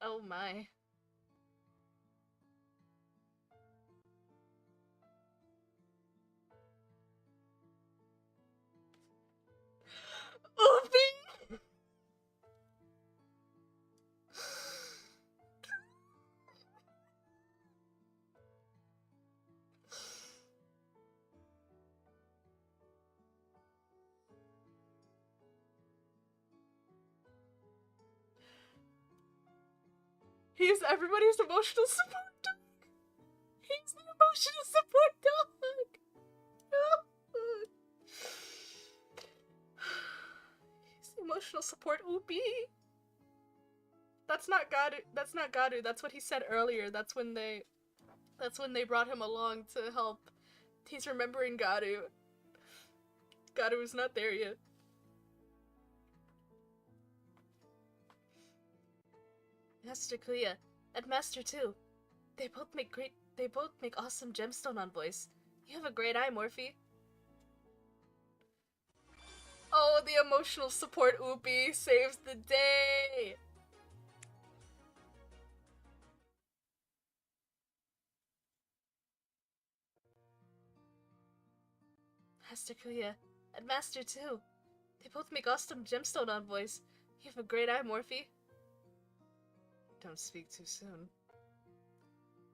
Oh my. Oofy! He's everybody's emotional support dog. He's the emotional support dog. He's the emotional support Oopie. That's not Garu. That's not Garu. That's what he said earlier. That's when they brought him along to help. He's remembering Garu. Garu is not there yet. Master Kuya and Master 2. They both make awesome Gemstone envoys. You have a great eye, Morphe. Oh, the emotional support Oopie saves the day! Master Kuya and Master 2. They both make awesome Gemstone envoys. You have a great eye, Morphe. Don't speak too soon.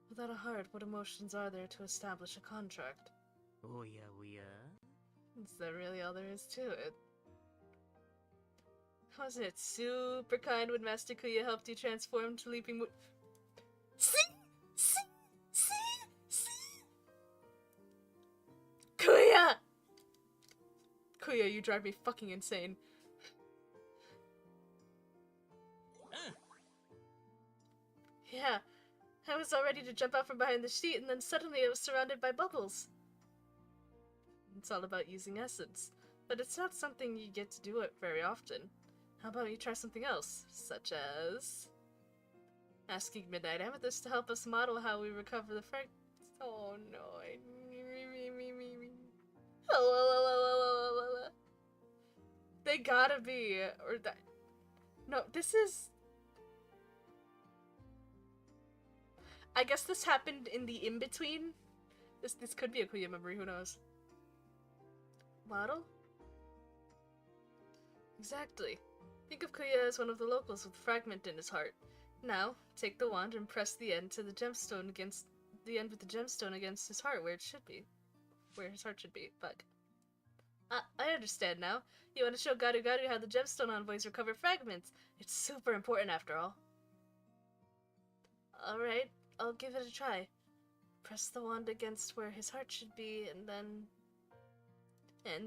Without a heart, what emotions are there to establish a contract? Oh yeah, we Is that really all there is to it? Wasn't it super kind when Master Kuya helped you transform to Leaping Mo- See? Kuya! Kuya, you drive me fucking insane. Yeah, I was all ready to jump out from behind the sheet, and then suddenly I was surrounded by bubbles. It's all about using essence, but it's not something you get to do it very often. How about you try something else, such as... Asking Midnight Amethyst to help us model how we recover the frag. Oh no, They gotta be, or that. No, this is. I guess this happened in the in-between. This could be a Kuya memory, who knows? Model? Exactly. Think of Kuya as one of the locals with a fragment in his heart. Now, take the wand and press the end to the gemstone against the end with the gemstone against his heart where it should be. Where his heart should be. Fuck. I understand now. You want to show Garu Garu how the gemstone envoys recover fragments. It's super important after all. Alright, I'll give it a try. Press the wand against where his heart should be, and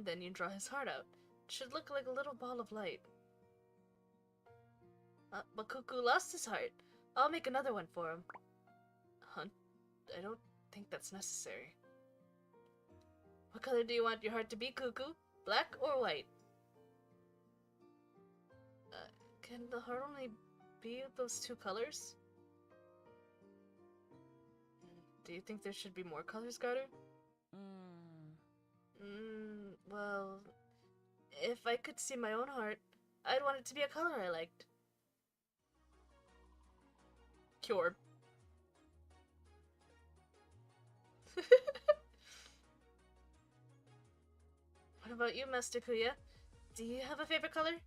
then you draw his heart out. It should look like a little ball of light. But Cuckoo lost his heart. I'll make another one for him. Hunt? I don't think that's necessary. What color do you want your heart to be, Cuckoo? Black or white? Can the heart only be those two colors? Do you think there should be more colors, Garu? Well, if I could see my own heart, I'd want it to be a color I liked. Cured. What about you, Master Kuya? Do you have a favorite color?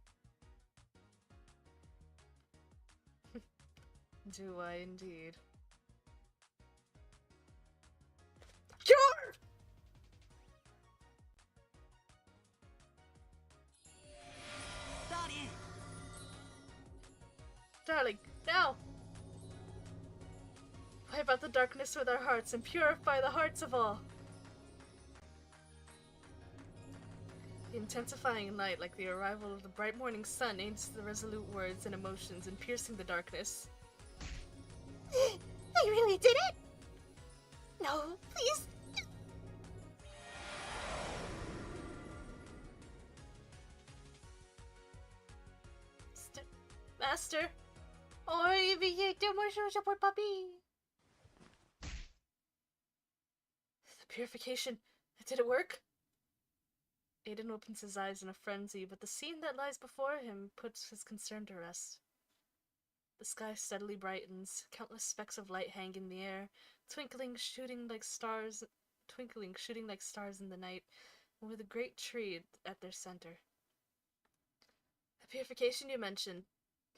Do I indeed? Cure! Darling, now! Wipe out the darkness with our hearts and purify the hearts of all. The intensifying light, like the arrival of the bright morning sun, aids the resolute words and emotions in piercing the darkness. I really did it? No, please. Master! Oy, billete mucho por papi! The purification. Did it work? Aiden opens his eyes in a frenzy, but the scene that lies before him puts his concern to rest. The sky steadily brightens, countless specks of light hang in the air, twinkling, shooting like stars in the night, with a great tree at their center. The purification you mentioned.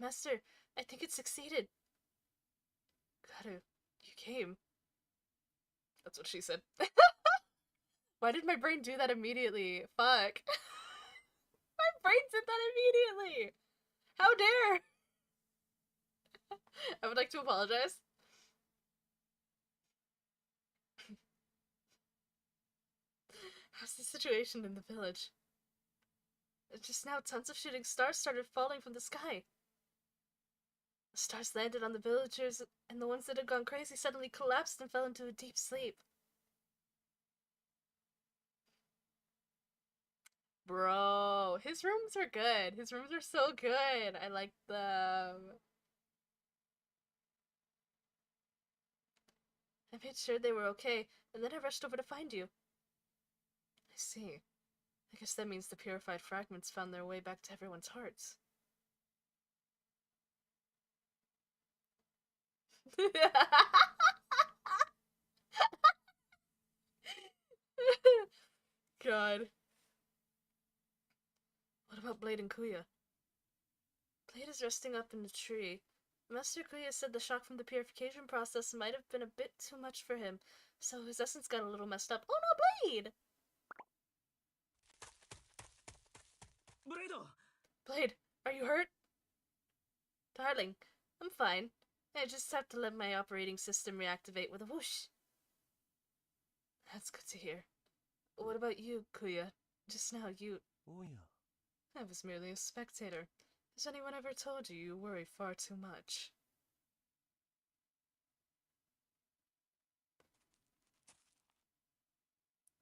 Master, I think it succeeded. Garu, you came. That's what she said. Why did my brain do that immediately? Fuck. My brain did that immediately! How dare! I would like to apologize. How's the situation in the village? Just now, tons of shooting stars started falling from the sky. The stars landed on the villagers, and the ones that had gone crazy suddenly collapsed and fell into a deep sleep. Bro, his rooms are good. His rooms are so good. I like them. I made sure they were okay, and then I rushed over to find you. I see. I guess that means the purified fragments found their way back to everyone's hearts. God. What about Blade and Kuya? Blade is resting up in the tree. Master Kuya said the shock from the purification process might have been a bit too much for him, so his essence got a little messed up. Oh no, Blade! Blade, are you hurt? Darling, I'm fine. I just have to let my operating system reactivate with a whoosh. That's good to hear. What about you, Kuya? Just now, I was merely a spectator. Has anyone ever told you you worry far too much?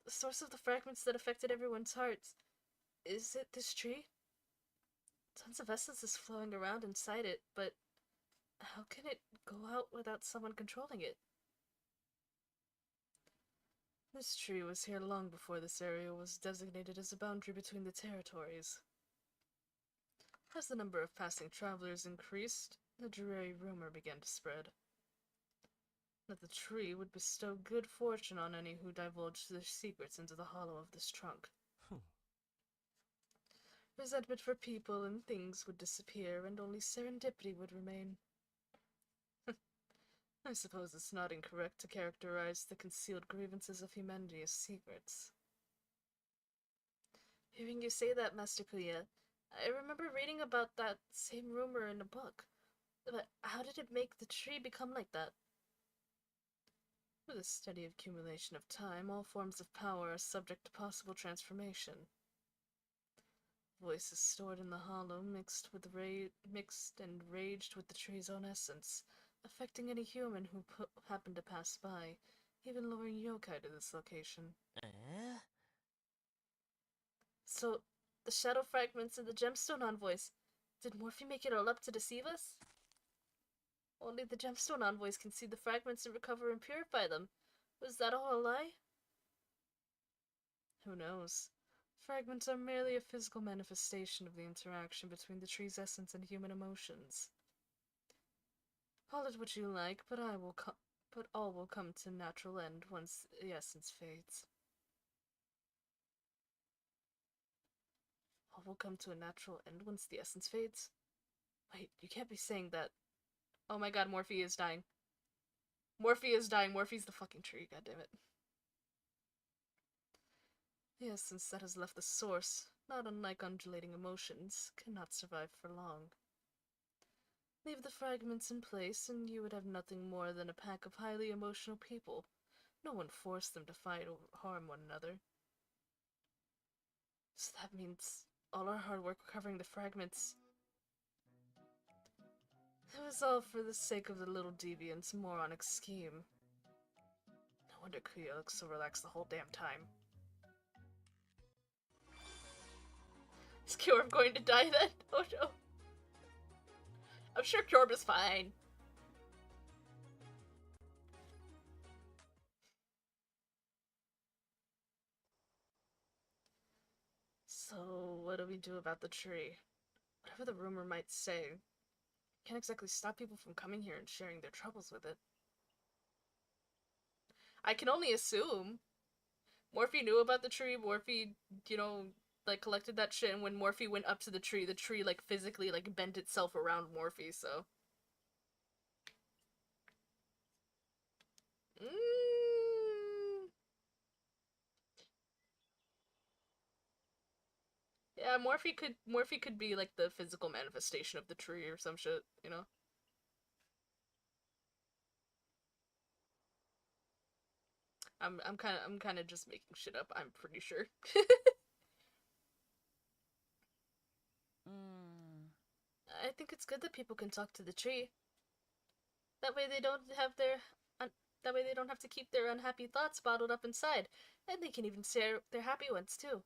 The source of the fragments that affected everyone's hearts. Is it this tree? Tons of essence is flowing around inside it, but How can it go out without someone controlling it? This tree was here long before this area was designated as a boundary between the territories. As the number of passing travelers increased, the dreary rumor began to spread that the tree would bestow good fortune on any who divulged their secrets into the hollow of this trunk. Resentment for people and things would disappear, and only serendipity would remain. I suppose it's not incorrect to characterize the concealed grievances of humanity as secrets. Hearing you say that, Master Kuya, I remember reading about that same rumor in a book. But how did it make the tree become like that? With a steady accumulation of time, all forms of power are subject to possible transformation. Voices stored in the hollow mixed and raged with the tree's own essence, affecting any human who happened to pass by, even luring yokai to this location. So, the shadow fragments and the gemstone envoys, did Morphe make it all up to deceive us? Only the gemstone envoys can see the fragments and recover and purify them. Was that all a lie? Who knows? Fragments are merely a physical manifestation of the interaction between the tree's essence and human emotions. Call it what you like, but all will come to natural end once the essence fades. All will come to a natural end once the essence fades? Wait, you can't be saying that. Oh my god, Morphe is dying. Morphe is dying. Morphe's the fucking tree, goddammit. The essence that has left the source, not unlike undulating emotions, cannot survive for long. Leave the fragments in place, and you would have nothing more than a pack of highly emotional people. No one forced them to fight or harm one another. So that means all our hard work recovering the fragments. It was all for the sake of the little deviant's moronic scheme. No wonder Kuya looks so relaxed the whole damn time. Is Kyorb going to die then? Oh no. I'm sure Kyorb is fine. So, what do we do about the tree? Whatever the rumor might say, can't exactly stop people from coming here and sharing their troubles with it. I can only assume. Morphe knew about the tree. Morphe, like, collected that shit, and when Morphe went up to the tree, like, physically, like, bent itself around Morphe, so. Yeah, Morphe could be, like, the physical manifestation of the tree or some shit, you know? I'm kind of just making shit up, I'm pretty sure. I think it's good that people can talk to the tree. That way they don't have to keep their unhappy thoughts bottled up inside, and they can even share their happy ones too.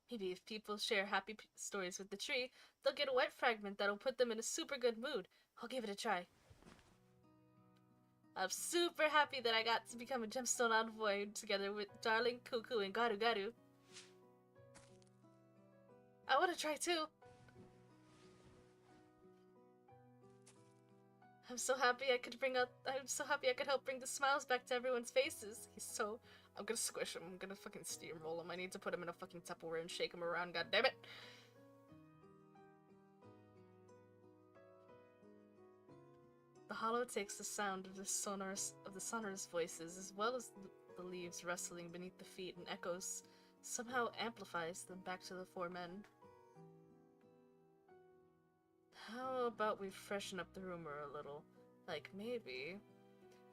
Maybe if people share happy stories with the tree, they'll get a white fragment that'll put them in a super good mood. I'll give it a try. I'm super happy that I got to become a gemstone envoy together with Darling, Cuckoo, and Garu Garu. I want to try too. I'm so happy I could help bring the smiles back to everyone's faces. I'm gonna squish him. I'm gonna fucking steamroll him. I need to put him in a fucking Tupperware and shake him around, goddammit. The hollow takes the sound of the sonorous voices, as well as the leaves rustling beneath the feet, and echoes somehow amplifies them back to the four men. How about we freshen up the rumor a little? Like, maybe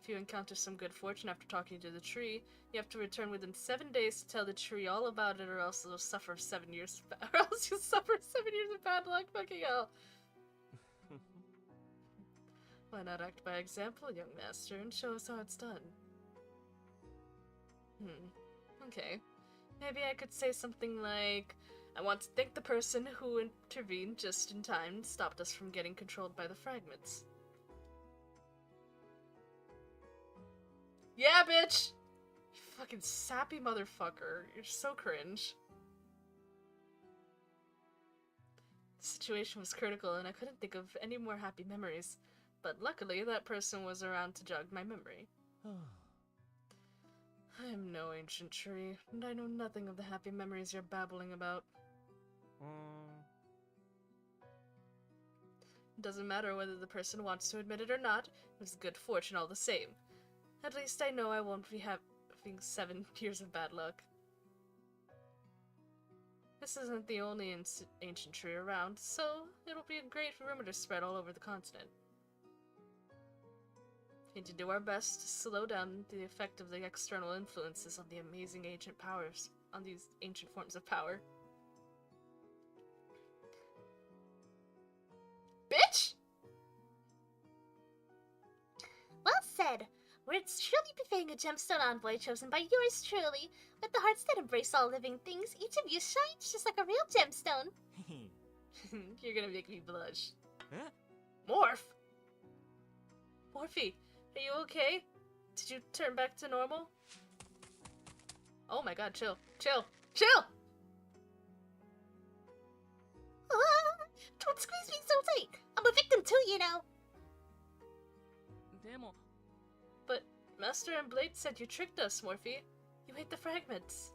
if you encounter some good fortune after talking to the tree, you have to return within 7 days to tell the tree all about it, or else you'll suffer 7 years of bad luck. Fucking hell. Why not act by example, young master, and show us how it's done? Okay. Maybe I could say something like, I want to thank the person who intervened just in time and stopped us from getting controlled by the fragments. Yeah, bitch! You fucking sappy motherfucker. You're so cringe. The situation was critical and I couldn't think of any more happy memories, but luckily that person was around to jog my memory. I am no ancient tree, and I know nothing of the happy memories you're babbling about. It doesn't matter whether the person wants to admit it or not, it was good fortune all the same. At least I know I won't be having 7 years of bad luck. This isn't the only ancient tree around, so it'll be a great rumor to spread all over the continent. We need to do our best to slow down the effect of the external influences on the amazing ancient powers, on these ancient forms of power. Bitch! Well said. We're truly befitting a gemstone envoy chosen by yours truly. With the hearts that embrace all living things, each of you shines just like a real gemstone. You're gonna make me blush. Eh? Morph! Morphe, are you okay? Did you turn back to normal? Oh my god, chill. Chill! Chill! Don't squeeze me so tight. I'm a victim too, you know. でも But Master and Blade said you tricked us, Morphe. You ate the fragments.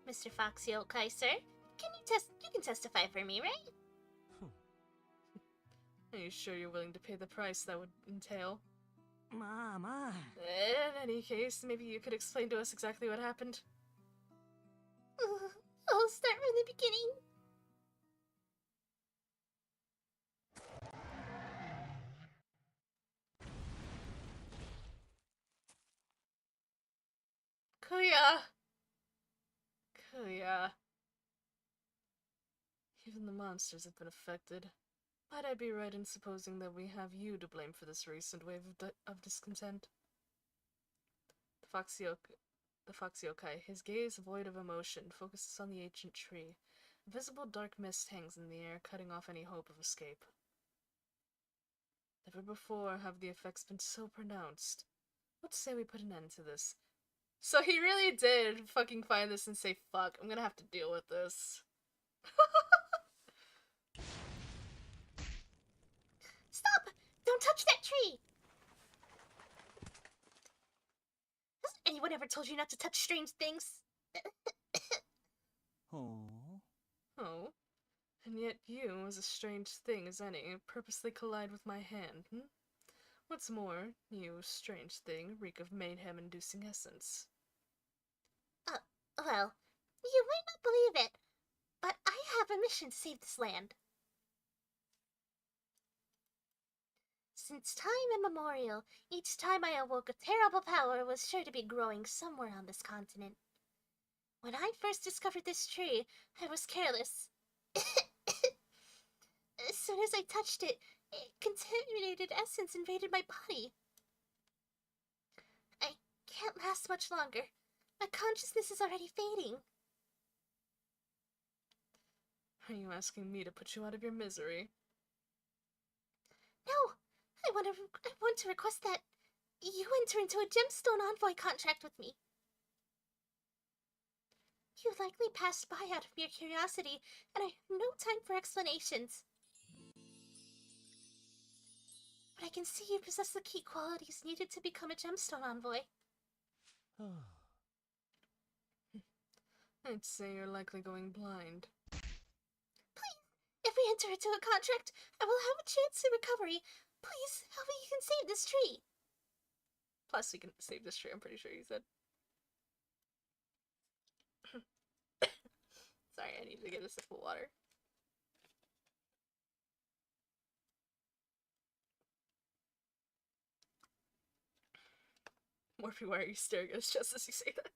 Mr. Foxy Okai, sir, you can testify for me, right? Are you sure you're willing to pay the price that would entail? まあまあ In any case, maybe you could explain to us exactly what happened. I'll start from the beginning. Kuya! Kuya. Even the monsters have been affected. Might I be right in supposing that we have you to blame for this recent wave of discontent? The Foxy Yokai, his gaze void of emotion, focuses on the ancient tree. A visible dark mist hangs in the air, cutting off any hope of escape. Never before have the effects been so pronounced. What say we put an end to this? So he really did fucking find this and say, fuck, I'm gonna have to deal with this. Stop! Don't touch that tree! Hasn't anyone ever told you not to touch strange things? ほう Oh. And yet you, as a strange thing as any, purposely collide with my hand, hmm? What's more, you, strange thing, reek of mayhem-inducing essence. Well, you might not believe it, but I have a mission to save this land. Since time immemorial, each time I awoke, a terrible power was sure to be growing somewhere on this continent. When I first discovered this tree, I was careless. As soon as I touched it, contaminated essence invaded my body. I can't last much longer. My consciousness is already fading. Are you asking me to put you out of your misery? No, I want to request that you enter into a Gemstone Envoy contract with me. You likely passed by out of mere curiosity, and I have no time for explanations. But I can see you possess the key qualities needed to become a Gemstone Envoy. はあ I'd say you're likely going blind. If we enter into a contract, I will have a chance to recovery. Please, help me, you can save this tree. Plus, we can save this tree, I'm pretty sure you said. Sorry, I need to get a sip of water. Morphe, why are you staring at us just as you say that?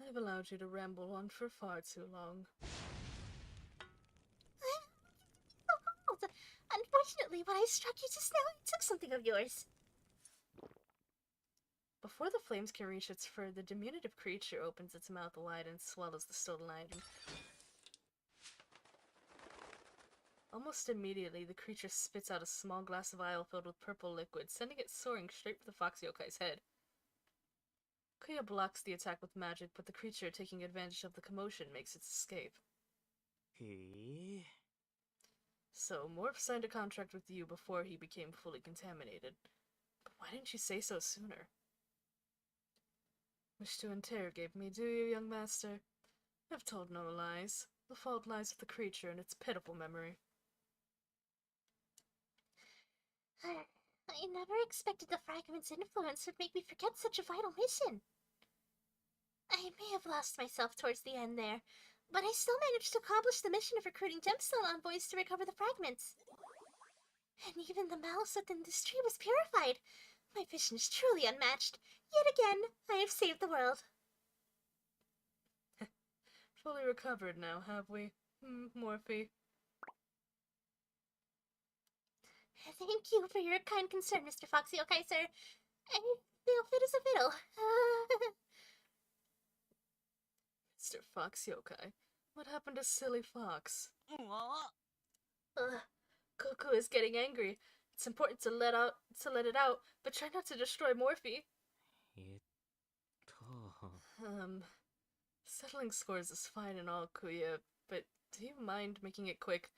I've allowed you to ramble on for far too long. Unfortunately, when I struck you just now, I took something of yours. Before the flames can reach its fur, the diminutive creature opens its mouth wide and swallows the stolen item. Almost immediately, the creature spits out a small glass vial filled with purple liquid, sending it soaring straight for the fox yokai's head. Kuya blocks the attack with magic, but the creature, taking advantage of the commotion, makes its escape. へえ。 So, Morph signed a contract with you before he became fully contaminated. But why didn't you say so sooner? Wish to interrogate me, do you, young master? I've told no lies. The fault lies with the creature and its pitiful memory. I never expected the fragment's influence would make me forget such a vital mission. I may have lost myself towards the end there, but I still managed to accomplish the mission of recruiting Gemstone envoys to recover the fragments. And even the malice within this tree was purified. My vision is truly unmatched. Yet again, I have saved the world. Fully recovered now, have we? Morphe. Thank you for your kind concern, Mr. Foxy Yokai, sir. I feel fit as a fiddle. Mr. Fox Yokai. What happened to Silly Fox? うわ Cuckoo is getting angry. It's important to let it out, but try not to destroy Morphe. えっと。 Settling scores is fine and all, Kuya, but do you mind making it quick?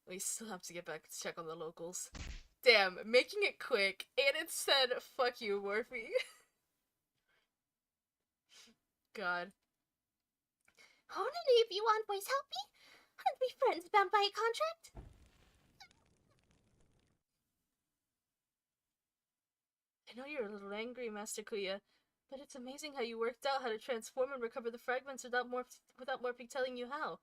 We still have to get back to check on the locals. Damn, making it quick, and it said, fuck you, Morphe. God. Won't any of you envoys help me? Aren't we friends bound by a contract? I know you're a little angry, Master Kuya, but it's amazing how you worked out how to transform and recover the fragments without Morphe telling you how.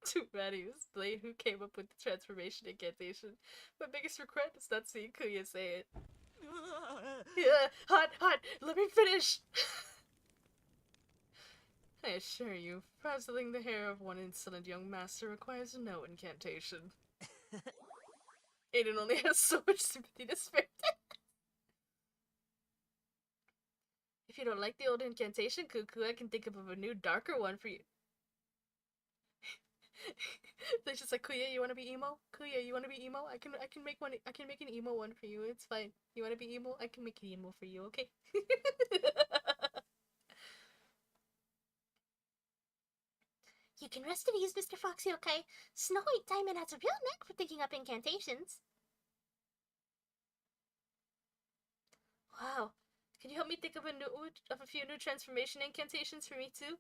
Too bad he was Blade who came up with the transformation incantation. My biggest regret is not seeing Kuya say it. Yeah, hot, let me finish! I assure you, frazzling the hair of one insolent young master requires no incantation. Aiden only has so much sympathy to spare. If you don't like the old incantation, Cuckoo, I can think of a new, darker one for you. They're just like, Kuya, you wanna be emo? Kuya, you wanna be emo? I can make an emo one for you. It's fine. You wanna be emo? I can make an emo for you, okay? You can rest at ease, Mr. Foxy, okay? Snow White Diamond has a real knack for thinking up incantations. Wow. Can you help me think of a few new transformation incantations for me too?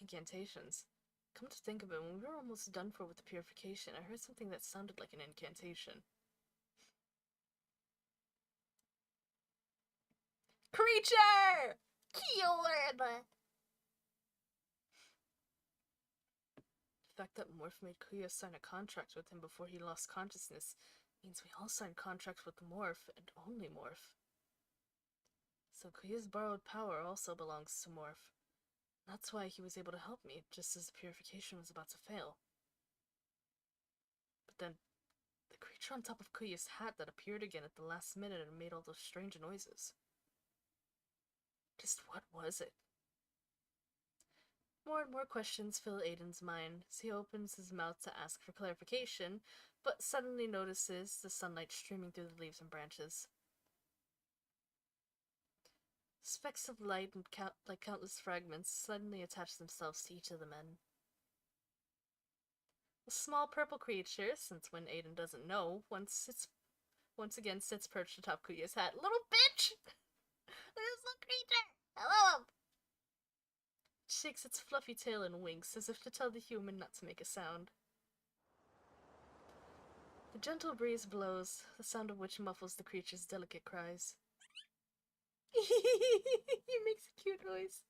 Incantations. Come to think of it, when we were almost done for with the purification, I heard something that sounded like an incantation. Creature! Cure! The fact that Morph made Kuya sign a contract with him before he lost consciousness means we all signed contracts with Morph and only Morph. So Kuya's borrowed power also belongs to Morph. That's why he was able to help me, just as the purification was about to fail. But then, the creature on top of Kuya's hat that appeared again at the last minute and made all those strange noises. Just what was it? More and more questions fill Aiden's mind as he opens his mouth to ask for clarification, but suddenly notices the sunlight streaming through the leaves and branches. Specks of light and like countless fragments suddenly attach themselves to each of the men. A small purple creature, since when Aiden doesn't know, once again sits perched atop Kuya's hat. Little bitch! Little creature! Hello! It shakes its fluffy tail and winks, as if to tell the human not to make a sound. The gentle breeze blows, the sound of which muffles the creature's delicate cries. He makes a cute noise.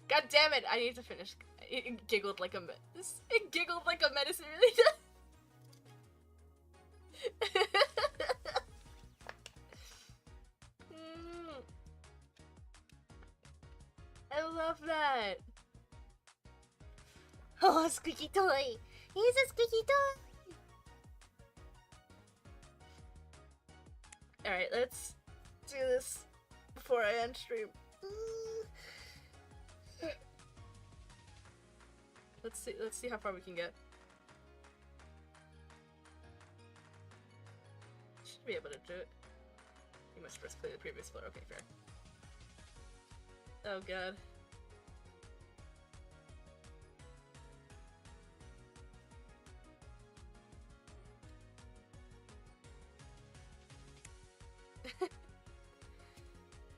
God damn it! I need to finish. It giggled like a menace. It giggled like a menace. It really does. I love that. Oh, squeaky toy! He's a squeaky toy! Alright, let's do this before I end stream. Let's see how far we can get. Should be able to do it. You must first play the previous floor. Okay, fair. Oh god.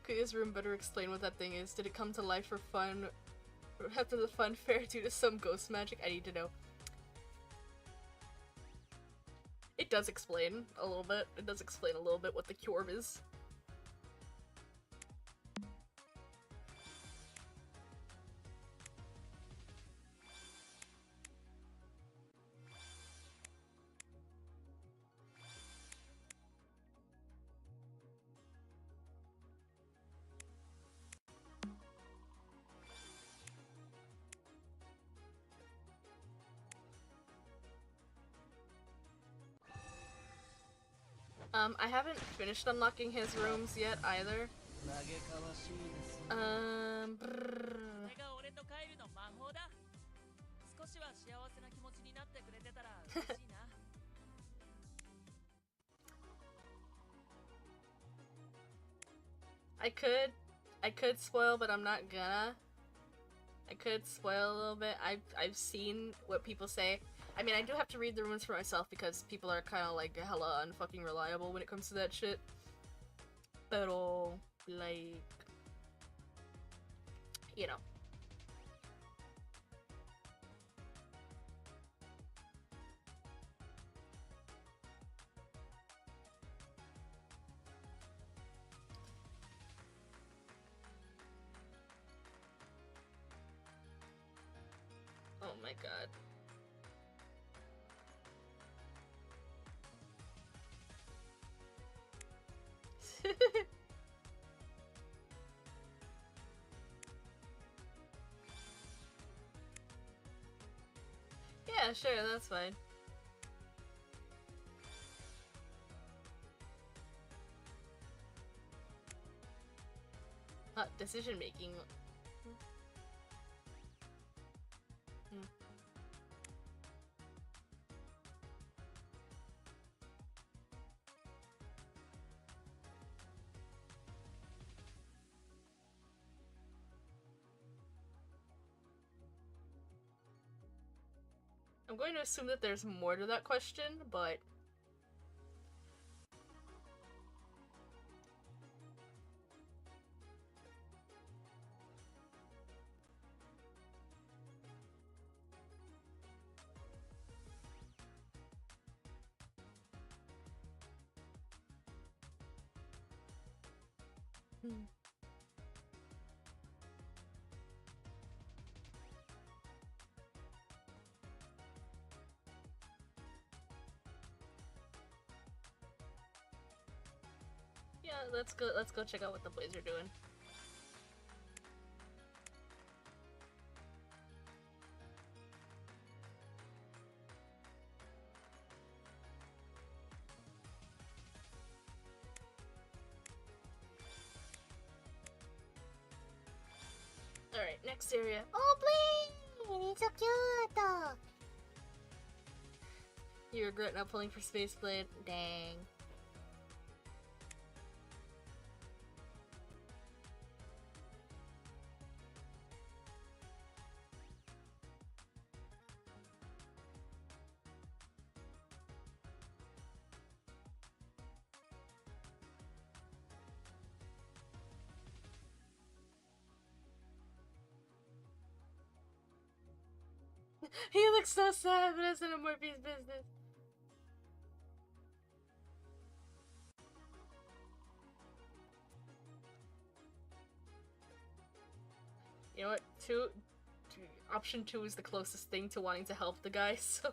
Could this room better explain what that thing is? Did it come to life for fun? Or after the fun fair due to some ghost magic? I need to know. It does explain a little bit. It does explain a little bit what the cure is. I haven't finished unlocking his rooms yet either. 嘆かわしいですね。 これが俺とカエルの魔法だ。少しは幸せな気持ちになってくれてたら嬉しいな。I could spoil, but I'm not gonna. I could spoil a little bit. I've seen what people say. I mean, I do have to read the rumors for myself because people are kind of like hella unfucking reliable when it comes to that shit. Pero, like, you know. Oh my god. Yeah, sure, that's fine. Decision making. I'm going to assume that there's more to that question, but... Yeah, let's go check out what the boys are doing. Alright, next area. Oh, bling! It's so cute! You regret not pulling for Space Blade? Dang. He looks so sad, but it's none of Morphe's business. You know what? Option 2 is the closest thing to wanting to help the guy, so...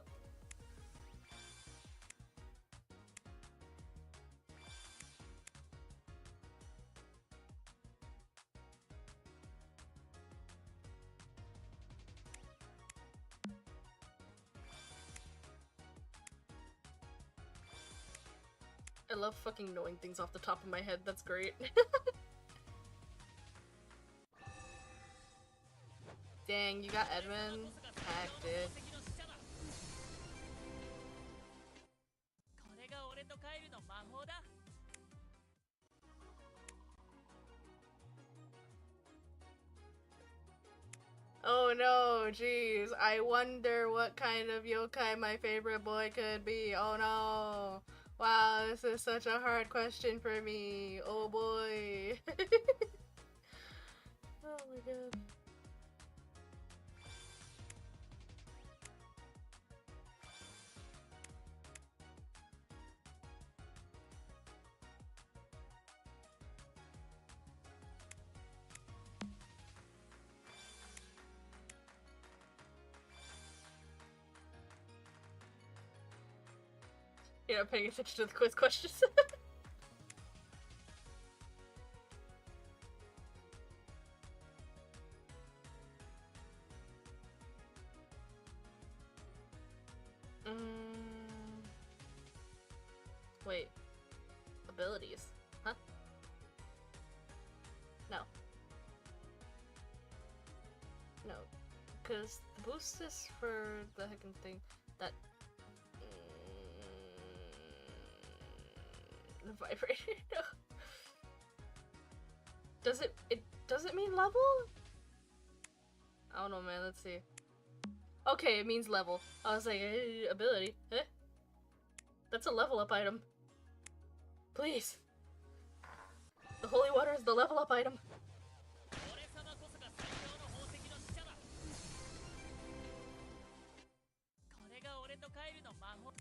I love fucking knowing things off the top of my head. That's great. Dang, you got Edmund? Heck, dude. これが俺とカエルの魔法だ。 Oh no, jeez. I wonder what kind of yokai my favorite boy could be. Oh no. Wow, this is such a hard question for me. Oh boy. Oh my god. You're not paying attention to the quiz questions. Wait. Abilities. Huh? No. No. Because the boost is for the heckin' thing that... the vibrator? No. Does it mean level? I don't know, man. Let's see. Okay, it means level. I was like, ability. Eh? That's a level up item. Please. The holy water is the level up item. 俺様こそが最強の宝石の使者だ。これが俺とカエルの魔法。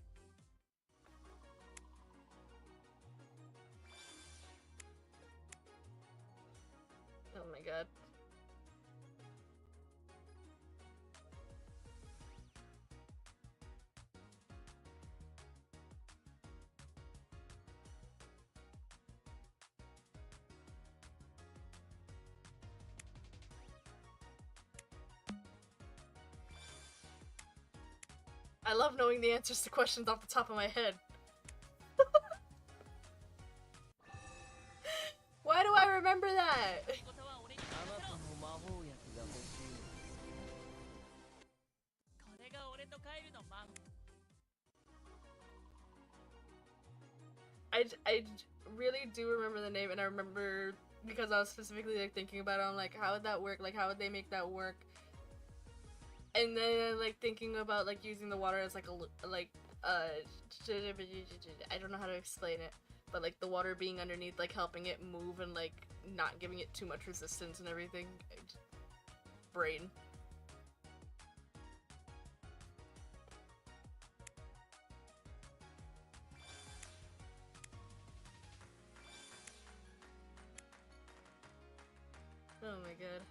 Oh my god. I love knowing the answers to questions off the top of my head. Why do I remember that? ことは俺にあなた任せろ。の魔法薬が欲しいのです。これが俺とカエルの魔法。 I really do remember the name, and I remember because I was specifically like thinking about it. I'm like, how would that work? Like, how would they make that work? And then like thinking about like using the water as like I don't know how to explain it, but like the water being underneath, like helping it move and like not giving it too much resistance and everything. Brain. Oh my god.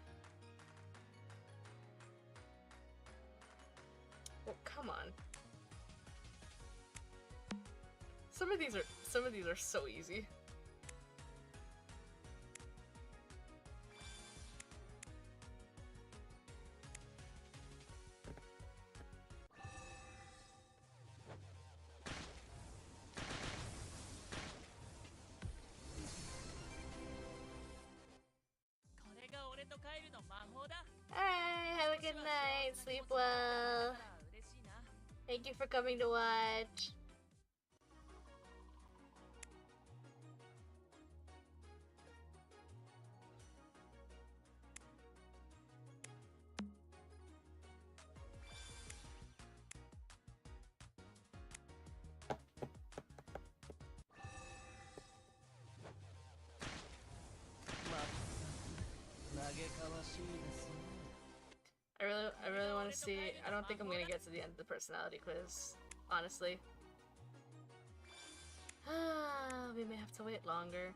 Well, come on. Some of these are so easy. Alright, have a good night. Sleep well. Thank you for coming to watch. I really want to see. I don't think I'm gonna get to the end of the personality quiz, honestly. We may have to wait longer.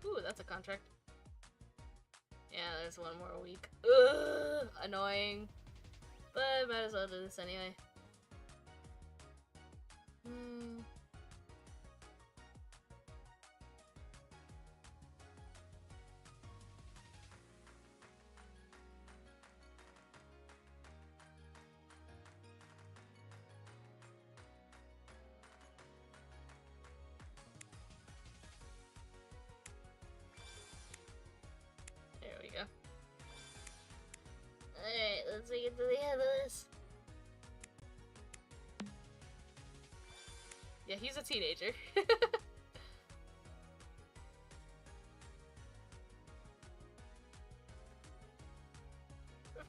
Ooh, that's a contract. Yeah, there's one more week. Ugh, annoying. But might as well do this anyway. Yeah, he's a teenager.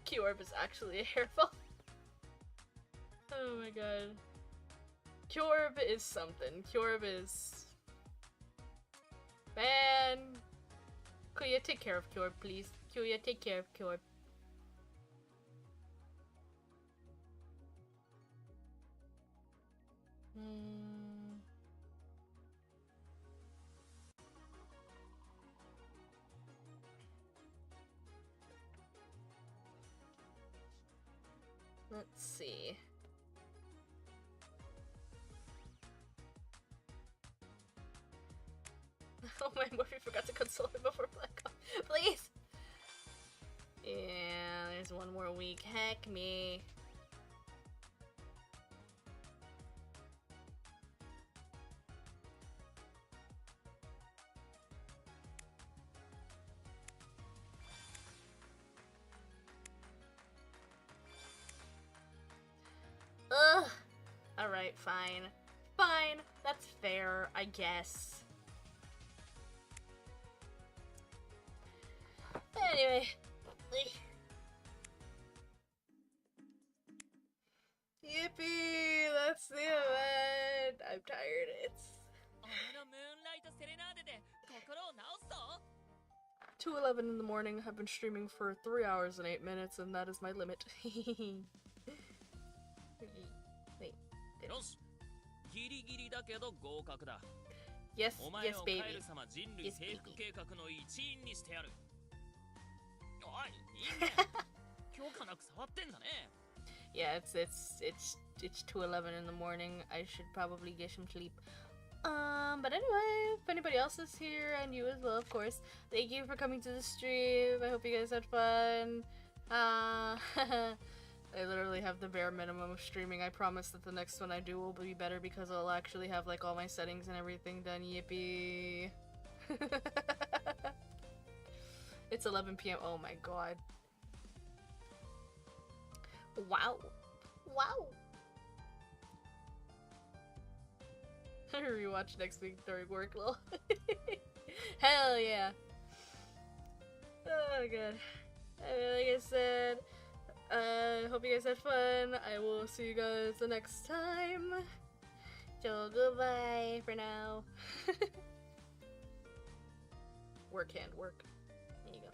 Kyorb is actually a hairball. Oh my god. Kyorb is something. Kyorb is... Man! Kuya, take care of Kyorb, please. Kuya, take care of Kyorb. Let's see. Oh my, Morphe forgot to console him before Black Ops. Please! Yeah, there's one more week. Heck me. Ugh. Alright, fine. Fine. That's fair, I guess. Anyway. Yippee! That's the event! I'm tired. It's 俺のムーンライトセレナーデで心を治すぞ。 2:11 in the morning. I've been streaming for 3 hours and 8 minutes, and that is my limit. Wait. よし、ギリギリだけど合格だ。 Yes, お前 yes, をカエ baby. ル様人類 Yes, 征服 baby. 計画の一員にしてやる。おい、いいね。許可なく触ってんだね。Yeah, it's 2:11 in the morning. I should probably get some sleep. But anyway, if anybody else is here, and you as well, of course, thank you for coming to the stream. I hope you guys had fun. I literally have the bare minimum of streaming. I promise that the next one I do will be better because I'll actually have like all my settings and everything done. Yippee. It's 11 p.m. Oh my god. Wow. Wow. Rewatch next week during work, lol. Hell yeah. Oh god. Like I said, hope you guys had fun. I will see you guys the next time. So goodbye for now. Work hand, work. There you go.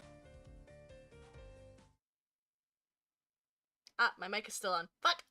Ah, my mic is still on. Fuck!